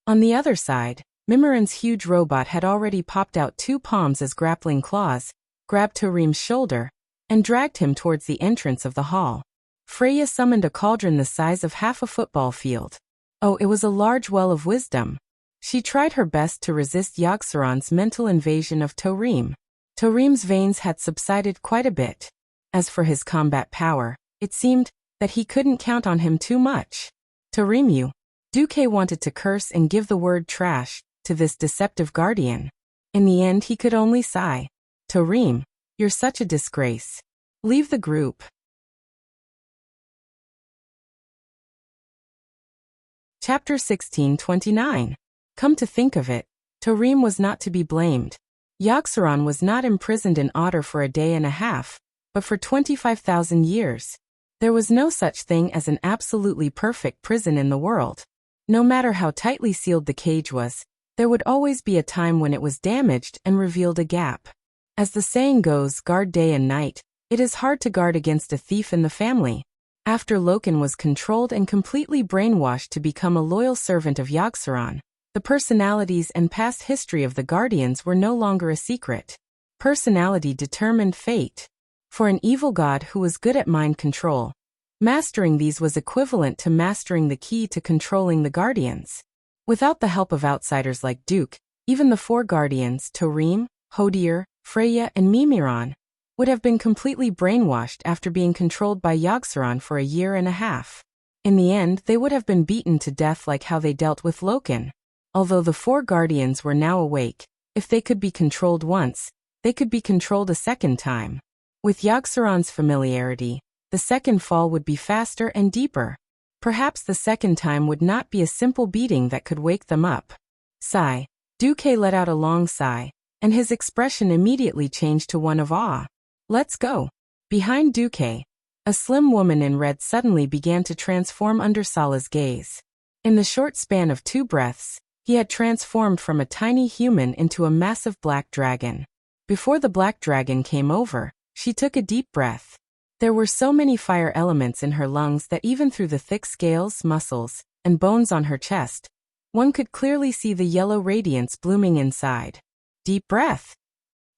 On the other side, Mimiran's huge robot had already popped out 2 palms as grappling claws, grabbed Torim's shoulder, and dragged him towards the entrance of the hall. Freya summoned a cauldron the size of half a football field. Oh, it was a large well of wisdom. She tried her best to resist Yogg-Saron's mental invasion of Torim. Torim's veins had subsided quite a bit. As for his combat power, it seemed that he couldn't count on him too much. "Torim, you." Duque wanted to curse and give the word trash to this deceptive guardian. In the end, he could only sigh. "Torim, you're such a disgrace. Leave the group." Chapter 1629. Come to think of it, Torim was not to be blamed. Yogg-Saron was not imprisoned in Otter for a day and a half, but for 25,000 years. There was no such thing as an absolutely perfect prison in the world. No matter how tightly sealed the cage was, there would always be a time when it was damaged and revealed a gap. As the saying goes, guard day and night. It is hard to guard against a thief in the family. After Loken was controlled and completely brainwashed to become a loyal servant of Yogg-Saron, the personalities and past history of the Guardians were no longer a secret. Personality determined fate. For an evil god who was good at mind control, mastering these was equivalent to mastering the key to controlling the Guardians. Without the help of outsiders like Duke, even the 4 Guardians, Torim, Hodier, Freya, and Mimiran, would have been completely brainwashed after being controlled by Yogg-Saron for a year and a half. In the end, they would have been beaten to death like how they dealt with Loken. Although the 4 Guardians were now awake, if they could be controlled once, they could be controlled a second time. With Yogg-Saron's familiarity, the second fall would be faster and deeper. Perhaps the second time would not be a simple beating that could wake them up. Sigh. Duque let out a long sigh, and his expression immediately changed to one of awe. "Let's go." Behind Duque, a slim woman in red suddenly began to transform under Sala's gaze. In the short span of 2 breaths, he had transformed from a tiny human into a massive black dragon. Before the black dragon came over, she took a deep breath. There were so many fire elements in her lungs that even through the thick scales, muscles, and bones on her chest, one could clearly see the yellow radiance blooming inside. Deep breath.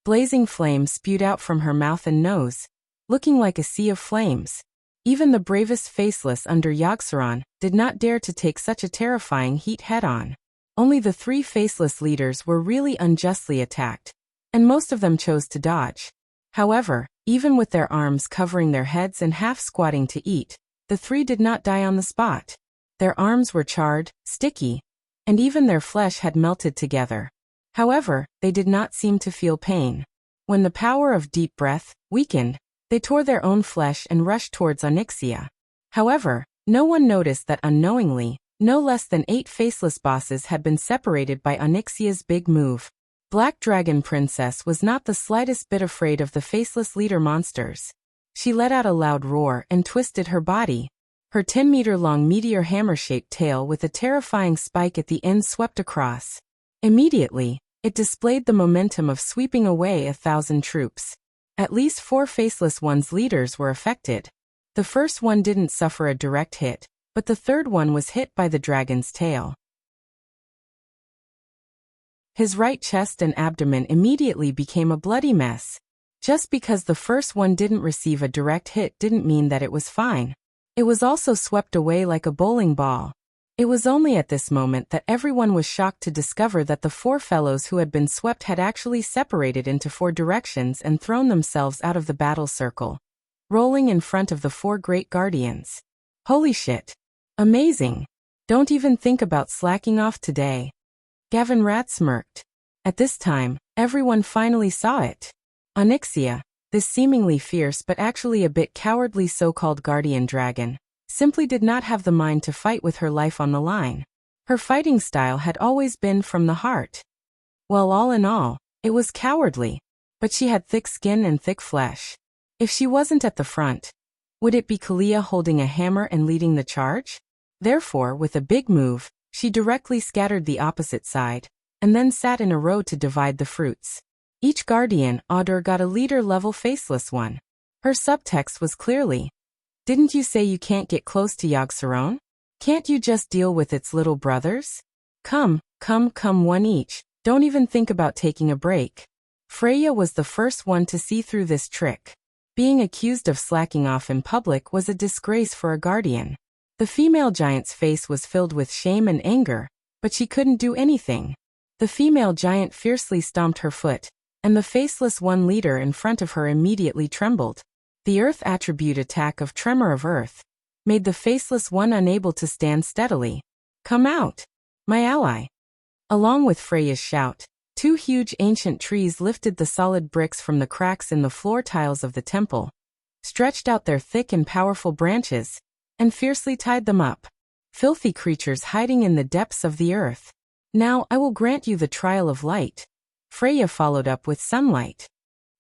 Blazing flames spewed out from her mouth and nose, looking like a sea of flames. Even the bravest faceless under Yogg-Saron did not dare to take such a terrifying heat head-on. Only the 3 faceless leaders were really unjustly attacked, and most of them chose to dodge. However, even with their arms covering their heads and half squatting to eat, the 3 did not die on the spot. Their arms were charred, sticky, and even their flesh had melted together. However, they did not seem to feel pain. When the power of deep breath weakened, they tore their own flesh and rushed towards Onyxia. However, no one noticed that unknowingly, no less than 8 faceless bosses had been separated by Onyxia's big move. Black Dragon Princess was not the slightest bit afraid of the faceless leader monsters. She let out a loud roar and twisted her body. Her 10-meter-long meteor hammer-shaped tail with a terrifying spike at the end swept across. Immediately, it displayed the momentum of sweeping away 1,000 troops. At least 4 faceless ones' leaders were affected. The first one didn't suffer a direct hit, but the third one was hit by the dragon's tail. His right chest and abdomen immediately became a bloody mess. Just because the first one didn't receive a direct hit didn't mean that it was fine. It was also swept away like a bowling ball. It was only at this moment that everyone was shocked to discover that the 4 fellows who had been swept had actually separated into 4 directions and thrown themselves out of the battle circle, rolling in front of the 4 great guardians. Holy shit! Amazing! Don't even think about slacking off today. Gavin Rat smirked. At this time, everyone finally saw it. Onyxia, this seemingly fierce but actually a bit cowardly so-called guardian dragon, simply did not have the mind to fight with her life on the line. Her fighting style had always been from the heart. Well, all in all, it was cowardly, but she had thick skin and thick flesh. If she wasn't at the front, would it be Kalia holding a hammer and leading the charge? Therefore, with a big move, she directly scattered the opposite side, and then sat in a row to divide the fruits. Each guardian, Audor, got a leader-level faceless one. Her subtext was clearly, "Didn't you say you can't get close to Yogg-Saron? Can't you just deal with its little brothers? Come, one each, don't even think about taking a break." Freya was the first one to see through this trick. Being accused of slacking off in public was a disgrace for a guardian. The female giant's face was filled with shame and anger, but she couldn't do anything. The female giant fiercely stomped her foot, and the faceless one leader in front of her immediately trembled. The earth attribute attack of Tremor of Earth made the faceless one unable to stand steadily. "Come out, my ally." Along with Freya's shout, 2 huge ancient trees lifted the solid bricks from the cracks in the floor tiles of the temple, stretched out their thick and powerful branches, and fiercely tied them up. Filthy creatures hiding in the depths of the earth. "Now I will grant you the trial of light." Freya followed up with sunlight.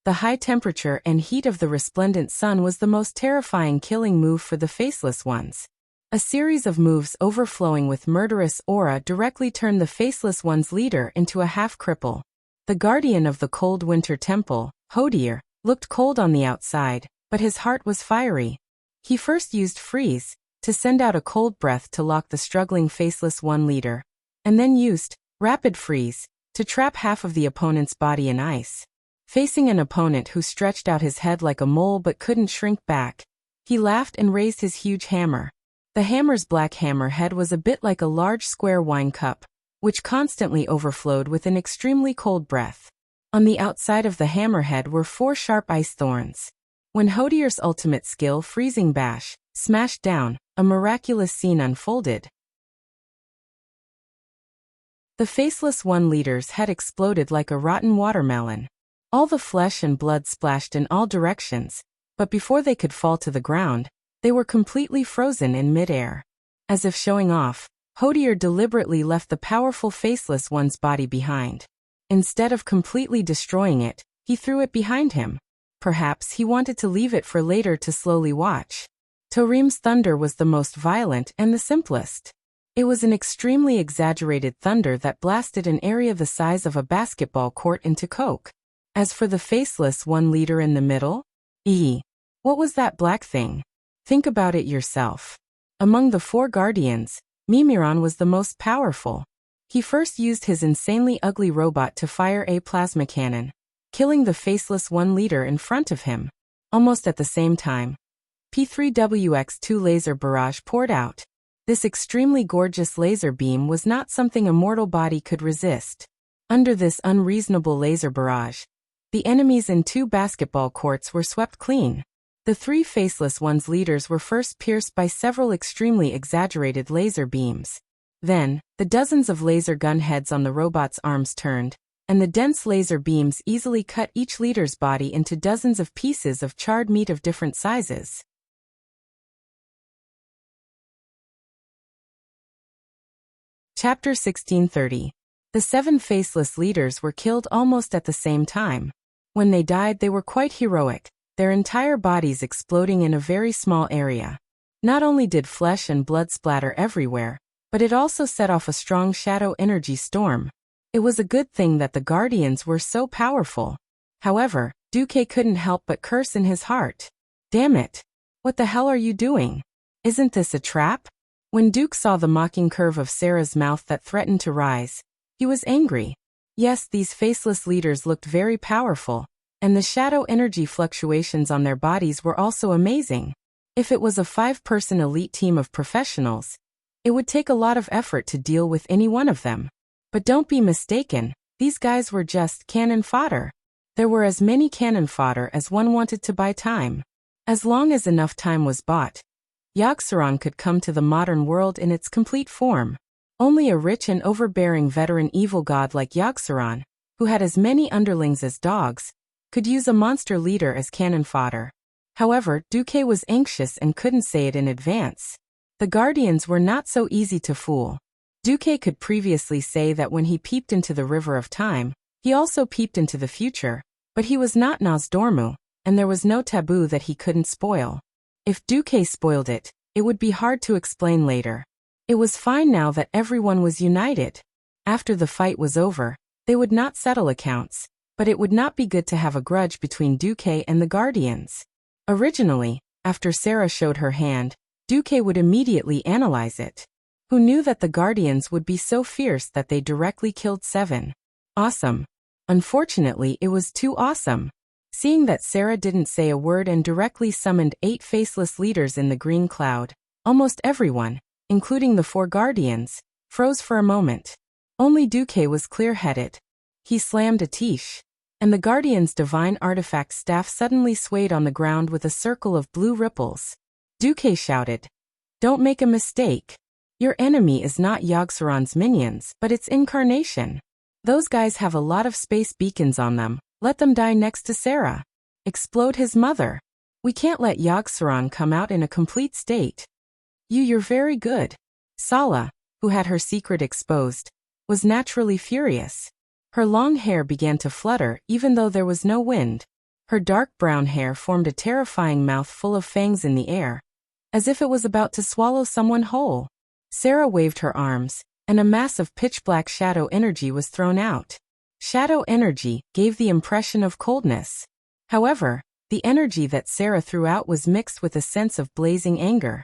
The high temperature and heat of the resplendent sun was the most terrifying killing move for the faceless ones. A series of moves overflowing with murderous aura directly turned the faceless one's leader into a half-cripple. The guardian of the cold winter temple, Hodir, looked cold on the outside, but his heart was fiery. He first used freeze to send out a cold breath to lock the struggling faceless one leader, and then used rapid freeze to trap half of the opponent's body in ice. Facing an opponent who stretched out his head like a mole but couldn't shrink back, he laughed and raised his huge hammer. The hammer's black hammer head was a bit like a large square wine cup, which constantly overflowed with an extremely cold breath. On the outside of the hammerhead were 4 sharp ice thorns. When Hodir's ultimate skill, Freezing Bash, smashed down, a miraculous scene unfolded. The faceless one leader's head exploded like a rotten watermelon. All the flesh and blood splashed in all directions, but before they could fall to the ground, they were completely frozen in midair. As if showing off, Hodir deliberately left the powerful faceless one's body behind. Instead of completely destroying it, he threw it behind him. Perhaps he wanted to leave it for later to slowly watch. Torim's thunder was the most violent and the simplest. It was an extremely exaggerated thunder that blasted an area the size of a basketball court into coke. As for the faceless one leader in the middle, What was that black thing? Think about it yourself. Among the 4 guardians, Mimiron was the most powerful. He first used his insanely ugly robot to fire a plasma cannon, killing the faceless one leader in front of him. Almost at the same time, P3WX2 laser barrage poured out. This extremely gorgeous laser beam was not something a mortal body could resist. Under this unreasonable laser barrage, the enemies in 2 basketball courts were swept clean. The 3 faceless ones' leaders were first pierced by several extremely exaggerated laser beams. Then, the dozens of laser gun heads on the robot's arms turned, and the dense laser beams easily cut each leader's body into dozens of pieces of charred meat of different sizes. Chapter 1630. The 7 faceless leaders were killed almost at the same time. When they died, they were quite heroic, their entire bodies exploding in a very small area. Not only did flesh and blood splatter everywhere, but it also set off a strong shadow energy storm. It was a good thing that the Guardians were so powerful. However, Duque couldn't help but curse in his heart. Damn it! What the hell are you doing? Isn't this a trap? When Duke saw the mocking curve of Sarah's mouth that threatened to rise, he was angry. Yes, these faceless leaders looked very powerful, and the shadow energy fluctuations on their bodies were also amazing. If it was a 5-person elite team of professionals, it would take a lot of effort to deal with any one of them. But don't be mistaken, these guys were just cannon fodder. There were as many cannon fodder as one wanted to buy time. As long as enough time was bought, Yogg-Saron could come to the modern world in its complete form. Only a rich and overbearing veteran evil god like Yogg-Saron, who had as many underlings as dogs, could use a monster leader as cannon fodder. However, Duque was anxious and couldn't say it in advance. The Guardians were not so easy to fool. Duque could previously say that when he peeped into the River of Time, he also peeped into the future, but he was not Nosdormu, and there was no taboo that he couldn't spoil. If Duque spoiled it, it would be hard to explain later. It was fine now that everyone was united. After the fight was over, they would not settle accounts, but it would not be good to have a grudge between Duque and the Guardians. Originally, after Sarah showed her hand, Duque would immediately analyze it. Who knew that the Guardians would be so fierce that they directly killed 7? Awesome. Unfortunately, it was too awesome. Seeing that Sarah didn't say a word and directly summoned 8 faceless leaders in the green cloud, almost everyone, including the 4 Guardians, froze for a moment. Only Duque was clear-headed. He slammed a tish, and the Guardian's divine artifact staff suddenly swayed on the ground with a circle of blue ripples. Duque shouted, "Don't make a mistake. Your enemy is not Yogg-Saron's minions, but its incarnation. Those guys have a lot of space beacons on them. Let them die next to Sarah. Explode his mother. We can't let Yogg-Saron come out in a complete state." You're very good. Sala, who had her secret exposed, was naturally furious. Her long hair began to flutter even though there was no wind. Her dark brown hair formed a terrifying mouth full of fangs in the air, as if it was about to swallow someone whole. Sarah waved her arms, and a mass of pitch-black shadow energy was thrown out. Shadow energy gave the impression of coldness. However, the energy that Sarah threw out was mixed with a sense of blazing anger.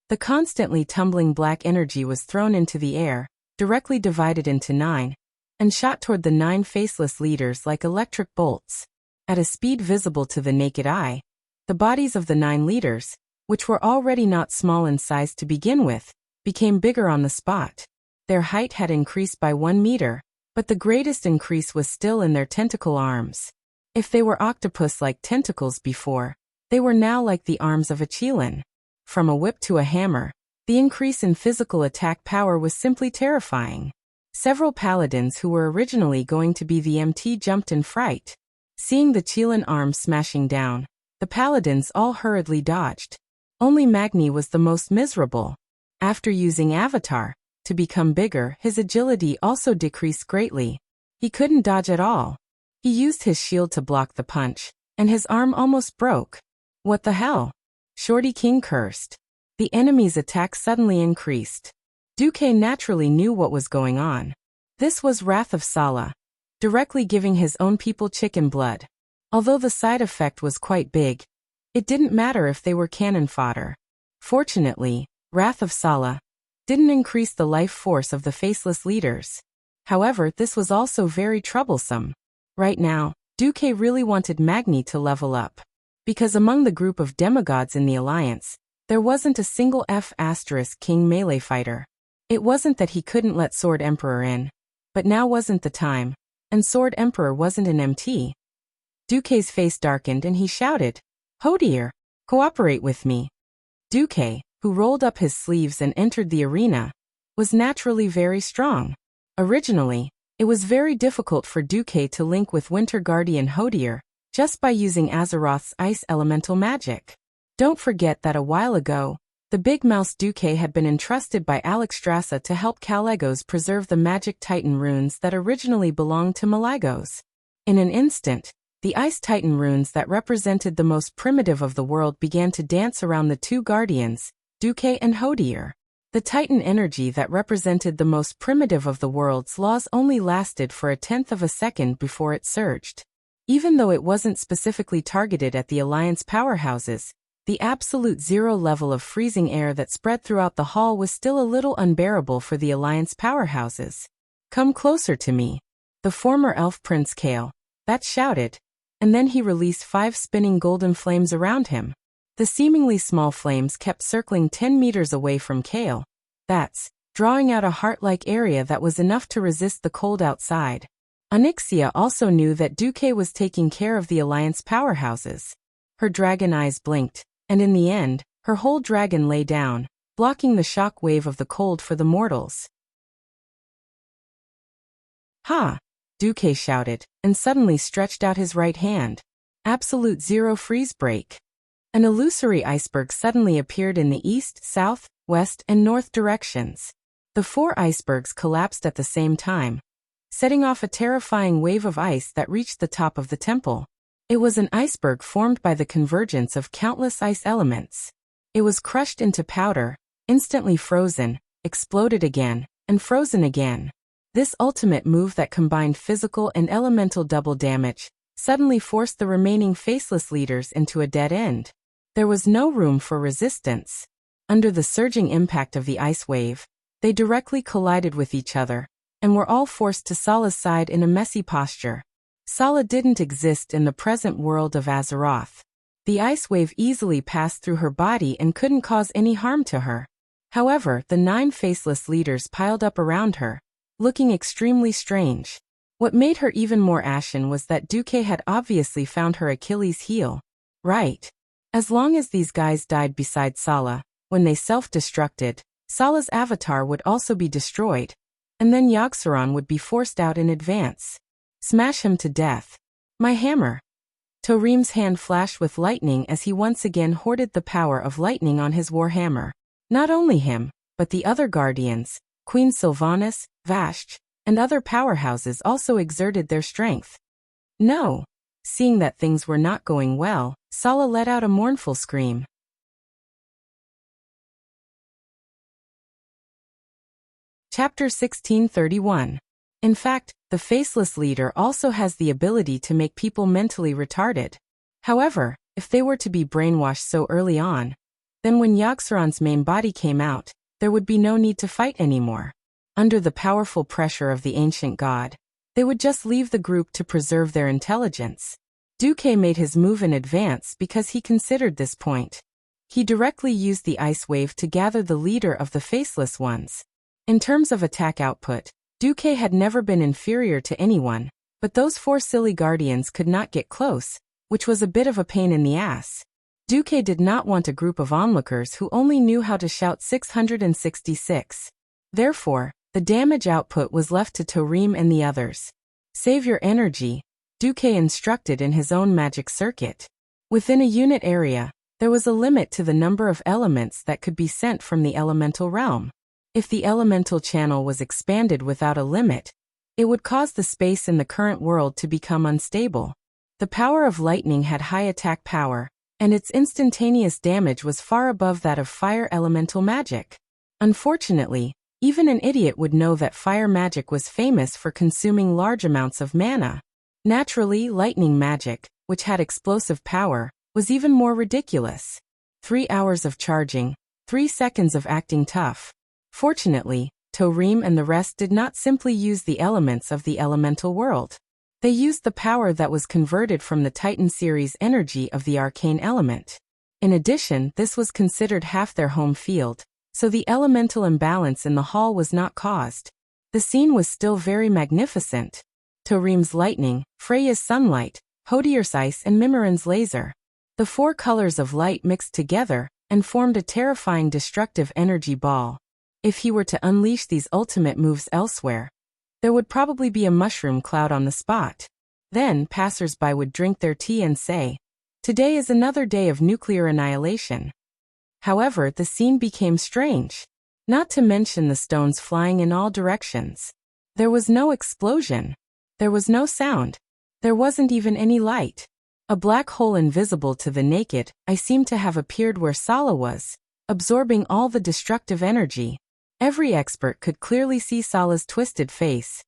The constantly tumbling black energy was thrown into the air, directly divided into 9, and shot toward the 9 faceless leaders like electric bolts. At a speed visible to the naked eye, the bodies of the 9 leaders, which were already not small in size to begin with, became bigger on the spot. Their height had increased by 1 meter, but the greatest increase was still in their tentacle arms. If they were octopus-like tentacles before, they were now like the arms of a Qilin. From a whip to a hammer, the increase in physical attack power was simply terrifying. Several paladins who were originally going to be the MT jumped in fright. Seeing the Qilin arms smashing down, the paladins all hurriedly dodged. Only Magni was the most miserable. After using Avatar to become bigger, his agility also decreased greatly. He couldn't dodge at all. He used his shield to block the punch, and his arm almost broke. What the hell? Shorty King cursed. The enemy's attack suddenly increased. Duque naturally knew what was going on. This was Wrath of Sala, directly giving his own people chicken blood. Although the side effect was quite big, it didn't matter if they were cannon fodder. Fortunately, Wrath of Sala didn't increase the life force of the faceless leaders. However, this was also very troublesome. Right now, Duque really wanted Magni to level up. Because among the group of demigods in the Alliance, there wasn't a single F*King melee fighter. It wasn't that he couldn't let Sword Emperor in, but now wasn't the time, and Sword Emperor wasn't an MT. Duque's face darkened and he shouted, "Hodier, cooperate with me." Duque, who rolled up his sleeves and entered the arena, was naturally very strong. Originally, it was very difficult for Duque to link with Winter Guardian Hodier, just by using Azeroth's ice elemental magic. Don't forget that a while ago, the Big Mouse Duque had been entrusted by Alexstrasza to help Calegos preserve the magic Titan runes that originally belonged to Malygos. In an instant, the Ice Titan runes that represented the most primitive of the world began to dance around the two guardians, Duque and Hodier. The Titan energy that represented the most primitive of the world's laws only lasted for 1/10 of a second before it surged. Even though it wasn't specifically targeted at the Alliance powerhouses, the absolute zero level of freezing air that spread throughout the hall was still a little unbearable for the Alliance powerhouses. "Come closer to me," the former elf Prince Kale, that shouted, and then he released 5 spinning golden flames around him. The seemingly small flames kept circling 10 meters away from Kale. That's drawing out a heart-like area that was enough to resist the cold outside. Onyxia also knew that Duque was taking care of the Alliance powerhouses. Her dragon eyes blinked, and in the end, her whole dragon lay down, blocking the shock wave of the cold for the mortals. "Ha!" Duque shouted, and suddenly stretched out his right hand. Absolute zero freeze break. An illusory iceberg suddenly appeared in the east, south, west, and north directions. The 4 icebergs collapsed at the same time, setting off a terrifying wave of ice that reached the top of the temple. It was an iceberg formed by the convergence of countless ice elements. It was crushed into powder, instantly frozen, exploded again, and frozen again. This ultimate move that combined physical and elemental double damage suddenly forced the remaining faceless leaders into a dead end. There was no room for resistance. Under the surging impact of the ice wave, they directly collided with each other, and were all forced to Sala's side in a messy posture. Sala didn't exist in the present world of Azeroth. The ice wave easily passed through her body and couldn't cause any harm to her. However, the 9 faceless leaders piled up around her, looking extremely strange. What made her even more ashen was that Duque had obviously found her Achilles' heel. Right. As long as these guys died beside Sala, when they self-destructed, Sala's avatar would also be destroyed, and then Yogg-Saron would be forced out in advance. Smash him to death. My hammer. Torim's hand flashed with lightning as he once again hoarded the power of lightning on his warhammer. Not only him, but the other guardians, Queen Sylvanas, Vashj, and other powerhouses also exerted their strength. No. Seeing that things were not going well, Sala let out a mournful scream. Chapter 1631. In fact, the Faceless Leader also has the ability to make people mentally retarded. However, if they were to be brainwashed so early on, then when Yogg-Saron's main body came out, there would be no need to fight anymore. Under the powerful pressure of the ancient god, they would just leave the group to preserve their intelligence. Duque made his move in advance because he considered this point. He directly used the ice wave to gather the leader of the Faceless Ones. In terms of attack output, Duque had never been inferior to anyone, but those 4 silly guardians could not get close, which was a bit of a pain in the ass. Duque did not want a group of onlookers who only knew how to shout 666. Therefore, the damage output was left to Torim and the others. Save your energy, Duque instructed in his own magic circuit. Within a unit area, there was a limit to the number of elements that could be sent from the elemental realm. If the elemental channel was expanded without a limit, it would cause the space in the current world to become unstable. The power of lightning had high attack power, and its instantaneous damage was far above that of fire elemental magic. Unfortunately, even an idiot would know that fire magic was famous for consuming large amounts of mana. Naturally, lightning magic, which had explosive power, was even more ridiculous. 3 hours of charging, 3 seconds of acting tough. Fortunately, Torim and the rest did not simply use the elements of the elemental world. They used the power that was converted from the Titan series energy of the arcane element. In addition, this was considered half their home field, so the elemental imbalance in the hall was not caused. The scene was still very magnificent. Torim's lightning, Freya's sunlight, Hodier's ice and Mimiran's laser. The 4 colors of light mixed together and formed a terrifying destructive energy ball. If he were to unleash these ultimate moves elsewhere, there would probably be a mushroom cloud on the spot. Then passers-by would drink their tea and say, "Today is another day of nuclear annihilation." However, the scene became strange. Not to mention the stones flying in all directions. There was no explosion. There was no sound. There wasn't even any light. A black hole invisible to the naked eye seemed to have appeared where Sala was, absorbing all the destructive energy. Every expert could clearly see Sala's twisted face.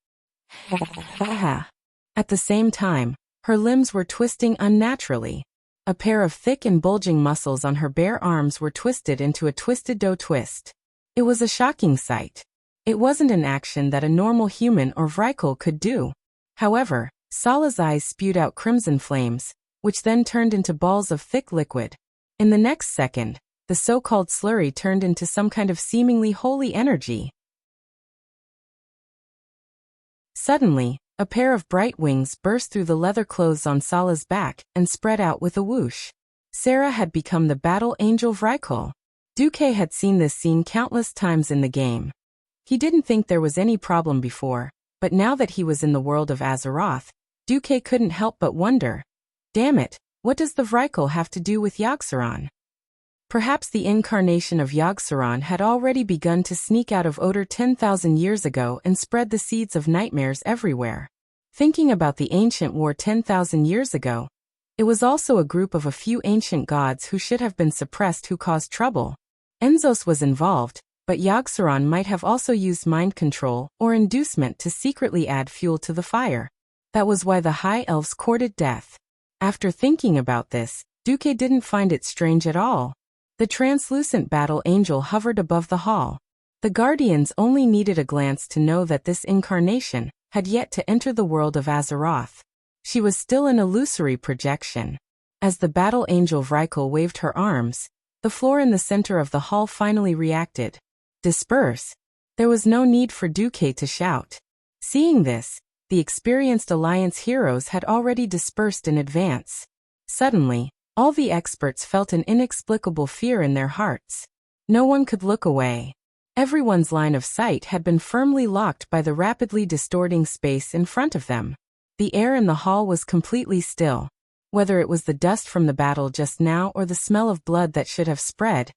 At the same time, her limbs were twisting unnaturally. A pair of thick and bulging muscles on her bare arms were twisted into a twisted dough twist. It was a shocking sight. It wasn't an action that a normal human or Vrykul could do. However, Sala's eyes spewed out crimson flames, which then turned into balls of thick liquid. In the next second, the so-called slurry turned into some kind of seemingly holy energy. Suddenly, a pair of bright wings burst through the leather clothes on Sala's back and spread out with a whoosh. Sarah had become the battle angel Vrykul. Duque had seen this scene countless times in the game. He didn't think there was any problem before, but now that he was in the world of Azeroth, Duque couldn't help but wonder, damn it, what does the Vrykul have to do with Yogg-Saron? Perhaps the incarnation of Yogg-Saron had already begun to sneak out of Oder 10,000 years ago and spread the seeds of nightmares everywhere. Thinking about the ancient war 10,000 years ago, it was also a group of a few ancient gods who should have been suppressed who caused trouble. Enzos was involved, but Yogg-Saron might have also used mind control or inducement to secretly add fuel to the fire. That was why the High Elves courted death. After thinking about this, Duque didn't find it strange at all. The translucent battle angel hovered above the hall. The Guardians only needed a glance to know that this incarnation had yet to enter the world of Azeroth. She was still an illusory projection. As the battle angel Vrykul waved her arms, the floor in the center of the hall finally reacted. Disperse. There was no need for Duque to shout. Seeing this, the experienced Alliance heroes had already dispersed in advance. Suddenly, all the experts felt an inexplicable fear in their hearts. No one could look away. Everyone's line of sight had been firmly locked by the rapidly distorting space in front of them. The air in the hall was completely still. Whether it was the dust from the battle just now or the smell of blood that should have spread,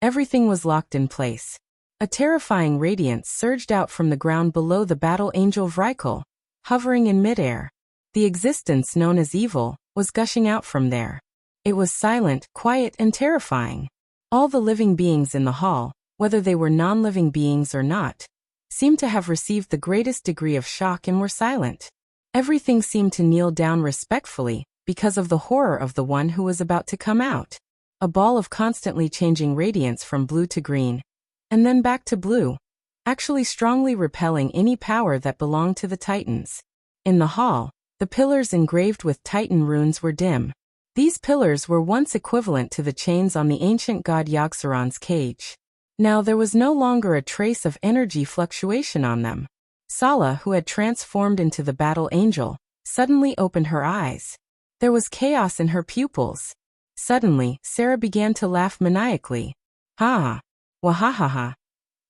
everything was locked in place. A terrifying radiance surged out from the ground below the battle angel Vrykul, hovering in midair. The existence known as evil was gushing out from there. It was silent, quiet, and terrifying. All the living beings in the hall, whether they were non-living beings or not, seemed to have received the greatest degree of shock and were silent. Everything seemed to kneel down respectfully because of the horror of the one who was about to come out. A ball of constantly changing radiance from blue to green, and then back to blue, actually strongly repelling any power that belonged to the Titans. In the hall, the pillars engraved with Titan runes were dim. These pillars were once equivalent to the chains on the ancient god Yogg-Saron's cage. Now there was no longer a trace of energy fluctuation on them. Sala, who had transformed into the battle angel, suddenly opened her eyes. There was chaos in her pupils. Suddenly, Sarah began to laugh maniacally. Ha! Wahahaha!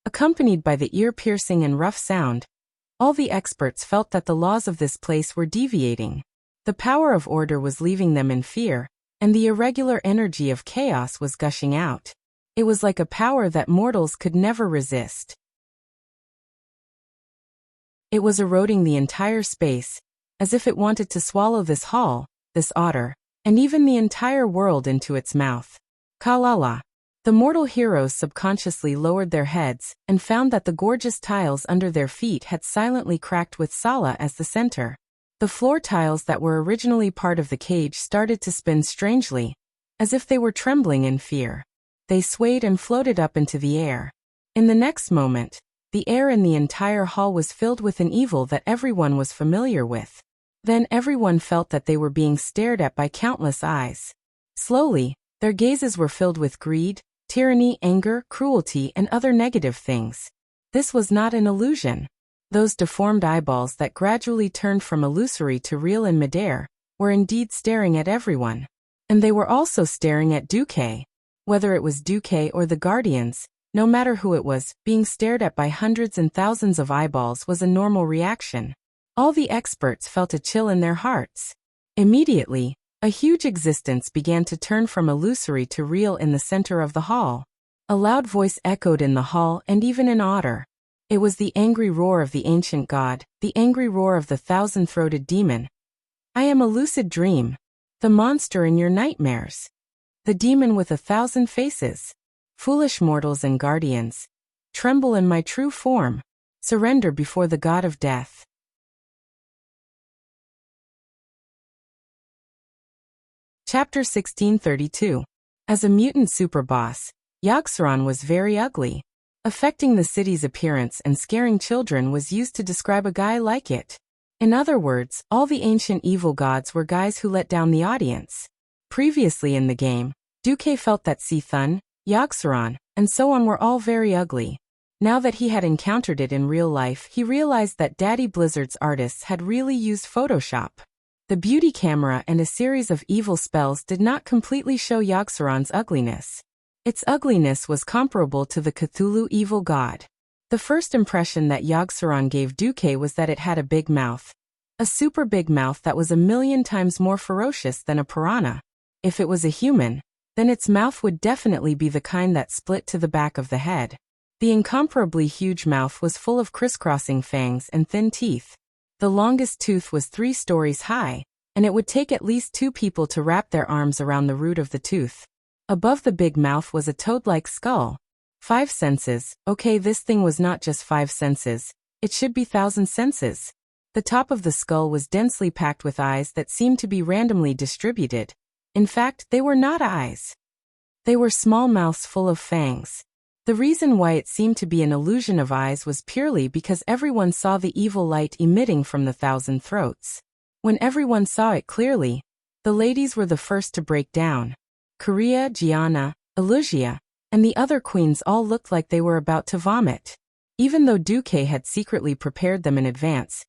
Accompanied by the ear-piercing and rough sound, all the experts felt that the laws of this place were deviating. The power of order was leaving them in fear, and the irregular energy of chaos was gushing out. It was like a power that mortals could never resist. It was eroding the entire space, as if it wanted to swallow this hall, this otter, and even the entire world into its mouth. Kalala. The mortal heroes subconsciously lowered their heads and found that the gorgeous tiles under their feet had silently cracked with Sala as the center. The floor tiles that were originally part of the cage started to spin strangely, as if they were trembling in fear. They swayed and floated up into the air. In the next moment, the air in the entire hall was filled with an evil that everyone was familiar with. Then everyone felt that they were being stared at by countless eyes. Slowly, their gazes were filled with greed, tyranny, anger, cruelty, and other negative things. This was not an illusion. Those deformed eyeballs that gradually turned from illusory to real in midair were indeed staring at everyone. And they were also staring at Duque. Whether it was Duque or the Guardians, no matter who it was, being stared at by hundreds and thousands of eyeballs was a normal reaction. All the experts felt a chill in their hearts. Immediately, a huge existence began to turn from illusory to real in the center of the hall. A loud voice echoed in the hall and even in Otter. It was the angry roar of the ancient god, the angry roar of the thousand-throated demon. I am a lucid dream, the monster in your nightmares. The demon with 1,000 faces. Foolish mortals and guardians, tremble in my true form. Surrender before the god of death. Chapter 1632. As a mutant superboss, Yogg-Saron was very ugly. Affecting the city's appearance and scaring children was used to describe a guy like it. In other words, all the ancient evil gods were guys who let down the audience. Previously in the game, Duque felt that Sithun, Yogg-Saron, and so on were all very ugly. Now that he had encountered it in real life, he realized that Daddy Blizzard's artists had really used Photoshop. The beauty camera and a series of evil spells did not completely show Yogg-Saron's ugliness. Its ugliness was comparable to the Cthulhu evil god. The first impression that Yogg-Saron gave Duque was that it had a big mouth. A super big mouth that was 1,000,000 times more ferocious than a piranha. If it was a human, then its mouth would definitely be the kind that split to the back of the head. The incomparably huge mouth was full of crisscrossing fangs and thin teeth. The longest tooth was 3 stories high, and it would take at least 2 people to wrap their arms around the root of the tooth. Above the big mouth was a toad-like skull. 5 senses. Okay, this thing was not just 5 senses. It should be 1,000 senses. The top of the skull was densely packed with eyes that seemed to be randomly distributed. In fact, they were not eyes. They were small mouths full of fangs. The reason why it seemed to be an illusion of eyes was purely because everyone saw the evil light emitting from the 1,000 throats. When everyone saw it clearly, the ladies were the first to break down. Korea, Gianna, Elusia, and the other queens all looked like they were about to vomit. Even though Duque had secretly prepared them in advance,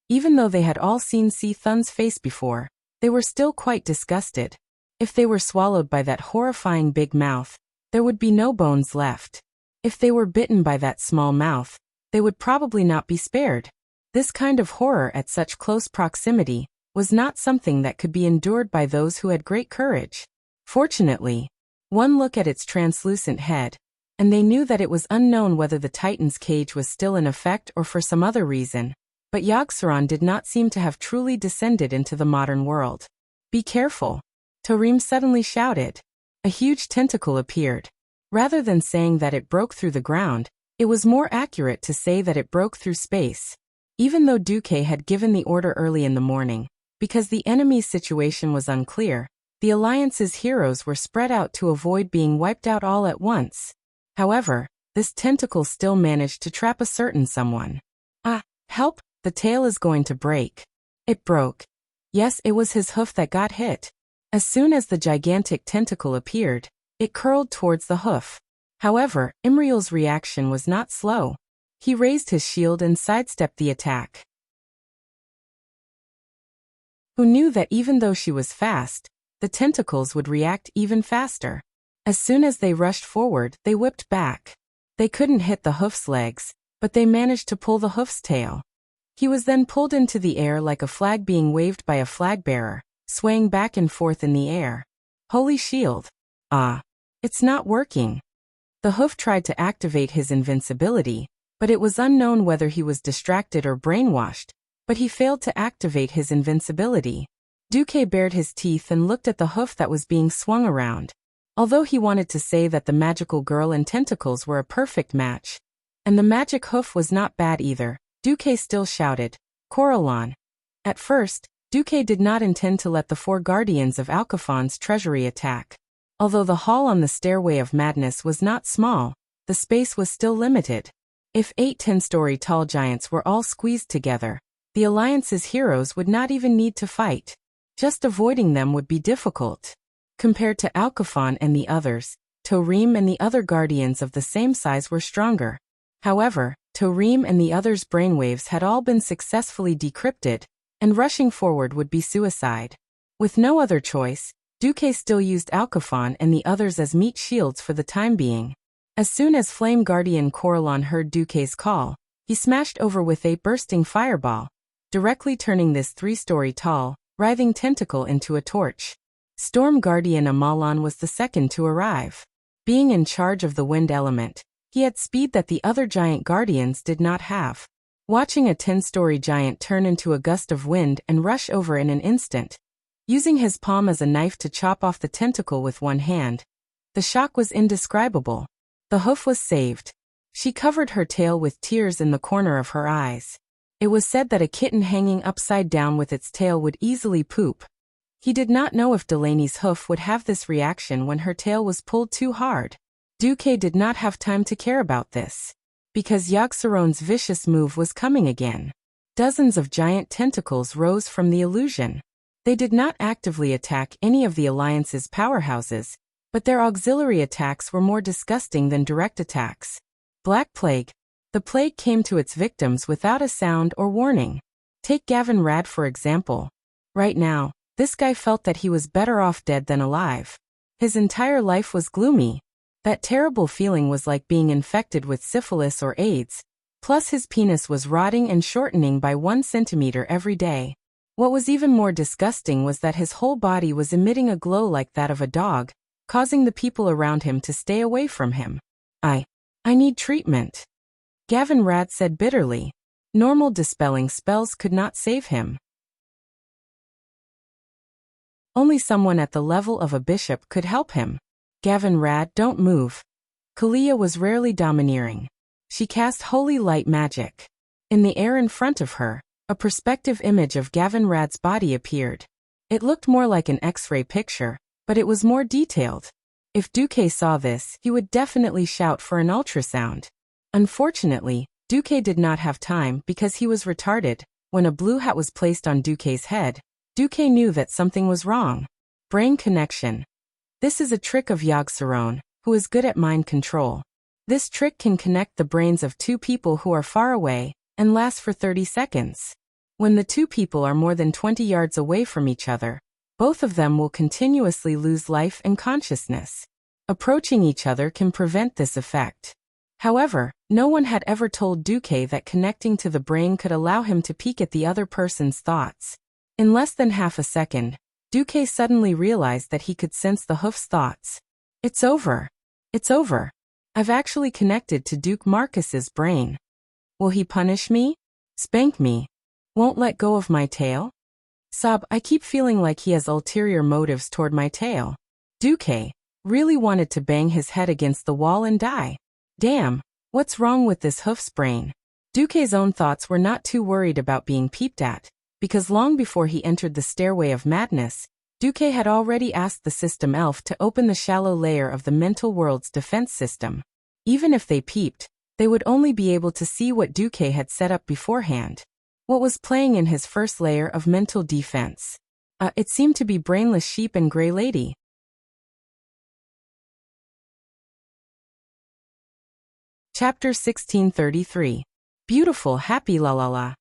even though they had all seen Sithun's face before, they were still quite disgusted. If they were swallowed by that horrifying big mouth, there would be no bones left. If they were bitten by that small mouth, they would probably not be spared. This kind of horror at such close proximity was not something that could be endured by those who had great courage. Fortunately, one look at its translucent head, and they knew that it was unknown whether the Titan's cage was still in effect or for some other reason, but Yogg-Saron did not seem to have truly descended into the modern world. Be careful, Tarim suddenly shouted. A huge tentacle appeared. Rather than saying that it broke through the ground, it was more accurate to say that it broke through space. Even though Duque had given the order early in the morning, because the enemy's situation was unclear, the Alliance's heroes were spread out to avoid being wiped out all at once. However, this tentacle still managed to trap a certain someone. Ah, help, the tail is going to break. It broke. Yes, it was his hoof that got hit. As soon as the gigantic tentacle appeared, it curled towards the hoof. However, Imriel's reaction was not slow. He raised his shield and sidestepped the attack. Who knew that even though she was fast, the tentacles would react even faster. As soon as they rushed forward, they whipped back. They couldn't hit the hoof's legs, but they managed to pull the hoof's tail. He was then pulled into the air like a flag being waved by a flag bearer, swaying back and forth in the air. Holy shield. Ah. It's not working. The hoof tried to activate his invincibility, but it was unknown whether he was distracted or brainwashed, but he failed to activate his invincibility. Duque bared his teeth and looked at the hoof that was being swung around. Although he wanted to say that the magical girl and tentacles were a perfect match, and the magic hoof was not bad either, Duque still shouted, Coralon. At first, Duque did not intend to let the 4 guardians of Alcafon's treasury attack. Although the hall on the Stairway of Madness was not small, the space was still limited. If 8 10-story tall giants were all squeezed together, the Alliance's heroes would not even need to fight. Just avoiding them would be difficult. Compared to Alcafon and the others, Torim and the other guardians of the same size were stronger. However, Torim and the others' brainwaves had all been successfully decrypted, and rushing forward would be suicide. With no other choice, Duque still used Alcafon and the others as meat shields for the time being. As soon as Flame Guardian Coralon heard Duque's call, he smashed over with a bursting fireball, directly turning this 3-story tall, writhing tentacle into a torch. Storm Guardian Amalon was the second to arrive. Being in charge of the wind element, he had speed that the other giant guardians did not have. Watching a 10-story giant turn into a gust of wind and rush over in an instant, using his palm as a knife to chop off the tentacle with one hand, the shock was indescribable. The hoof was saved. She covered her tail with tears in the corner of her eyes. It was said that a kitten hanging upside down with its tail would easily poop. He did not know if Delaney's hoof would have this reaction when her tail was pulled too hard. Duque did not have time to care about this, because Yogg-Saron's vicious move was coming again. Dozens of giant tentacles rose from the illusion. They did not actively attack any of the Alliance's powerhouses, but their auxiliary attacks were more disgusting than direct attacks. Black Plague. The plague came to its victims without a sound or warning. Take Gavin Rad for example. Right now, this guy felt that he was better off dead than alive. His entire life was gloomy. That terrible feeling was like being infected with syphilis or AIDS, plus his penis was rotting and shortening by 1 centimeter every day. What was even more disgusting was that his whole body was emitting a glow like that of a dog, causing the people around him to stay away from him. I need treatment. Gavin Rad said bitterly. Normal dispelling spells could not save him. Only someone at the level of a bishop could help him. Gavin Rad, don't move. Kalia was rarely domineering. She cast holy light magic. In the air in front of her, a perspective image of Gavin Rad's body appeared. It looked more like an X-ray picture, but it was more detailed. If Duque saw this, he would definitely shout for an ultrasound. Unfortunately, Duque did not have time because he was retarded. When a blue hat was placed on Duque's head, Duque knew that something was wrong. Brain connection. This is a trick of Yogg-Saron, who is good at mind control. This trick can connect the brains of 2 people who are far away, and lasts for 30 seconds. When the 2 people are more than 20 yards away from each other, both of them will continuously lose life and consciousness. Approaching each other can prevent this effect. However, no one had ever told Duque that connecting to the brain could allow him to peek at the other person's thoughts. In less than half a second, Duque suddenly realized that he could sense the hoof's thoughts. It's over. It's over. I've actually connected to Duke Marcus's brain. Will he punish me? Spank me? Won't let go of my tail? Sob, I keep feeling like he has ulterior motives toward my tail. Duque really wanted to bang his head against the wall and die. Damn, what's wrong with this hoof's brain? Duque's own thoughts were not too worried about being peeped at, because long before he entered the Stairway of Madness, Duque had already asked the system elf to open the shallow layer of the mental world's defense system. Even if they peeped, they would only be able to see what Duque had set up beforehand. What was playing in his first layer of mental defense? It seemed to be Brainless Sheep and Grey Lady. Chapter 1633. Beautiful, happy la la la.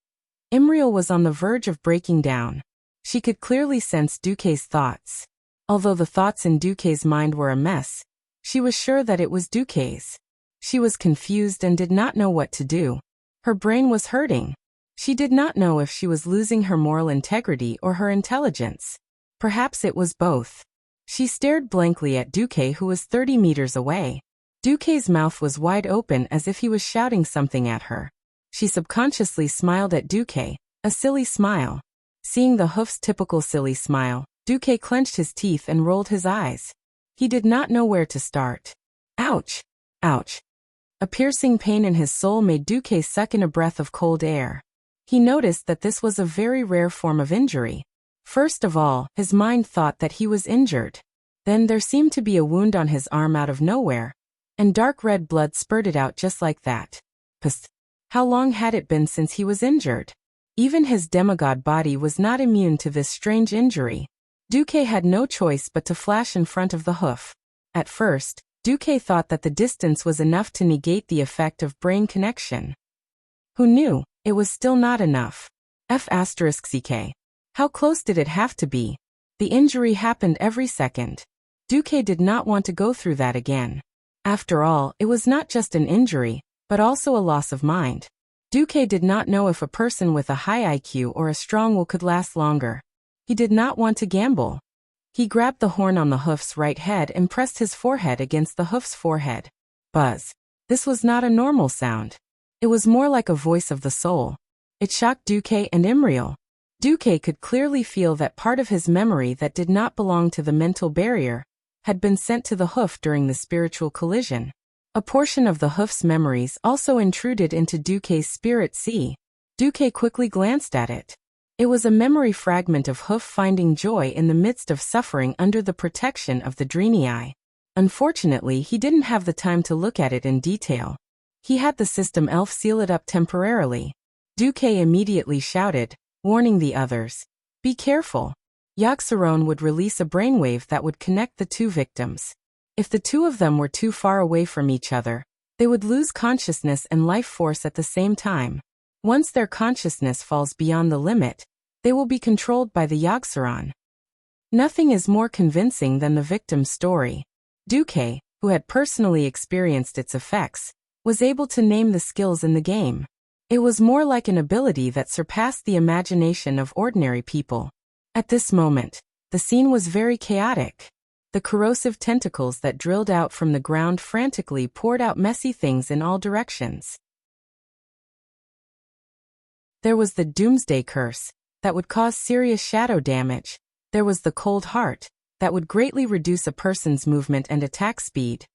Imriel was on the verge of breaking down. She could clearly sense Duque's thoughts. Although the thoughts in Duque's mind were a mess, she was sure that it was Duque's. She was confused and did not know what to do. Her brain was hurting. She did not know if she was losing her moral integrity or her intelligence. Perhaps it was both. She stared blankly at Duque, who was 30 meters away. Duque's mouth was wide open as if he was shouting something at her. She subconsciously smiled at Duque, a silly smile. Seeing the hoof's typical silly smile, Duque clenched his teeth and rolled his eyes. He did not know where to start. Ouch! Ouch! A piercing pain in his soul made Duque suck in a breath of cold air. He noticed that this was a very rare form of injury. First of all, his mind thought that he was injured. Then there seemed to be a wound on his arm out of nowhere, and dark red blood spurted out just like that. Psst! How long had it been since he was injured? Even his demigod body was not immune to this strange injury. Duque had no choice but to flash in front of the hoof. At first, Duque thought that the distance was enough to negate the effect of brain connection. Who knew, it was still not enough. F***ck. How close did it have to be? The injury happened every second. Duque did not want to go through that again. After all, it was not just an injury, but also a loss of mind. Duque did not know if a person with a high IQ or a strong will could last longer. He did not want to gamble. He grabbed the horn on the hoof's right head and pressed his forehead against the hoof's forehead. Buzz. This was not a normal sound. It was more like a voice of the soul. It shocked Duque and Imriel. Duque could clearly feel that part of his memory that did not belong to the mental barrier had been sent to the hoof during the spiritual collision. A portion of the hoof's memories also intruded into Duque's spirit sea. Duque quickly glanced at it. It was a memory fragment of hoof finding joy in the midst of suffering under the protection of the Dreenii. Unfortunately, he didn't have the time to look at it in detail. He had the system elf seal it up temporarily. Duque immediately shouted, warning the others. Be careful. Yaxaron would release a brainwave that would connect the two victims. If the two of them were too far away from each other, they would lose consciousness and life force at the same time. Once their consciousness falls beyond the limit, they will be controlled by the Yaxaron. Nothing is more convincing than the victim's story. Duque, who had personally experienced its effects, was able to name the skills in the game. It was more like an ability that surpassed the imagination of ordinary people. At this moment, the scene was very chaotic. The corrosive tentacles that drilled out from the ground frantically poured out messy things in all directions. There was the Doomsday Curse, that would cause serious shadow damage. There was the Cold Heart, that would greatly reduce a person's movement and attack speed.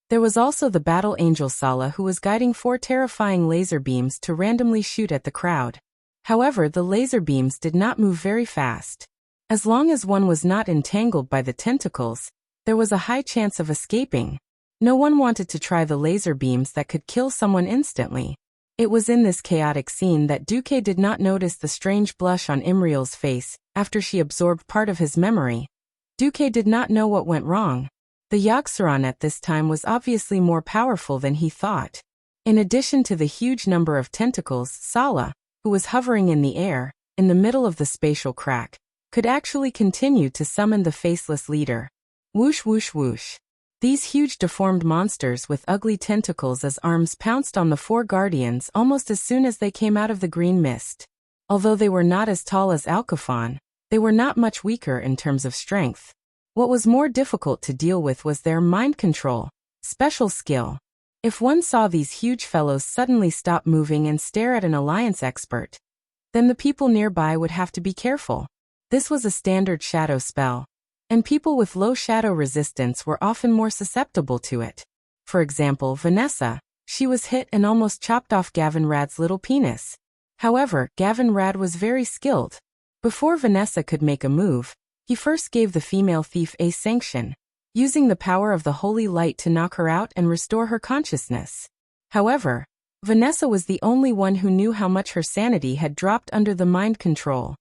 There was also the Battle Angel Sala, who was guiding 4 terrifying laser beams to randomly shoot at the crowd. However, the laser beams did not move very fast. As long as one was not entangled by the tentacles, there was a high chance of escaping. No one wanted to try the laser beams that could kill someone instantly. It was in this chaotic scene that Duque did not notice the strange blush on Imriel's face after she absorbed part of his memory. Duque did not know what went wrong. The Yaxaron at this time was obviously more powerful than he thought. In addition to the huge number of tentacles, Sala, who was hovering in the air, in the middle of the spatial crack, could actually continue to summon the faceless leader. Whoosh whoosh whoosh. These huge deformed monsters with ugly tentacles as arms pounced on the 4 guardians almost as soon as they came out of the green mist. Although they were not as tall as Alcaphon, they were not much weaker in terms of strength. What was more difficult to deal with was their mind control, special skill. If one saw these huge fellows suddenly stop moving and stare at an alliance expert, then the people nearby would have to be careful. This was a standard shadow spell, and people with low shadow resistance were often more susceptible to it. For example, Vanessa, she was hit and almost chopped off Gavin Rad's little penis. However, Gavin Rad was very skilled. Before Vanessa could make a move, he first gave the female thief a sanction, using the power of the holy light to knock her out and restore her consciousness. However, Vanessa was the only one who knew how much her sanity had dropped under the mind control.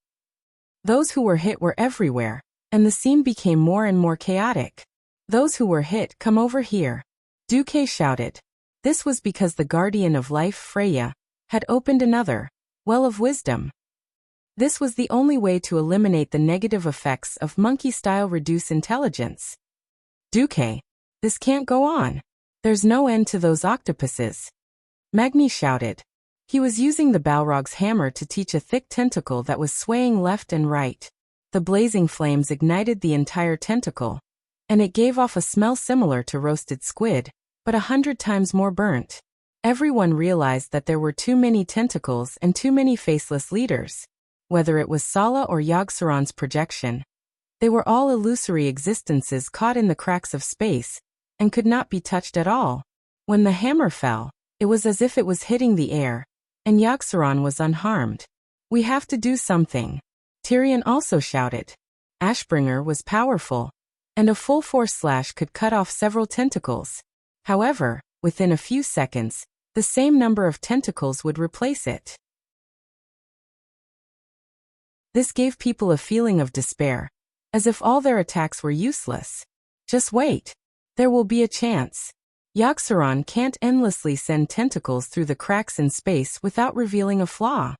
Those who were hit were everywhere, and the scene became more and more chaotic. Those who were hit, come over here. Duque shouted. This was because the guardian of life, Freya, had opened another well of wisdom. This was the only way to eliminate the negative effects of monkey-style reduce intelligence. Duque, this can't go on. There's no end to those octopuses. Magni shouted. He was using the Balrog's hammer to teach a thick tentacle that was swaying left and right. The blazing flames ignited the entire tentacle, and it gave off a smell similar to roasted squid, but 100 times more burnt. Everyone realized that there were too many tentacles and too many faceless leaders. Whether it was Sala or Yogg-Saron's projection, they were all illusory existences caught in the cracks of space, and could not be touched at all. When the hammer fell, it was as if it was hitting the air, and Yogg-Saron was unharmed. We have to do something. Tyrion also shouted. Ashbringer was powerful, and a full force slash could cut off several tentacles. However, within a few seconds, the same number of tentacles would replace it. This gave people a feeling of despair, as if all their attacks were useless. Just wait. There will be a chance. Yogg-Saron can't endlessly send tentacles through the cracks in space without revealing a flaw.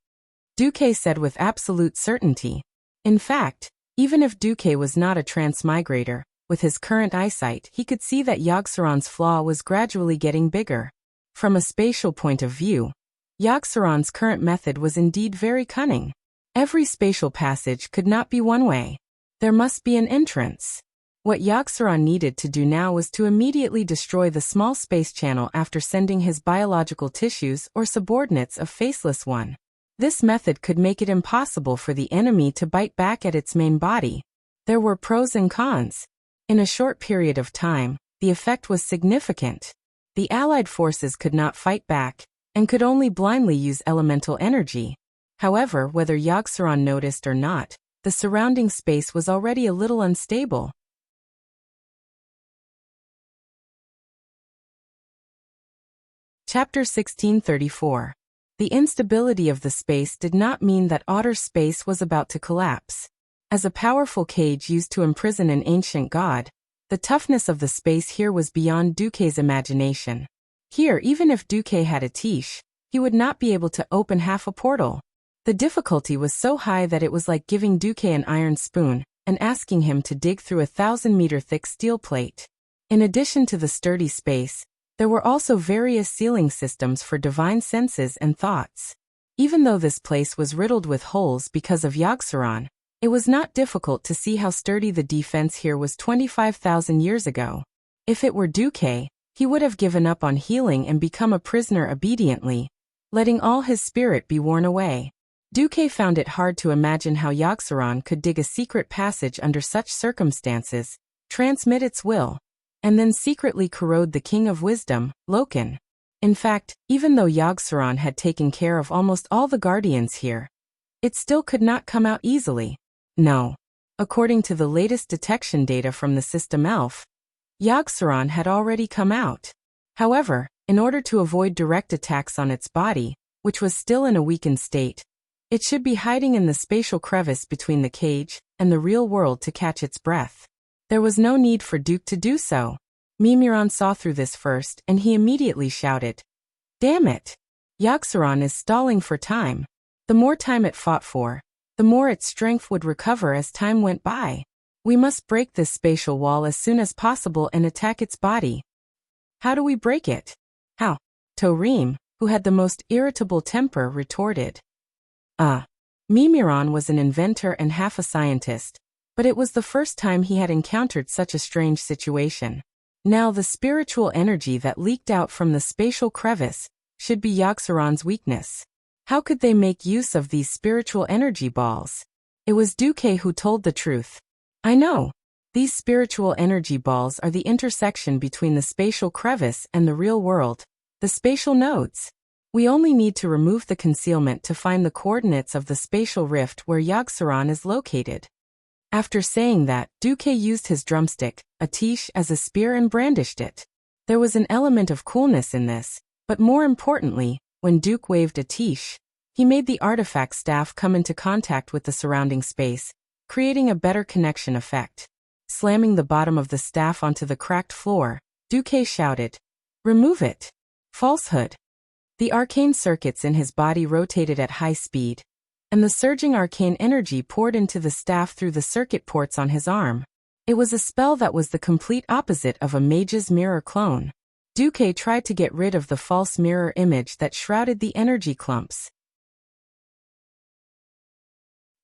Duque said with absolute certainty. In fact, even if Duque was not a transmigrator, with his current eyesight he could see that Yogg-Saron's flaw was gradually getting bigger. From a spatial point of view, Yogg-Saron's current method was indeed very cunning. Every spatial passage could not be one way. There must be an entrance. What Yogg-Saron needed to do now was to immediately destroy the small space channel after sending his biological tissues or subordinates a faceless one. This method could make it impossible for the enemy to bite back at its main body. There were pros and cons. In a short period of time, the effect was significant. The Allied forces could not fight back, and could only blindly use elemental energy. However, whether Yogg-Saron noticed or not, the surrounding space was already a little unstable. Chapter 1634. The instability of the space did not mean that outer space was about to collapse. As a powerful cage used to imprison an ancient god, the toughness of the space here was beyond Duque's imagination. Here, even if Duque had a tiche, he would not be able to open half a portal. The difficulty was so high that it was like giving Duque an iron spoon and asking him to dig through a 1,000-meter thick steel plate. In addition to the sturdy space, there were also various sealing systems for divine senses and thoughts. Even though this place was riddled with holes because of Yogg-Saron, it was not difficult to see how sturdy the defense here was 25,000 years ago. If it were Duque, he would have given up on healing and become a prisoner obediently, letting all his spirit be worn away. Duque found it hard to imagine how Yogg-Saron could dig a secret passage under such circumstances, transmit its will, and then secretly corrode the King of Wisdom, Loken. In fact, even though Yogg-Saron had taken care of almost all the guardians here, it still could not come out easily. No. According to the latest detection data from the system ELF, Yogg-Saron had already come out. However, in order to avoid direct attacks on its body, which was still in a weakened state, it should be hiding in the spatial crevice between the cage and the real world to catch its breath. There was no need for Duke to do so. Mimiron saw through this first, and he immediately shouted, "Damn it! Yogg-Saron is stalling for time." The more time it fought for, the more its strength would recover as time went by. We must break this spatial wall as soon as possible and attack its body. How do we break it? How? Torim, who had the most irritable temper, retorted. Mimiron was an inventor and half a scientist, but it was the first time he had encountered such a strange situation. Now the spiritual energy that leaked out from the spatial crevice should be Yogg-Saron's weakness. How could they make use of these spiritual energy balls? It was Duque who told the truth. I know. These spiritual energy balls are the intersection between the spatial crevice and the real world, the spatial nodes. We only need to remove the concealment to find the coordinates of the spatial rift where Yogg-Saron is located. After saying that, Duque used his drumstick, a tiche, as a spear and brandished it. There was an element of coolness in this, but more importantly, when Duke waved a tiche, he made the artifact staff come into contact with the surrounding space, creating a better connection effect. Slamming the bottom of the staff onto the cracked floor, Duque shouted, "Remove it!" Falsehood. The arcane circuits in his body rotated at high speed, and the surging arcane energy poured into the staff through the circuit ports on his arm. It was a spell that was the complete opposite of a mage's mirror clone. Duque tried to get rid of the false mirror image that shrouded the energy clumps.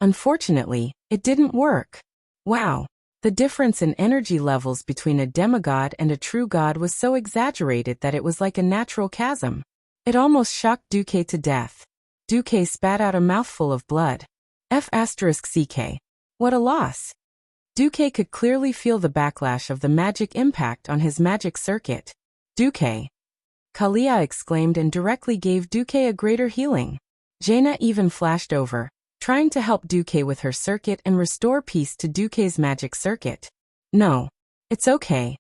Unfortunately, it didn't work. Wow! The difference in energy levels between a demigod and a true god was so exaggerated that it was like a natural chasm. It almost shocked Duque to death. Duque spat out a mouthful of blood. F***CK. What a loss. Duque could clearly feel the backlash of the magic impact on his magic circuit. Duque! Kalia exclaimed and directly gave Duque a greater healing. Jaina even flashed over, trying to help Duque with her circuit and restore peace to Duque's magic circuit. No. It's okay.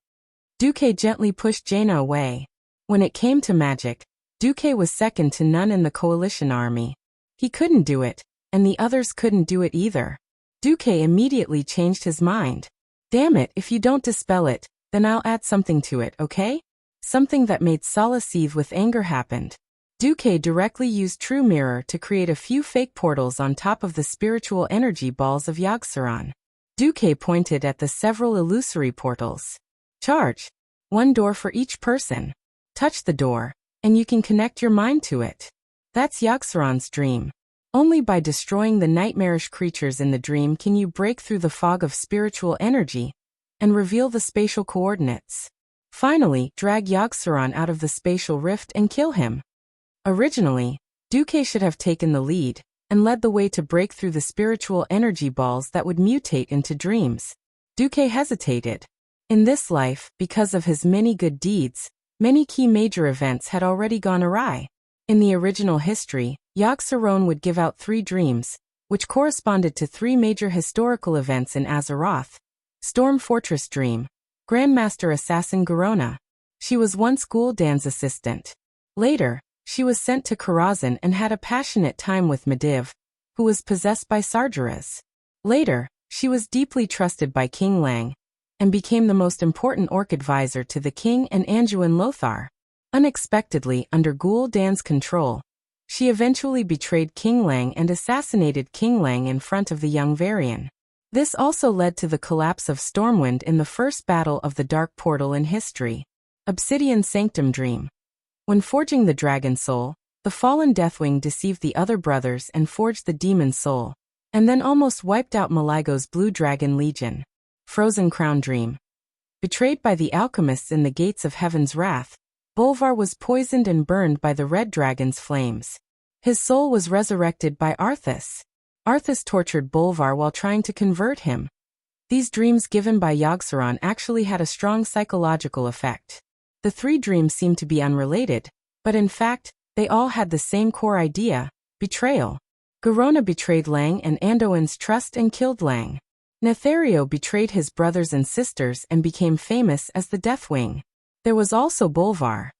Duque gently pushed Jaina away. When it came to magic, Duque was second to none in the coalition army. He couldn't do it, and the others couldn't do it either. Duque immediately changed his mind. Damn it, if you don't dispel it, then I'll add something to it, okay? Something that made Sala seethe with anger happened. Duque directly used True Mirror to create a few fake portals on top of the spiritual energy balls of Yogg-Saron. Duque pointed at the several illusory portals. Charge. 1 door for each person. Touch the door, and you can connect your mind to it. That's Yogg-Saron's dream. Only by destroying the nightmarish creatures in the dream can you break through the fog of spiritual energy and reveal the spatial coordinates. Finally, drag Yogg-Saron out of the spatial rift and kill him. Originally, Duque should have taken the lead and led the way to break through the spiritual energy balls that would mutate into dreams. Duque hesitated. In this life, because of his many good deeds, many key major events had already gone awry. In the original history, Yogg-Saron would give out 3 dreams, which corresponded to 3 major historical events in Azeroth. Storm Fortress Dream. Grandmaster Assassin Garona. She was once Gul'dan's assistant. Later, she was sent to Karazhan and had a passionate time with Medivh, who was possessed by Sargeras. Later, she was deeply trusted by King Lang, and became the most important orc advisor to the king and Anduin Lothar. Unexpectedly, under Gul'dan's control, she eventually betrayed King Lang and assassinated King Lang in front of the young Varian. This also led to the collapse of Stormwind in the first battle of the Dark Portal in history. Obsidian Sanctum Dream. When forging the Dragon Soul, the fallen Deathwing deceived the other brothers and forged the Demon Soul, and then almost wiped out Maligo's Blue Dragon Legion. Frozen Crown Dream. Betrayed by the alchemists in the Gates of Heaven's Wrath, Bolvar was poisoned and burned by the Red Dragon's flames. His soul was resurrected by Arthas. Arthas tortured Bolvar while trying to convert him. These dreams given by Yogg-Saron actually had a strong psychological effect. The 3 dreams seemed to be unrelated, but in fact, they all had the same core idea: betrayal. Garona betrayed Lang and Anduin's trust and killed Lang. Nethario betrayed his brothers and sisters and became famous as the Deathwing. There was also Bolvar.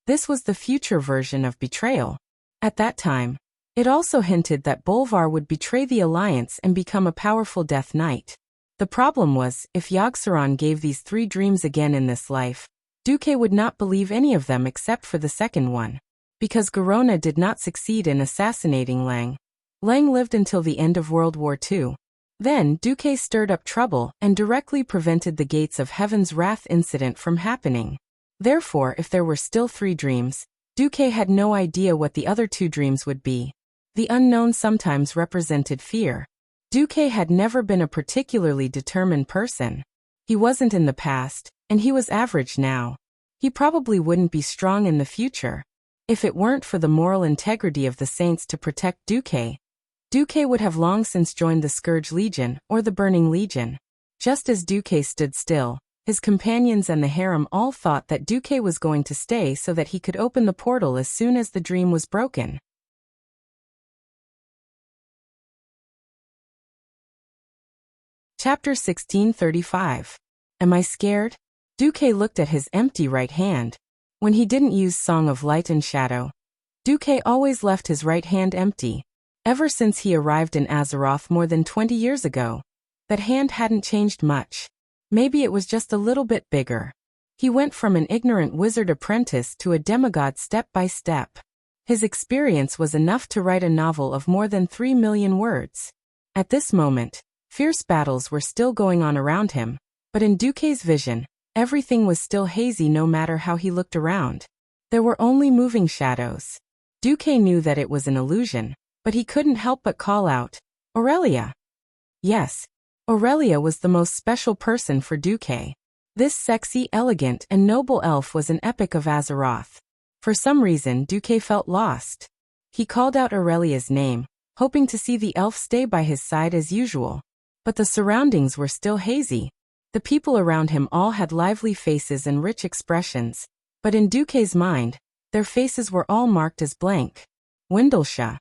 This was the future version of betrayal. At that time, it also hinted that Bolvar would betray the Alliance and become a powerful Death Knight. The problem was, if Yogg-Saron gave these 3 dreams again in this life, Duque would not believe any of them except for the second one. Because Garona did not succeed in assassinating Lang, Lang lived until the end of World War II. Then, Duque stirred up trouble and directly prevented the Gates of Heaven's Wrath incident from happening. Therefore, if there were still 3 dreams, Duque had no idea what the other 2 dreams would be. The unknown sometimes represented fear. Duque had never been a particularly determined person. He wasn't in the past, and he was average now. He probably wouldn't be strong in the future. If it weren't for the moral integrity of the Saints to protect Duque, Duque would have long since joined the Scourge Legion or the Burning Legion. Just as Duque stood still, his companions and the harem all thought that Duque was going to stay so that he could open the portal as soon as the dream was broken. Chapter 1635. Am I scared? Duque looked at his empty right hand. When he didn't use Song of Light and Shadow, Duque always left his right hand empty. Ever since he arrived in Azeroth more than 20 years ago, that hand hadn't changed much. Maybe it was just a little bit bigger. He went from an ignorant wizard apprentice to a demigod step by step. His experience was enough to write a novel of more than 3 million words. At this moment, fierce battles were still going on around him, but in Duque's vision, everything was still hazy no matter how he looked around. There were only moving shadows. Duque knew that it was an illusion, but he couldn't help but call out, "Aurelia!" Yes, Aurelia was the most special person for Duque. This sexy, elegant, and noble elf was an epic of Azeroth. For some reason, Duque felt lost. He called out Aurelia's name, hoping to see the elf stay by his side as usual. But the surroundings were still hazy. The people around him all had lively faces and rich expressions, but in Duque's mind, their faces were all marked as blank. Windlesha.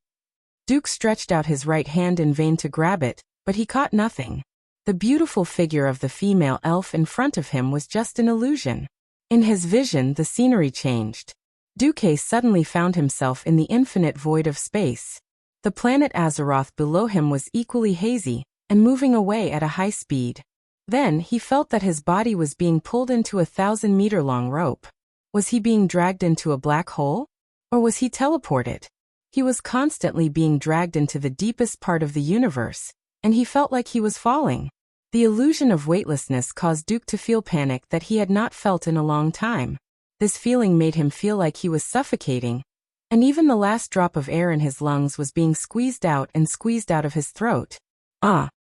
Duke stretched out his right hand in vain to grab it, but he caught nothing. The beautiful figure of the female elf in front of him was just an illusion. In his vision, the scenery changed. Duque suddenly found himself in the infinite void of space. The planet Azeroth below him was equally hazy, and moving away at a high speed. Then he felt that his body was being pulled into a 1,000-meter-long rope. Was he being dragged into a black hole? Or was he teleported? He was constantly being dragged into the deepest part of the universe, and he felt like he was falling. The illusion of weightlessness caused Duke to feel panic that he had not felt in a long time. This feeling made him feel like he was suffocating, and even the last drop of air in his lungs was being squeezed out of his throat.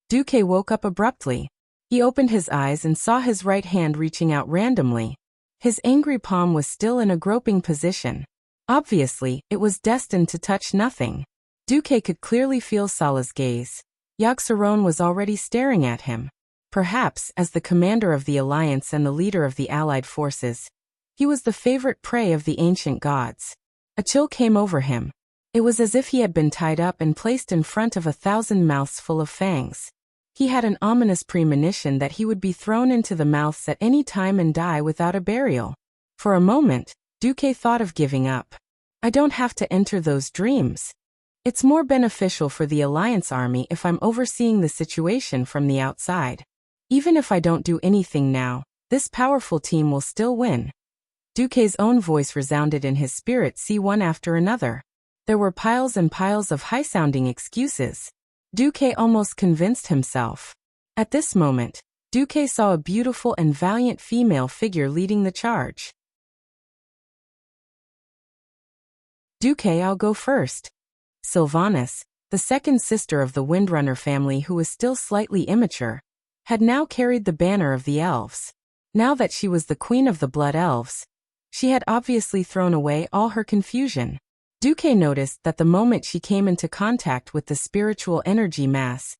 Duque woke up abruptly. He opened his eyes and saw his right hand reaching out randomly. His angry palm was still in a groping position. Obviously, it was destined to touch nothing. Duque could clearly feel Sala's gaze. Yogg-Saron was already staring at him. Perhaps, as the commander of the Alliance and the leader of the Allied forces, he was the favorite prey of the ancient gods. A chill came over him. It was as if he had been tied up and placed in front of 1,000 mouths full of fangs. He had an ominous premonition that he would be thrown into the mouths at any time and die without a burial. For a moment, Duque thought of giving up. I don't have to enter those dreams. It's more beneficial for the Alliance army if I'm overseeing the situation from the outside. Even if I don't do anything now, this powerful team will still win. Duque's own voice resounded in his spirit one after another. There were piles and piles of high-sounding excuses. Duque almost convinced himself. At this moment, Duque saw a beautiful and valiant female figure leading the charge. Duque, I'll go first. Sylvanas, the second sister of the Windrunner family who was still slightly immature, had now carried the banner of the elves. Now that she was the queen of the Blood Elves, she had obviously thrown away all her confusion. Duque noticed that the moment she came into contact with the spiritual energy mass,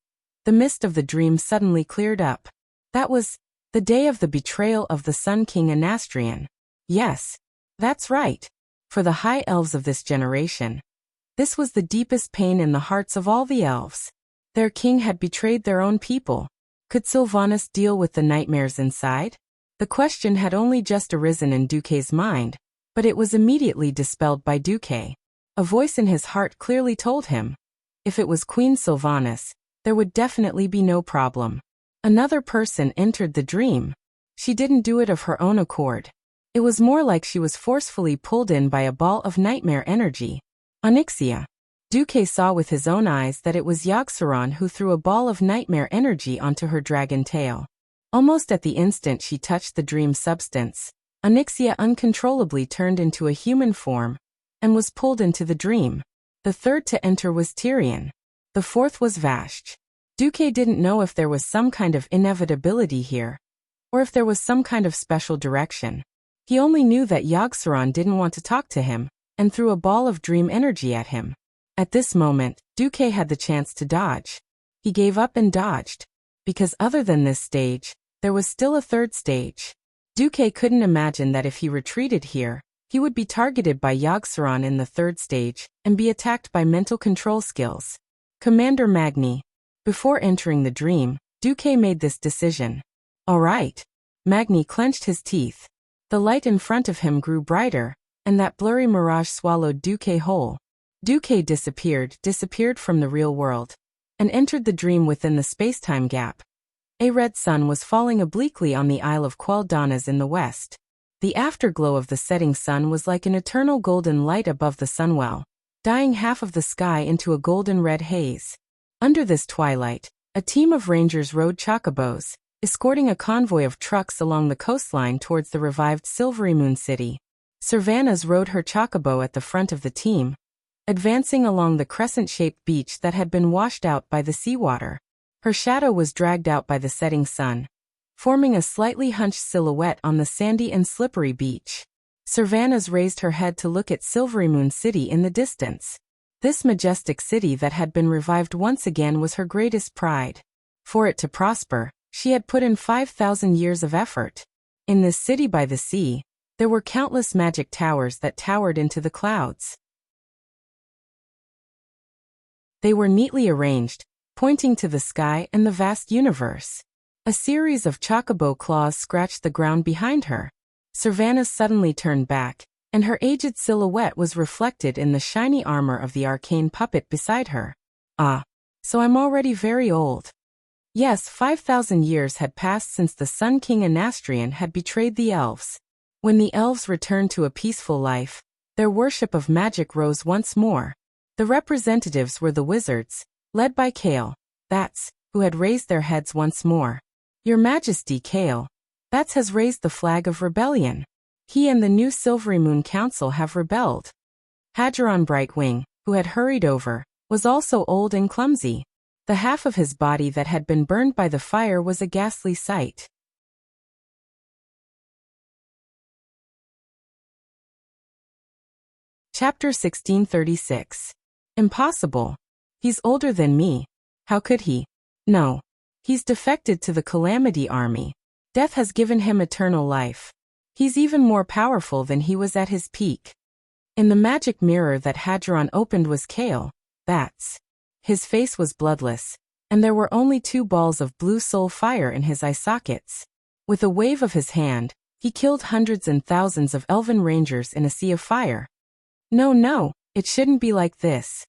the mist of the dream suddenly cleared up. That was the day of the betrayal of the Sun King Anastrian. Yes, that's right. For the high elves of this generation, this was the deepest pain in the hearts of all the elves. Their king had betrayed their own people. Could Sylvanas deal with the nightmares inside? The question had only just arisen in Duque's mind, but it was immediately dispelled by Duque. A voice in his heart clearly told him, if it was Queen Sylvanas, there would definitely be no problem. Another person entered the dream. She didn't do it of her own accord. It was more like she was forcefully pulled in by a ball of nightmare energy. Onyxia. Duque saw with his own eyes that it was Yogg-Saron who threw a ball of nightmare energy onto her dragon tail. Almost at the instant she touched the dream substance, Onyxia uncontrollably turned into a human form and was pulled into the dream. The third to enter was Tyrion. The fourth was Vashj. Duque didn't know if there was some kind of inevitability here, or if there was some kind of special direction. He only knew that Yogg-Saron didn't want to talk to him, and threw a ball of dream energy at him. At this moment, Duque had the chance to dodge. He gave up and dodged. Because other than this stage, there was still a third stage. Duque couldn't imagine that if he retreated here, he would be targeted by Yogg-Saron in the third stage, and be attacked by mental control skills. Commander Magni. Before entering the dream, Duque made this decision. All right. Magni clenched his teeth. The light in front of him grew brighter, and that blurry mirage swallowed Duque whole. Duque disappeared from the real world, and entered the dream within the space-time gap. A red sun was falling obliquely on the Isle of Quel'Danas in the west. The afterglow of the setting sun was like an eternal golden light above the sunwell, dyeing half of the sky into a golden-red haze. Under this twilight, a team of rangers rode chocobos, escorting a convoy of trucks along the coastline towards the revived Silvery Moon City. Sylvanas rode her chocobo at the front of the team, advancing along the crescent-shaped beach that had been washed out by the seawater. Her shadow was dragged out by the setting sun, forming a slightly hunched silhouette on the sandy and slippery beach. Sylvanas raised her head to look at Silvery Moon City in the distance. This majestic city that had been revived once again was her greatest pride. For it to prosper, she had put in 5,000 years of effort. In this city by the sea, there were countless magic towers that towered into the clouds. They were neatly arranged, pointing to the sky and the vast universe. A series of chocobo claws scratched the ground behind her. Sylvanas suddenly turned back, and her aged silhouette was reflected in the shiny armor of the arcane puppet beside her. Ah, so I'm already very old. Yes, 5,000 years had passed since the Sun King Anastrian had betrayed the elves. When the elves returned to a peaceful life, their worship of magic rose once more. The representatives were the wizards, led by Kale, Bats, who had raised their heads once more. Your Majesty, Kale, Bats has raised the flag of rebellion. He and the new Silvery Moon Council have rebelled. Hadgeron Brightwing, who had hurried over, was also old and clumsy. The half of his body that had been burned by the fire was a ghastly sight. Chapter 1636. Impossible. He's older than me. How could he? No. He's defected to the Calamity Army. Death has given him eternal life. He's even more powerful than he was at his peak. In the magic mirror that Hadgeron opened was Kale, Bats. His face was bloodless, and there were only 2 balls of blue soul fire in his eye sockets. With a wave of his hand, he killed hundreds and thousands of elven rangers in a sea of fire. No, it shouldn't be like this.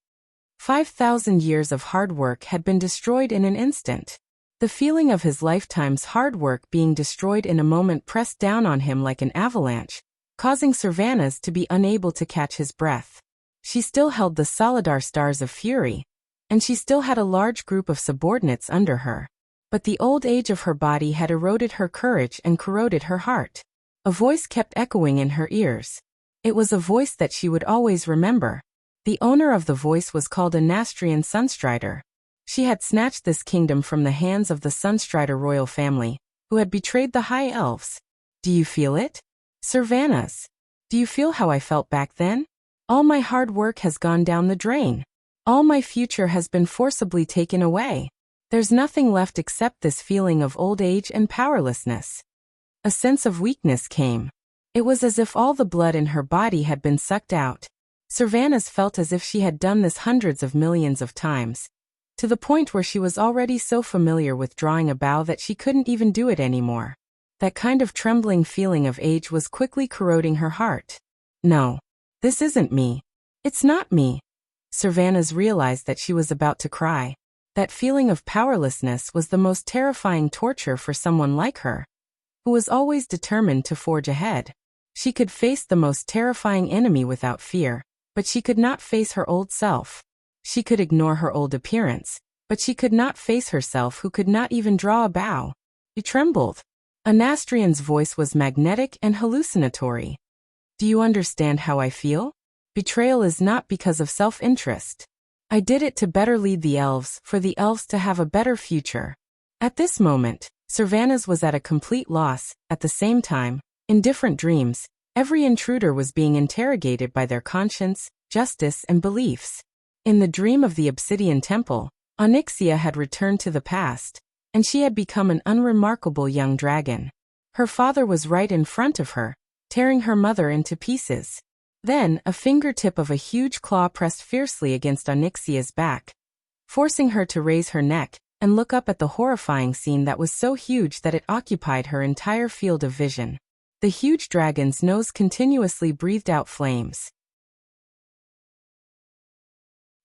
5,000 years of hard work had been destroyed in an instant. The feeling of his lifetime's hard work being destroyed in a moment pressed down on him like an avalanche, causing Sylvanas to be unable to catch his breath. She still held the Solidar Stars of Fury, and she still had a large group of subordinates under her. But the old age of her body had eroded her courage and corroded her heart. A voice kept echoing in her ears. It was a voice that she would always remember. The owner of the voice was called Anastrian Sunstrider. She had snatched this kingdom from the hands of the Sunstrider royal family, who had betrayed the High Elves. Do you feel it? Sylvanas. Do you feel how I felt back then? All my hard work has gone down the drain. All my future has been forcibly taken away. There's nothing left except this feeling of old age and powerlessness. A sense of weakness came. It was as if all the blood in her body had been sucked out. Sylvanas felt as if she had done this hundreds of millions of times, to the point where she was already so familiar with drawing a bow that she couldn't even do it anymore. That kind of trembling feeling of age was quickly corroding her heart. No, this isn't me. It's not me. Sylvanas realized that she was about to cry. That feeling of powerlessness was the most terrifying torture for someone like her, who was always determined to forge ahead. She could face the most terrifying enemy without fear, but she could not face her old self. She could ignore her old appearance, but she could not face herself who could not even draw a bow. She trembled. Anastrian's voice was magnetic and hallucinatory. Do you understand how I feel? Betrayal is not because of self-interest. I did it to better lead the elves, for the elves to have a better future. At this moment, Sylvanas was at a complete loss. At the same time, in different dreams, every intruder was being interrogated by their conscience, justice, and beliefs. In the dream of the Obsidian Temple, Onyxia had returned to the past, and she had become an unremarkable young dragon. Her father was right in front of her, tearing her mother into pieces. Then, a fingertip of a huge claw pressed fiercely against Onyxia's back, forcing her to raise her neck and look up at the horrifying scene that was so huge that it occupied her entire field of vision. The huge dragon's nose continuously breathed out flames.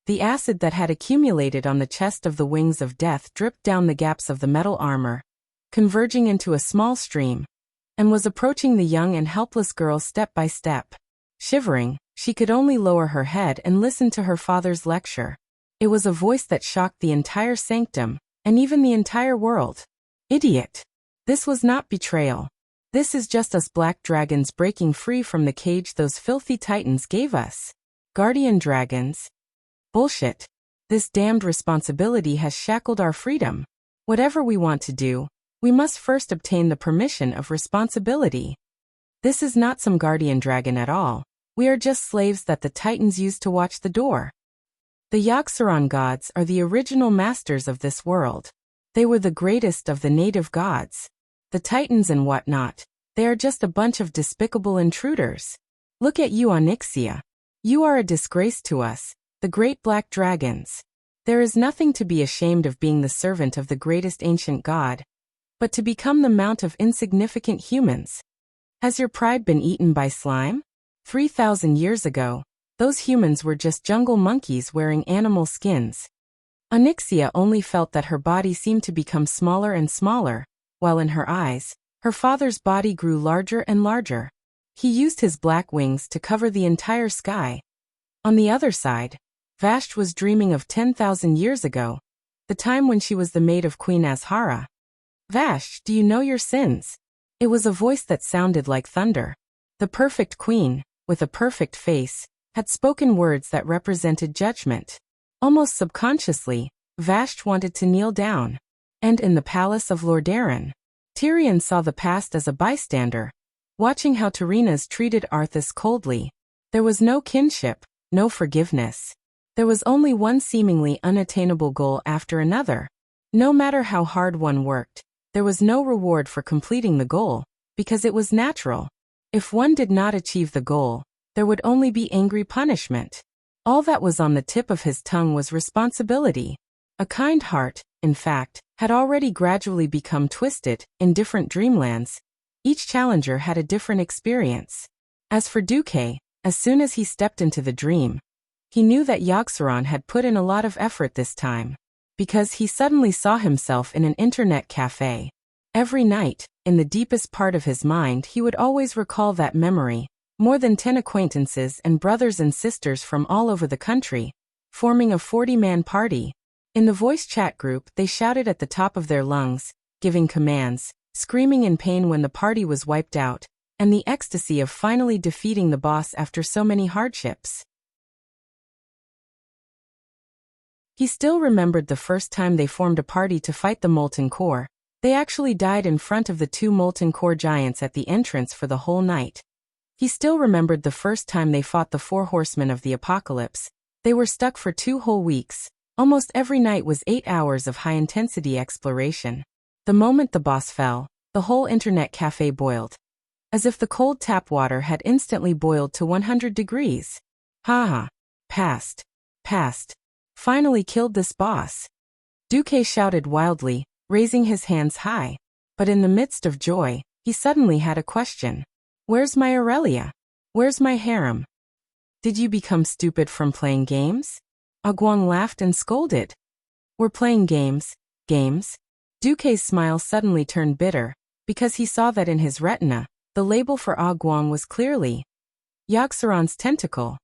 The acid that had accumulated on the chest of the wings of death dripped down the gaps of the metal armor, converging into a small stream, and was approaching the young and helpless girl step by step. Shivering, she could only lower her head and listen to her father's lecture. It was a voice that shocked the entire sanctum, and even the entire world. Idiot! This was not betrayal. This is just us black dragons breaking free from the cage those filthy titans gave us. Guardian dragons? Bullshit. This damned responsibility has shackled our freedom. Whatever we want to do, we must first obtain the permission of responsibility. This is not some guardian dragon at all. We are just slaves that the titans used to watch the door. The Yogg-Saron gods are the original masters of this world. They were the greatest of the native gods. The titans and whatnot, they are just a bunch of despicable intruders. Look at you, Onyxia. You are a disgrace to us, the great black dragons. There is nothing to be ashamed of being the servant of the greatest ancient god, but to become the mount of insignificant humans. Has your pride been eaten by slime? 3,000 years ago, those humans were just jungle monkeys wearing animal skins. Onyxia only felt that her body seemed to become smaller and smaller, while in her eyes, her father's body grew larger and larger. He used his black wings to cover the entire sky. On the other side, Vashti was dreaming of 10,000 years ago, the time when she was the maid of Queen Azhara. Vashti, do you know your sins? It was a voice that sounded like thunder. The perfect queen, with a perfect face, had spoken words that represented judgment. Almost subconsciously, Vashti wanted to kneel down. And in the palace of Lordaeron, Tyrion saw the past as a bystander, watching how Tyrinas treated Arthas coldly. There was no kinship, no forgiveness. There was only one seemingly unattainable goal after another. No matter how hard one worked, there was no reward for completing the goal, because it was natural. If one did not achieve the goal, there would only be angry punishment. All that was on the tip of his tongue was responsibility. A kind heart, in fact, had already gradually become twisted in different dreamlands. Each challenger had a different experience. As for Duque, as soon as he stepped into the dream, he knew that Yogg-Saron had put in a lot of effort this time, because he suddenly saw himself in an internet cafe. Every night, in the deepest part of his mind, he would always recall that memory. More than 10 acquaintances and brothers and sisters from all over the country, forming a 40-man party. In the voice chat group, they shouted at the top of their lungs, giving commands, screaming in pain when the party was wiped out, and the ecstasy of finally defeating the boss after so many hardships. He still remembered the first time they formed a party to fight the Molten Core. They actually died in front of the 2 Molten Core giants at the entrance for the whole night. He still remembered the first time they fought the 4 horsemen of the apocalypse. They were stuck for 2 whole weeks. Almost every night was 8 hours of high-intensity exploration. The moment the boss fell, the whole internet cafe boiled. As if the cold tap water had instantly boiled to 100 degrees. Ha! Passed. Finally killed this boss. Duque shouted wildly, raising his hands high. But in the midst of joy, he suddenly had a question. Where's my Aurelia? Where's my harem? Did you become stupid from playing games? Aguang laughed and scolded. We're playing games? Duque's smile suddenly turned bitter, because he saw that in his retina, the label for Aguang was clearly Yogg-Saron's tentacle.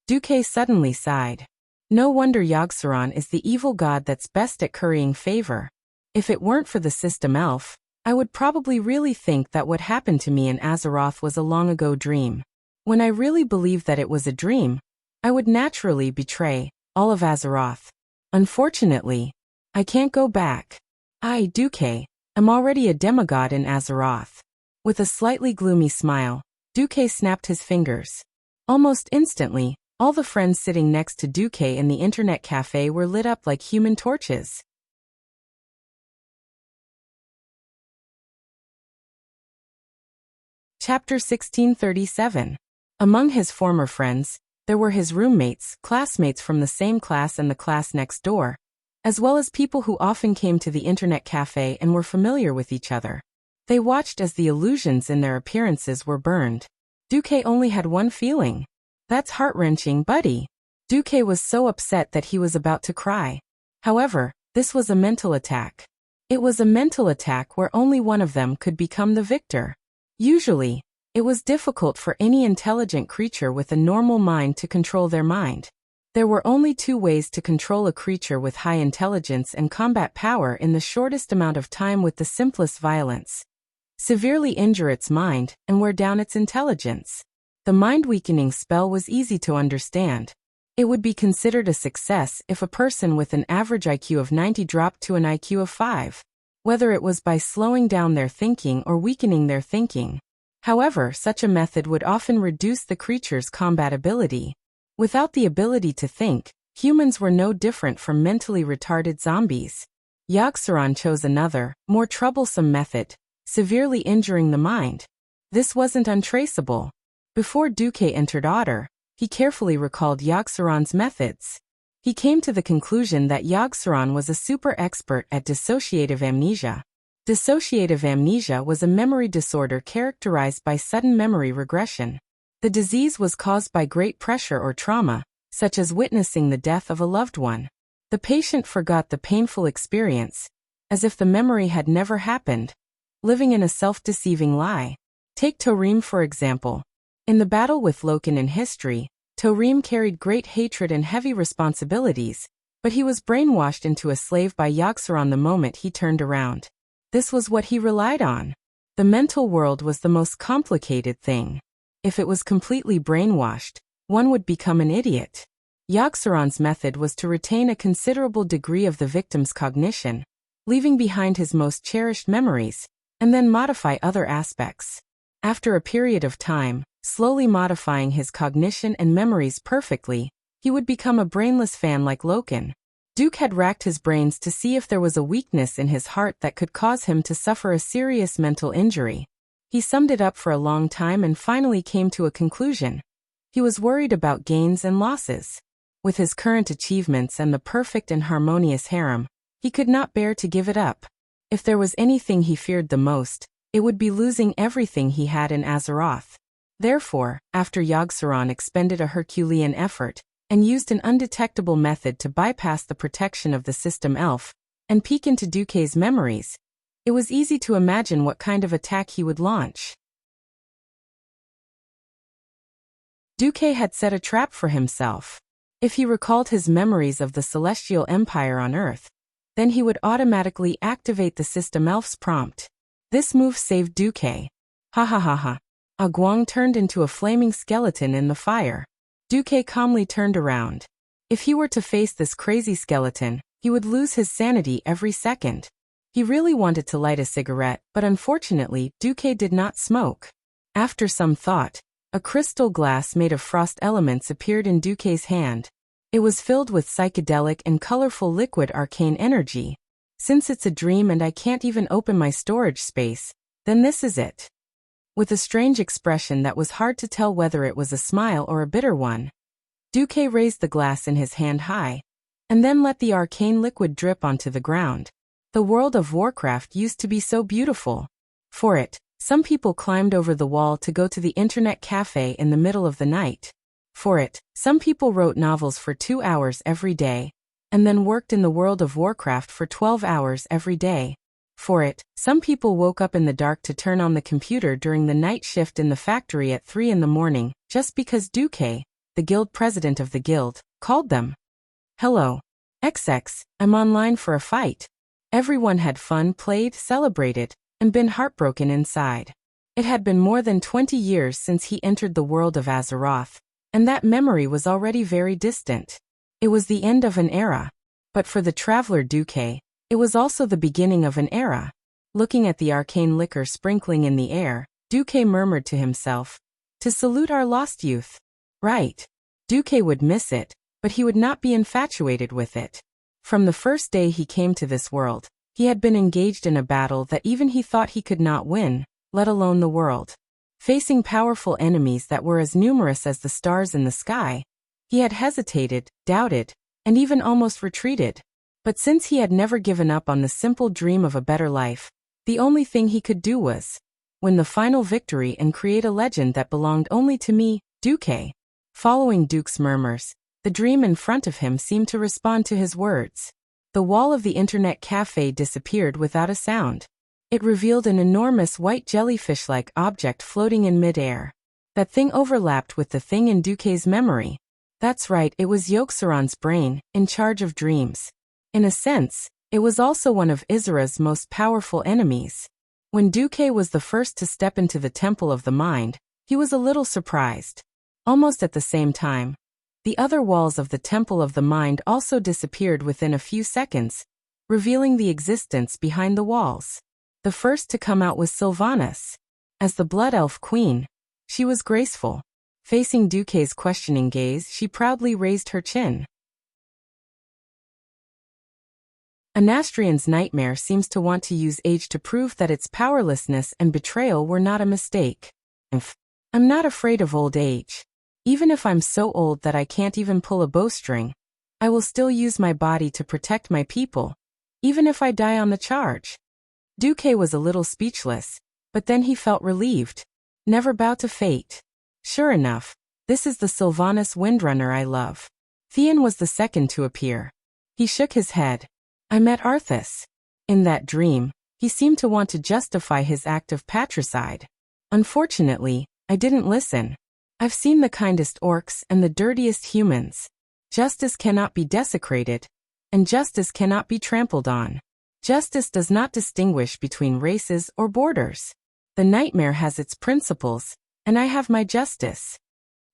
Duque suddenly sighed. No wonder Yogg-Saron is the evil god that's best at currying favor. If it weren't for the system elf, I would probably really think that what happened to me in Azeroth was a long-ago dream. When I really believed that it was a dream, I would naturally betray all of Azeroth. Unfortunately, I can't go back. I, Duque, am already a demigod in Azeroth. With a slightly gloomy smile, Duque snapped his fingers. Almost instantly, all the friends sitting next to Duque in the internet cafe were lit up like human torches. Chapter 1637. Among his former friends, there were his roommates, classmates from the same class and the class next door, as well as people who often came to the internet cafe and were familiar with each other. They watched as the illusions in their appearances were burned. Duque only had one feeling. That's heart-wrenching, buddy. Duque was so upset that he was about to cry. However, this was a mental attack. It was a mental attack where only one of them could become the victor. Usually, it was difficult for any intelligent creature with a normal mind to control their mind. There were only 2 ways to control a creature with high intelligence and combat power in the shortest amount of time with the simplest violence. Severely injure its mind and wear down its intelligence. The mind-weakening spell was easy to understand. It would be considered a success if a person with an average IQ of 90 dropped to an IQ of 5. Whether it was by slowing down their thinking or weakening their thinking. However, such a method would often reduce the creature's combat ability. Without the ability to think, humans were no different from mentally retarded zombies. Yogg-Saron chose another, more troublesome method, severely injuring the mind. This wasn't untraceable. Before Duque entered Otter, he carefully recalled Yogg-Saron's methods. He came to the conclusion that Yogg-Saron was a super expert at dissociative amnesia. Dissociative amnesia was a memory disorder characterized by sudden memory regression. The disease was caused by great pressure or trauma, such as witnessing the death of a loved one. The patient forgot the painful experience, as if the memory had never happened, living in a self-deceiving lie. Take Taurem for example. In the battle with Loken in history, Taurem carried great hatred and heavy responsibilities, but he was brainwashed into a slave by Yogg-Saron the moment he turned around. This was what he relied on. The mental world was the most complicated thing. If it was completely brainwashed, one would become an idiot. Yogg-Saron's method was to retain a considerable degree of the victim's cognition, leaving behind his most cherished memories, and then modify other aspects. After a period of time, slowly modifying his cognition and memories perfectly, he would become a brainless fan like Loken. Duke had racked his brains to see if there was a weakness in his heart that could cause him to suffer a serious mental injury. He summed it up for a long time and finally came to a conclusion. He was worried about gains and losses. With his current achievements and the perfect and harmonious harem, he could not bear to give it up. If there was anything he feared the most, it would be losing everything he had in Azeroth. Therefore, after Yogg-Saron expended a Herculean effort, and used an undetectable method to bypass the protection of the system elf, and peek into Duke's memories, it was easy to imagine what kind of attack he would launch. Duke had set a trap for himself. If he recalled his memories of the Celestial Empire on Earth, then he would automatically activate the system elf's prompt. This move saved Duke. Ha ha ha ha. Guang turned into a flaming skeleton in the fire. Duke calmly turned around. If he were to face this crazy skeleton, he would lose his sanity every second. He really wanted to light a cigarette, but unfortunately, Duke did not smoke. After some thought, a crystal glass made of frost elements appeared in Duke's hand. It was filled with psychedelic and colorful liquid arcane energy. Since it's a dream and I can't even open my storage space, then this is it. With a strange expression that was hard to tell whether it was a smile or a bitter one, Duke raised the glass in his hand high, and then let the arcane liquid drip onto the ground. The world of Warcraft used to be so beautiful. For it, some people climbed over the wall to go to the internet cafe in the middle of the night. For it, some people wrote novels for 2 hours every day, and then worked in the world of Warcraft for 12 hours every day. For it, some people woke up in the dark to turn on the computer during the night shift in the factory at 3 in the morning, just because Duke, the guild president of the guild, called them. Hello. XX, I'm online for a fight. Everyone had fun, played, celebrated, and been heartbroken inside. It had been more than 20 years since he entered the world of Azeroth, and that memory was already very distant. It was the end of an era. But for the traveler Duke, it was also the beginning of an era. Looking at the arcane liquor sprinkling in the air, Duke murmured to himself, "To salute our lost youth." Right. Duke would miss it, but he would not be infatuated with it. From the first day he came to this world, he had been engaged in a battle that even he thought he could not win, let alone the world. Facing powerful enemies that were as numerous as the stars in the sky, he had hesitated, doubted, and even almost retreated. But since he had never given up on the simple dream of a better life, the only thing he could do was win the final victory and create a legend that belonged only to me, Duke. Following Duke's murmurs, the dream in front of him seemed to respond to his words. The wall of the internet cafe disappeared without a sound. It revealed an enormous white jellyfish-like object floating in midair. That thing overlapped with the thing in Duke's memory. That's right, it was Yogg-Saron's brain, in charge of dreams. In a sense, it was also one of Izra's most powerful enemies. When Duke was the first to step into the Temple of the Mind, he was a little surprised. Almost at the same time, the other walls of the Temple of the Mind also disappeared within a few seconds, revealing the existence behind the walls. The first to come out was Sylvanas. As the Blood Elf Queen, she was graceful. Facing Duke's questioning gaze, she proudly raised her chin. Anastrian's nightmare seems to want to use age to prove that its powerlessness and betrayal were not a mistake. I'm not afraid of old age. Even if I'm so old that I can't even pull a bowstring, I will still use my body to protect my people, even if I die on the charge. Duque was a little speechless, but then he felt relieved. Never bow to fate. Sure enough, this is the Sylvanus Windrunner I love. Theon was the second to appear. He shook his head. I met Arthas. In that dream, he seemed to want to justify his act of patricide. Unfortunately, I didn't listen. I've seen the kindest orcs and the dirtiest humans. Justice cannot be desecrated, and justice cannot be trampled on. Justice does not distinguish between races or borders. The nightmare has its principles, and I have my justice.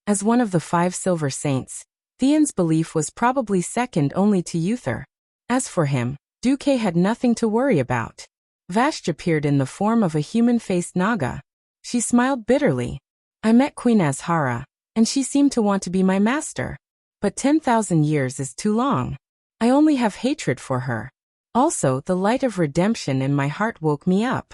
As one of the 5 silver saints, Theon's belief was probably second only to Uther. As for him, Duque had nothing to worry about. Vashj appeared in the form of a human-faced Naga. She smiled bitterly. I met Queen Azhara, and she seemed to want to be my master. But 10,000 years is too long. I only have hatred for her. Also, the light of redemption in my heart woke me up.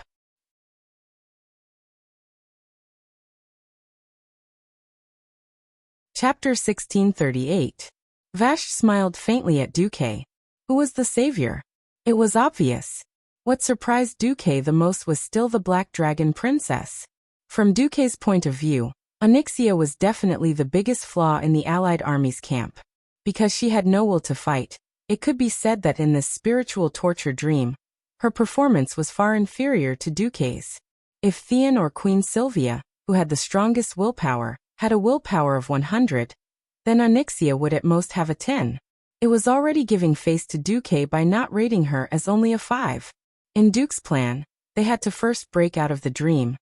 Chapter 1638. Vashj smiled faintly at Duque. Who was the savior? It was obvious. What surprised Duque the most was still the Black Dragon Princess. From Duque's point of view, Onyxia was definitely the biggest flaw in the Allied army's camp. Because she had no will to fight, it could be said that in this spiritual torture dream, her performance was far inferior to Duque's. If Theon or Queen Sylvia, who had the strongest willpower, had a willpower of 100, then Onyxia would at most have a 10. It was already giving face to Duque by not rating her as only a 5. In Duke's plan, they had to first break out of the dream,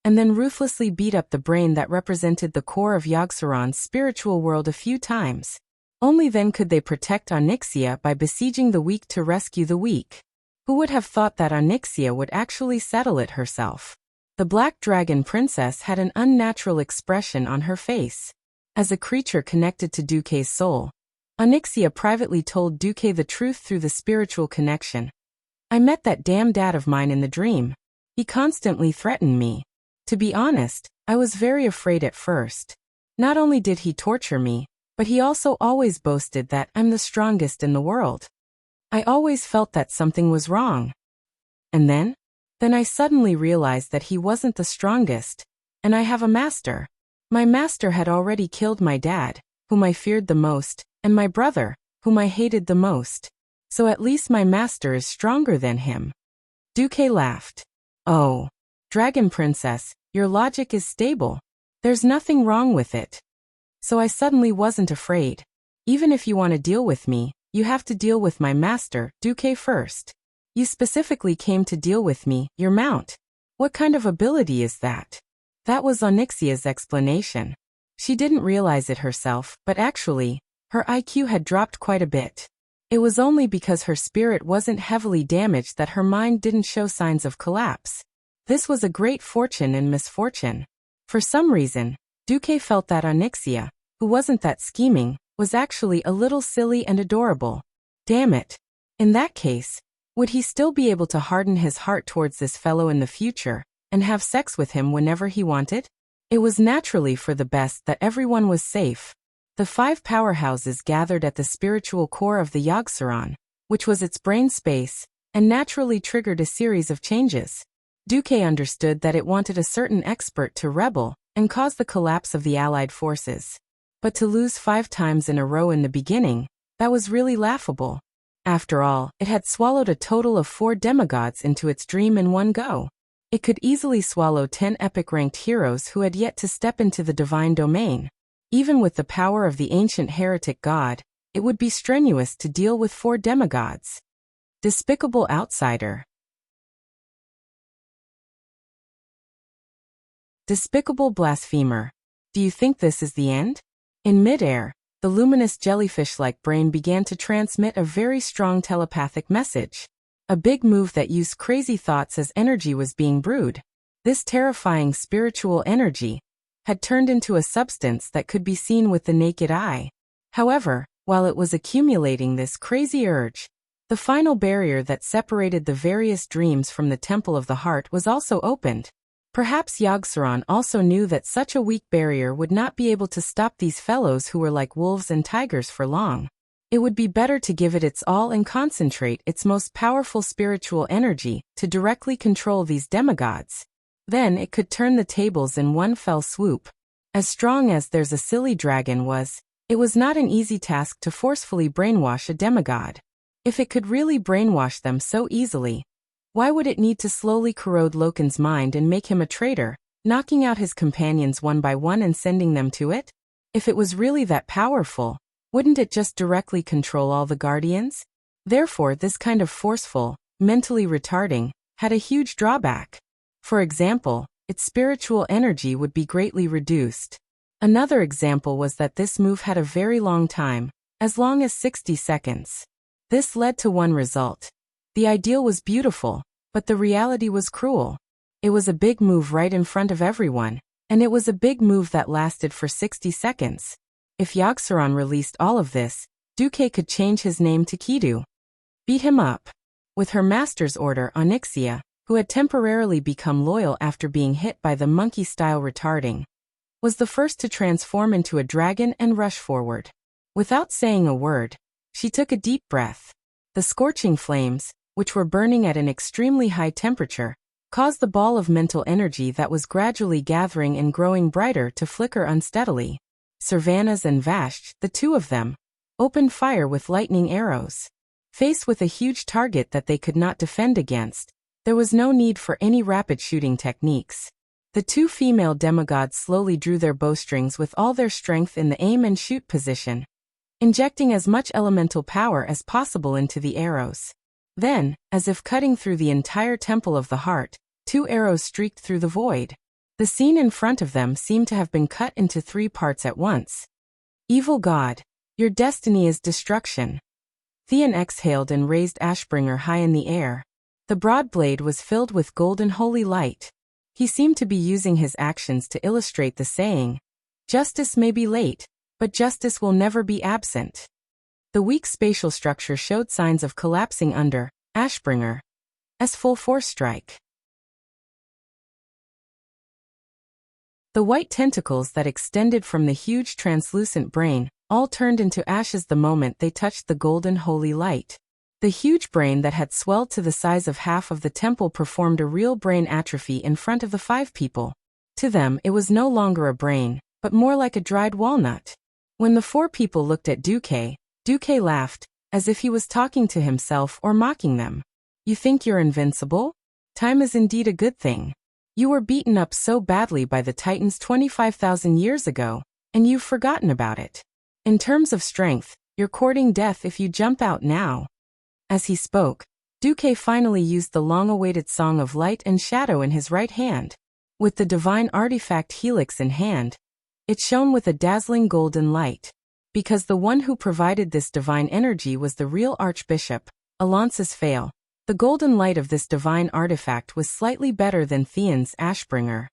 and then ruthlessly beat up the brain that represented the core of Yogg-Saron's spiritual world a few times. Only then could they protect Onyxia by besieging the weak to rescue the weak. Who would have thought that Onyxia would actually settle it herself? The Black Dragon Princess had an unnatural expression on her face. As a creature connected to Duque's soul, Onyxia privately told Duque the truth through the spiritual connection. I met that damn dad of mine in the dream. He constantly threatened me. To be honest, I was very afraid at first. Not only did he torture me, but he also always boasted that I'm the strongest in the world. I always felt that something was wrong. And then I suddenly realized that he wasn't the strongest, and I have a master. My master had already killed my dad, whom I feared the most, and my brother, whom I hated the most. So at least my master is stronger than him. Duque laughed. Oh, Dragon Princess, your logic is stable. There's nothing wrong with it. So I suddenly wasn't afraid. Even if you want to deal with me, you have to deal with my master, Duque, first. You specifically came to deal with me, your mount. What kind of ability is that? That was Onyxia's explanation. She didn't realize it herself, but actually, her IQ had dropped quite a bit. It was only because her spirit wasn't heavily damaged that her mind didn't show signs of collapse. This was a great fortune and misfortune. For some reason, Duque felt that Onyxia, who wasn't that scheming, was actually a little silly and adorable. Damn it. In that case, would he still be able to harden his heart towards this fellow in the future, and have sex with him whenever he wanted? It was naturally for the best that everyone was safe. The 5 powerhouses gathered at the spiritual core of the Yogg-Saron, which was its brain space, and naturally triggered a series of changes. Duque understood that it wanted a certain expert to rebel and cause the collapse of the Allied forces. But to lose 5 times in a row in the beginning, that was really laughable. After all, it had swallowed a total of 4 demigods into its dream in one go. It could easily swallow 10 epic-ranked heroes who had yet to step into the divine domain. Even with the power of the ancient heretic god, it would be strenuous to deal with 4 demigods. Despicable outsider. Despicable blasphemer. Do you think this is the end? In midair, the luminous jellyfish-like brain began to transmit a very strong telepathic message. A big move that used crazy thoughts as energy was being brewed. This terrifying spiritual energy had turned into a substance that could be seen with the naked eye. However, while it was accumulating this crazy urge, the final barrier that separated the various dreams from the Temple of the Heart was also opened. Perhaps Yogg-Saron also knew that such a weak barrier would not be able to stop these fellows who were like wolves and tigers for long. It would be better to give it its all and concentrate its most powerful spiritual energy to directly control these demigods. Then it could turn the tables in one fell swoop. As strong as There's a Silly Dragon was, it was not an easy task to forcefully brainwash a demigod. If it could really brainwash them so easily, why would it need to slowly corrode Loken's mind and make him a traitor, knocking out his companions one by one and sending them to it? If it was really that powerful, wouldn't it just directly control all the guardians? Therefore, this kind of forceful, mentally retarding, had a huge drawback. For example, its spiritual energy would be greatly reduced. Another example was that this move had a very long time, as long as 60 seconds. This led to one result. The ideal was beautiful, but the reality was cruel. It was a big move right in front of everyone, and it was a big move that lasted for 60 seconds. If Yogg-Saron released all of this, Duque could change his name to Kidu. Beat him up. With her master's order, Onyxia, who had temporarily become loyal after being hit by the monkey-style retarding, was the first to transform into a dragon and rush forward. Without saying a word, she took a deep breath. The scorching flames, which were burning at an extremely high temperature, caused the ball of mental energy that was gradually gathering and growing brighter to flicker unsteadily. Servanas and Vashj, the two of them, opened fire with lightning arrows. Faced with a huge target that they could not defend against, there was no need for any rapid shooting techniques. The two female demigods slowly drew their bowstrings with all their strength in the aim and shoot position, injecting as much elemental power as possible into the arrows. Then, as if cutting through the entire Temple of the Heart, two arrows streaked through the void. The scene in front of them seemed to have been cut into 3 parts at once. Evil God, your destiny is destruction. Theon exhaled and raised Ashbringer high in the air. The broad blade was filled with golden holy light. He seemed to be using his actions to illustrate the saying, "Justice may be late, but justice will never be absent." The weak spatial structure showed signs of collapsing under Ashbringer's full force strike. The white tentacles that extended from the huge translucent brain all turned into ashes the moment they touched the golden holy light. The huge brain that had swelled to the size of half of the temple performed a real brain atrophy in front of the 5 people. To them, it was no longer a brain, but more like a dried walnut. When the 4 people looked at Duque laughed, as if he was talking to himself or mocking them. "You think you're invincible? Time is indeed a good thing. You were beaten up so badly by the Titans 25,000 years ago, and you've forgotten about it. In terms of strength, you're courting death if you jump out now." As he spoke, Duque finally used the long-awaited Song of Light and Shadow in his right hand. With the divine artifact Helix in hand, it shone with a dazzling golden light. Because the one who provided this divine energy was the real Archbishop, Alonsis Fail, the golden light of this divine artifact was slightly better than Theon's Ashbringer.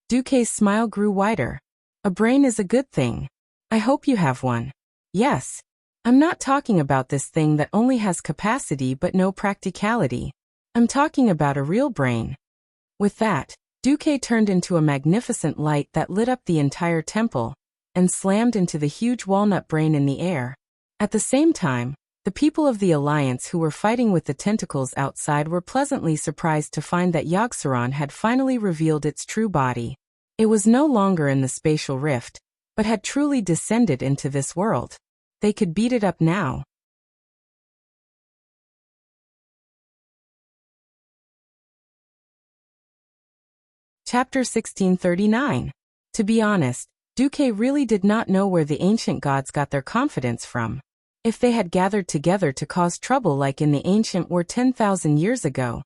Duque's smile grew wider. "A brain is a good thing. I hope you have one." "Yes. I'm not talking about this thing that only has capacity but no practicality. I'm talking about a real brain." With that, Duque turned into a magnificent light that lit up the entire temple and slammed into the huge walnut brain in the air. At the same time, the people of the Alliance who were fighting with the tentacles outside were pleasantly surprised to find that Yogg-Saron had finally revealed its true body. It was no longer in the spatial rift, but had truly descended into this world. They could beat it up now. Chapter 1639. To be honest, Duque really did not know where the ancient gods got their confidence from. If they had gathered together to cause trouble like in the ancient war 10,000 years ago,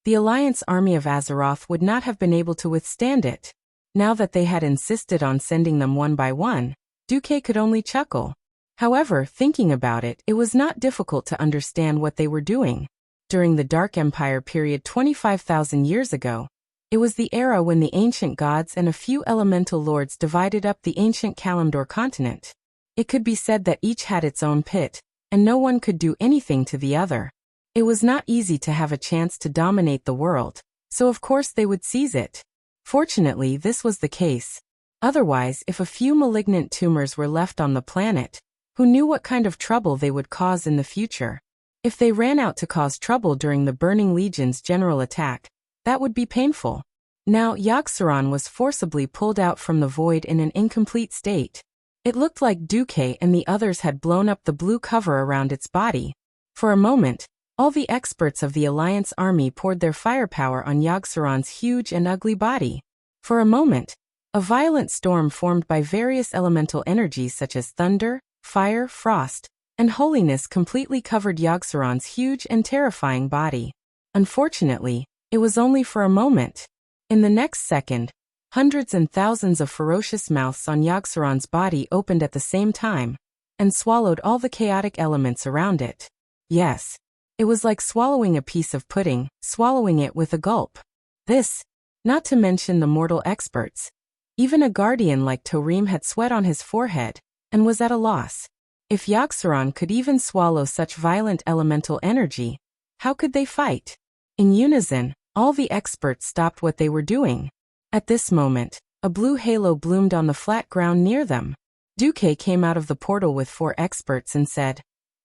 the Alliance army of Azeroth would not have been able to withstand it. Now that they had insisted on sending them one by one, Duque could only chuckle. However, thinking about it, it was not difficult to understand what they were doing. During the Dark Empire period 25,000 years ago, it was the era when the ancient gods and a few elemental lords divided up the ancient Kalimdor continent. It could be said that each had its own pit, and no one could do anything to the other. It was not easy to have a chance to dominate the world, so of course they would seize it. Fortunately, this was the case. Otherwise, if a few malignant tumors were left on the planet, Who knew what kind of trouble they would cause in the future? If they ran out to cause trouble during the Burning Legion's general attack, that would be painful. Now Yogg-Saron was forcibly pulled out from the void in an incomplete state. It looked like Duque and the others had blown up the blue cover around its body. For a moment, all the experts of the Alliance army poured their firepower on Yogg-Saron's huge and ugly body. For a moment, a violent storm formed by various elemental energies such as thunder, fire, frost, and holiness completely covered Yogg-Saron's huge and terrifying body. Unfortunately, it was only for a moment. In the next second, hundreds and thousands of ferocious mouths on Yogg-Saron's body opened at the same time, and swallowed all the chaotic elements around it. Yes, it was like swallowing a piece of pudding, swallowing it with a gulp. This, not to mention the mortal experts. Even a guardian like Tarim had sweat on his forehead, and was at a loss. If Yogg-Saron could even swallow such violent elemental energy, how could they fight? In unison, all the experts stopped what they were doing. At this moment, a blue halo bloomed on the flat ground near them. Duque came out of the portal with 4 experts and said,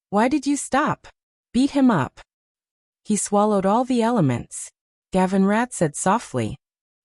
"Why did you stop? Beat him up." "He swallowed all the elements," Gavinrad said softly.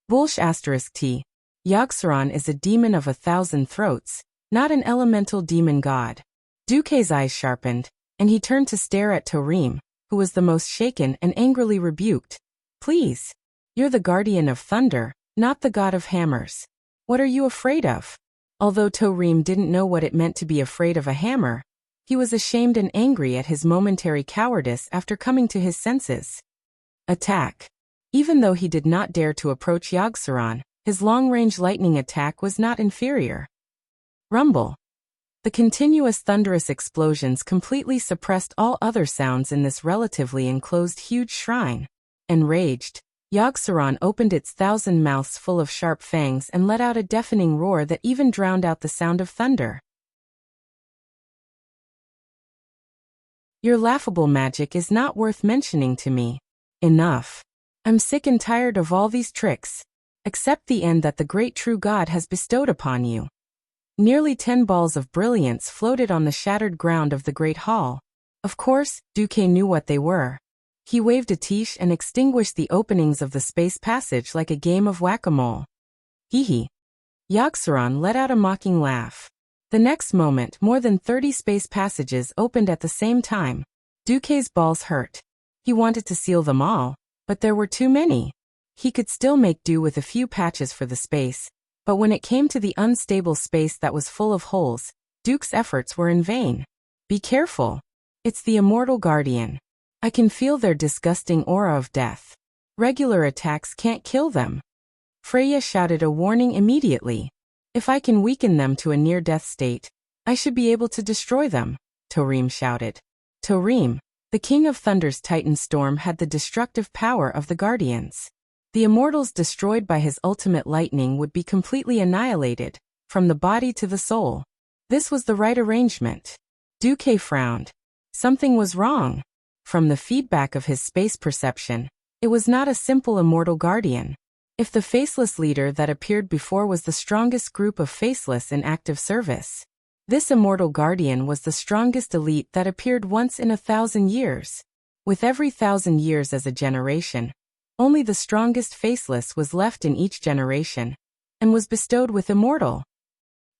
Bullsh*T. Yogg-Saron is a demon of 1,000 throats, not an elemental demon god. Duque's eyes sharpened, and he turned to stare at Tarim, who was the most shaken and angrily rebuked. "Please. You're the guardian of thunder, not the god of hammers. What are you afraid of?" Although Tarim didn't know what it meant to be afraid of a hammer, he was ashamed and angry at his momentary cowardice after coming to his senses. Attack. Even though he did not dare to approach Yogg-Saron, his long-range lightning attack was not inferior. Rumble. The continuous thunderous explosions completely suppressed all other sounds in this relatively enclosed huge shrine. Enraged, Yogg-Saron opened its 1,000 mouths full of sharp fangs and let out a deafening roar that even drowned out the sound of thunder. "Your laughable magic is not worth mentioning to me. Enough. I'm sick and tired of all these tricks. Accept the end that the great true God has bestowed upon you." Nearly 10 balls of brilliance floated on the shattered ground of the great hall. Of course, Duque knew what they were. He waved a tiche and extinguished the openings of the space passage like a game of whack-a-mole. Hee hee. Yogg-Saron let out a mocking laugh. The next moment, more than 30 space passages opened at the same time. Duque's balls hurt. He wanted to seal them all, but there were too many. He could still make do with a few patches for the space, but when it came to the unstable space that was full of holes, Duke's efforts were in vain. "Be careful. It's the immortal guardian. I can feel their disgusting aura of death. Regular attacks can't kill them." Freya shouted a warning immediately. "If I can weaken them to a near-death state, I should be able to destroy them," Tarim shouted. Tarim, the King of Thunder's Titan Storm, had the destructive power of the Guardians. The immortals destroyed by his ultimate lightning would be completely annihilated, from the body to the soul. This was the right arrangement. Duque frowned. Something was wrong. From the feedback of his space perception, it was not a simple immortal guardian. If the faceless leader that appeared before was the strongest group of faceless in active service, this immortal guardian was the strongest elite that appeared once in 1,000 years. With every 1,000 years as a generation, only the strongest faceless was left in each generation, and was bestowed with immortal.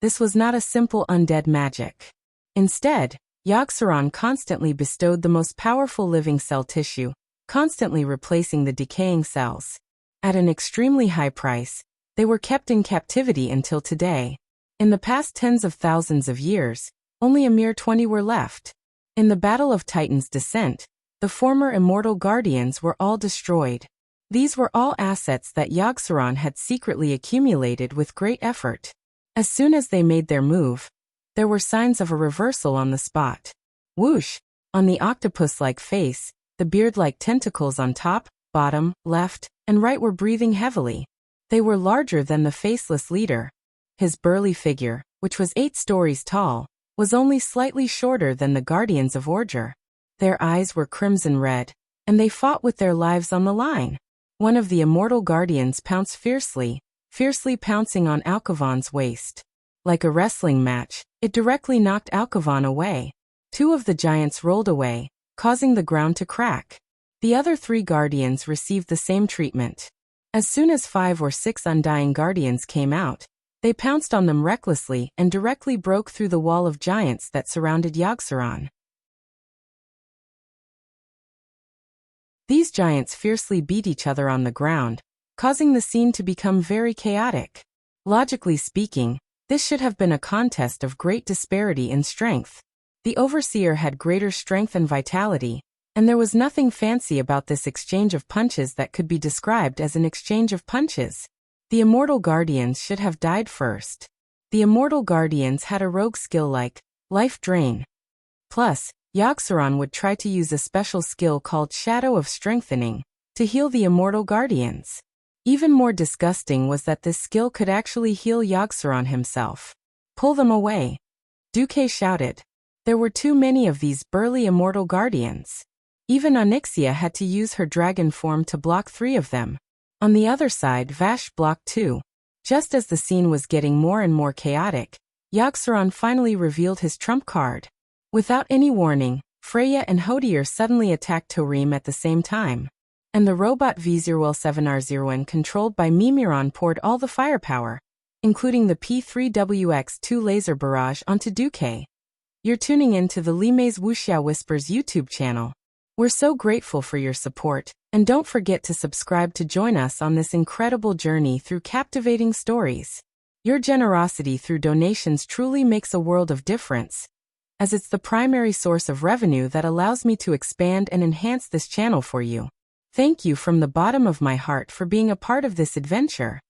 This was not a simple undead magic. Instead, Yogg-Saron constantly bestowed the most powerful living cell tissue, constantly replacing the decaying cells. At an extremely high price, they were kept in captivity until today. In the past tens of thousands of years, only a mere 20 were left. In the Battle of Titan's Descent, the former immortal guardians were all destroyed. These were all assets that Yogg-Saron had secretly accumulated with great effort. As soon as they made their move, there were signs of a reversal on the spot. Whoosh! On the octopus-like face, the beard-like tentacles on top, bottom, left, and right were breathing heavily. They were larger than the faceless leader. His burly figure, which was 8 stories tall, was only slightly shorter than the Guardians of Orger. Their eyes were crimson red, and they fought with their lives on the line. One of the immortal guardians pounced fiercely pouncing on Alkavon's waist. Like a wrestling match, it directly knocked Alcavan away. 2 of the giants rolled away, causing the ground to crack. The other 3 guardians received the same treatment. As soon as 5 or 6 undying guardians came out, they pounced on them recklessly and directly broke through the wall of giants that surrounded Yogg-Saron. These giants fiercely beat each other on the ground, causing the scene to become very chaotic. Logically speaking, this should have been a contest of great disparity in strength. The Overseer had greater strength and vitality, and there was nothing fancy about this exchange of punches that could be described as an exchange of punches. The Immortal Guardians should have died first. The Immortal Guardians had a rogue skill like Life Drain. Plus, Yogg-Saron would try to use a special skill called Shadow of Strengthening to heal the Immortal Guardians. Even more disgusting was that this skill could actually heal Yogg-Saron himself. Pull them away, Duque shouted. There were too many of these burly Immortal Guardians. Even Onyxia had to use her dragon form to block 3 of them. On the other side, Vash blocked 2. Just as the scene was getting more and more chaotic, Yogg-Saron finally revealed his trump card. Without any warning, Freya and Hodier suddenly attacked Torim at the same time. And the robot Vizirwell 7R01 controlled by Mimiron poured all the firepower, including the P3WX2 laser barrage onto Duque. You're tuning in to the Lime's Wuxia Whispers YouTube channel. We're so grateful for your support, and don't forget to subscribe to join us on this incredible journey through captivating stories. Your generosity through donations truly makes a world of difference, as it's the primary source of revenue that allows me to expand and enhance this channel for you. Thank you from the bottom of my heart for being a part of this adventure.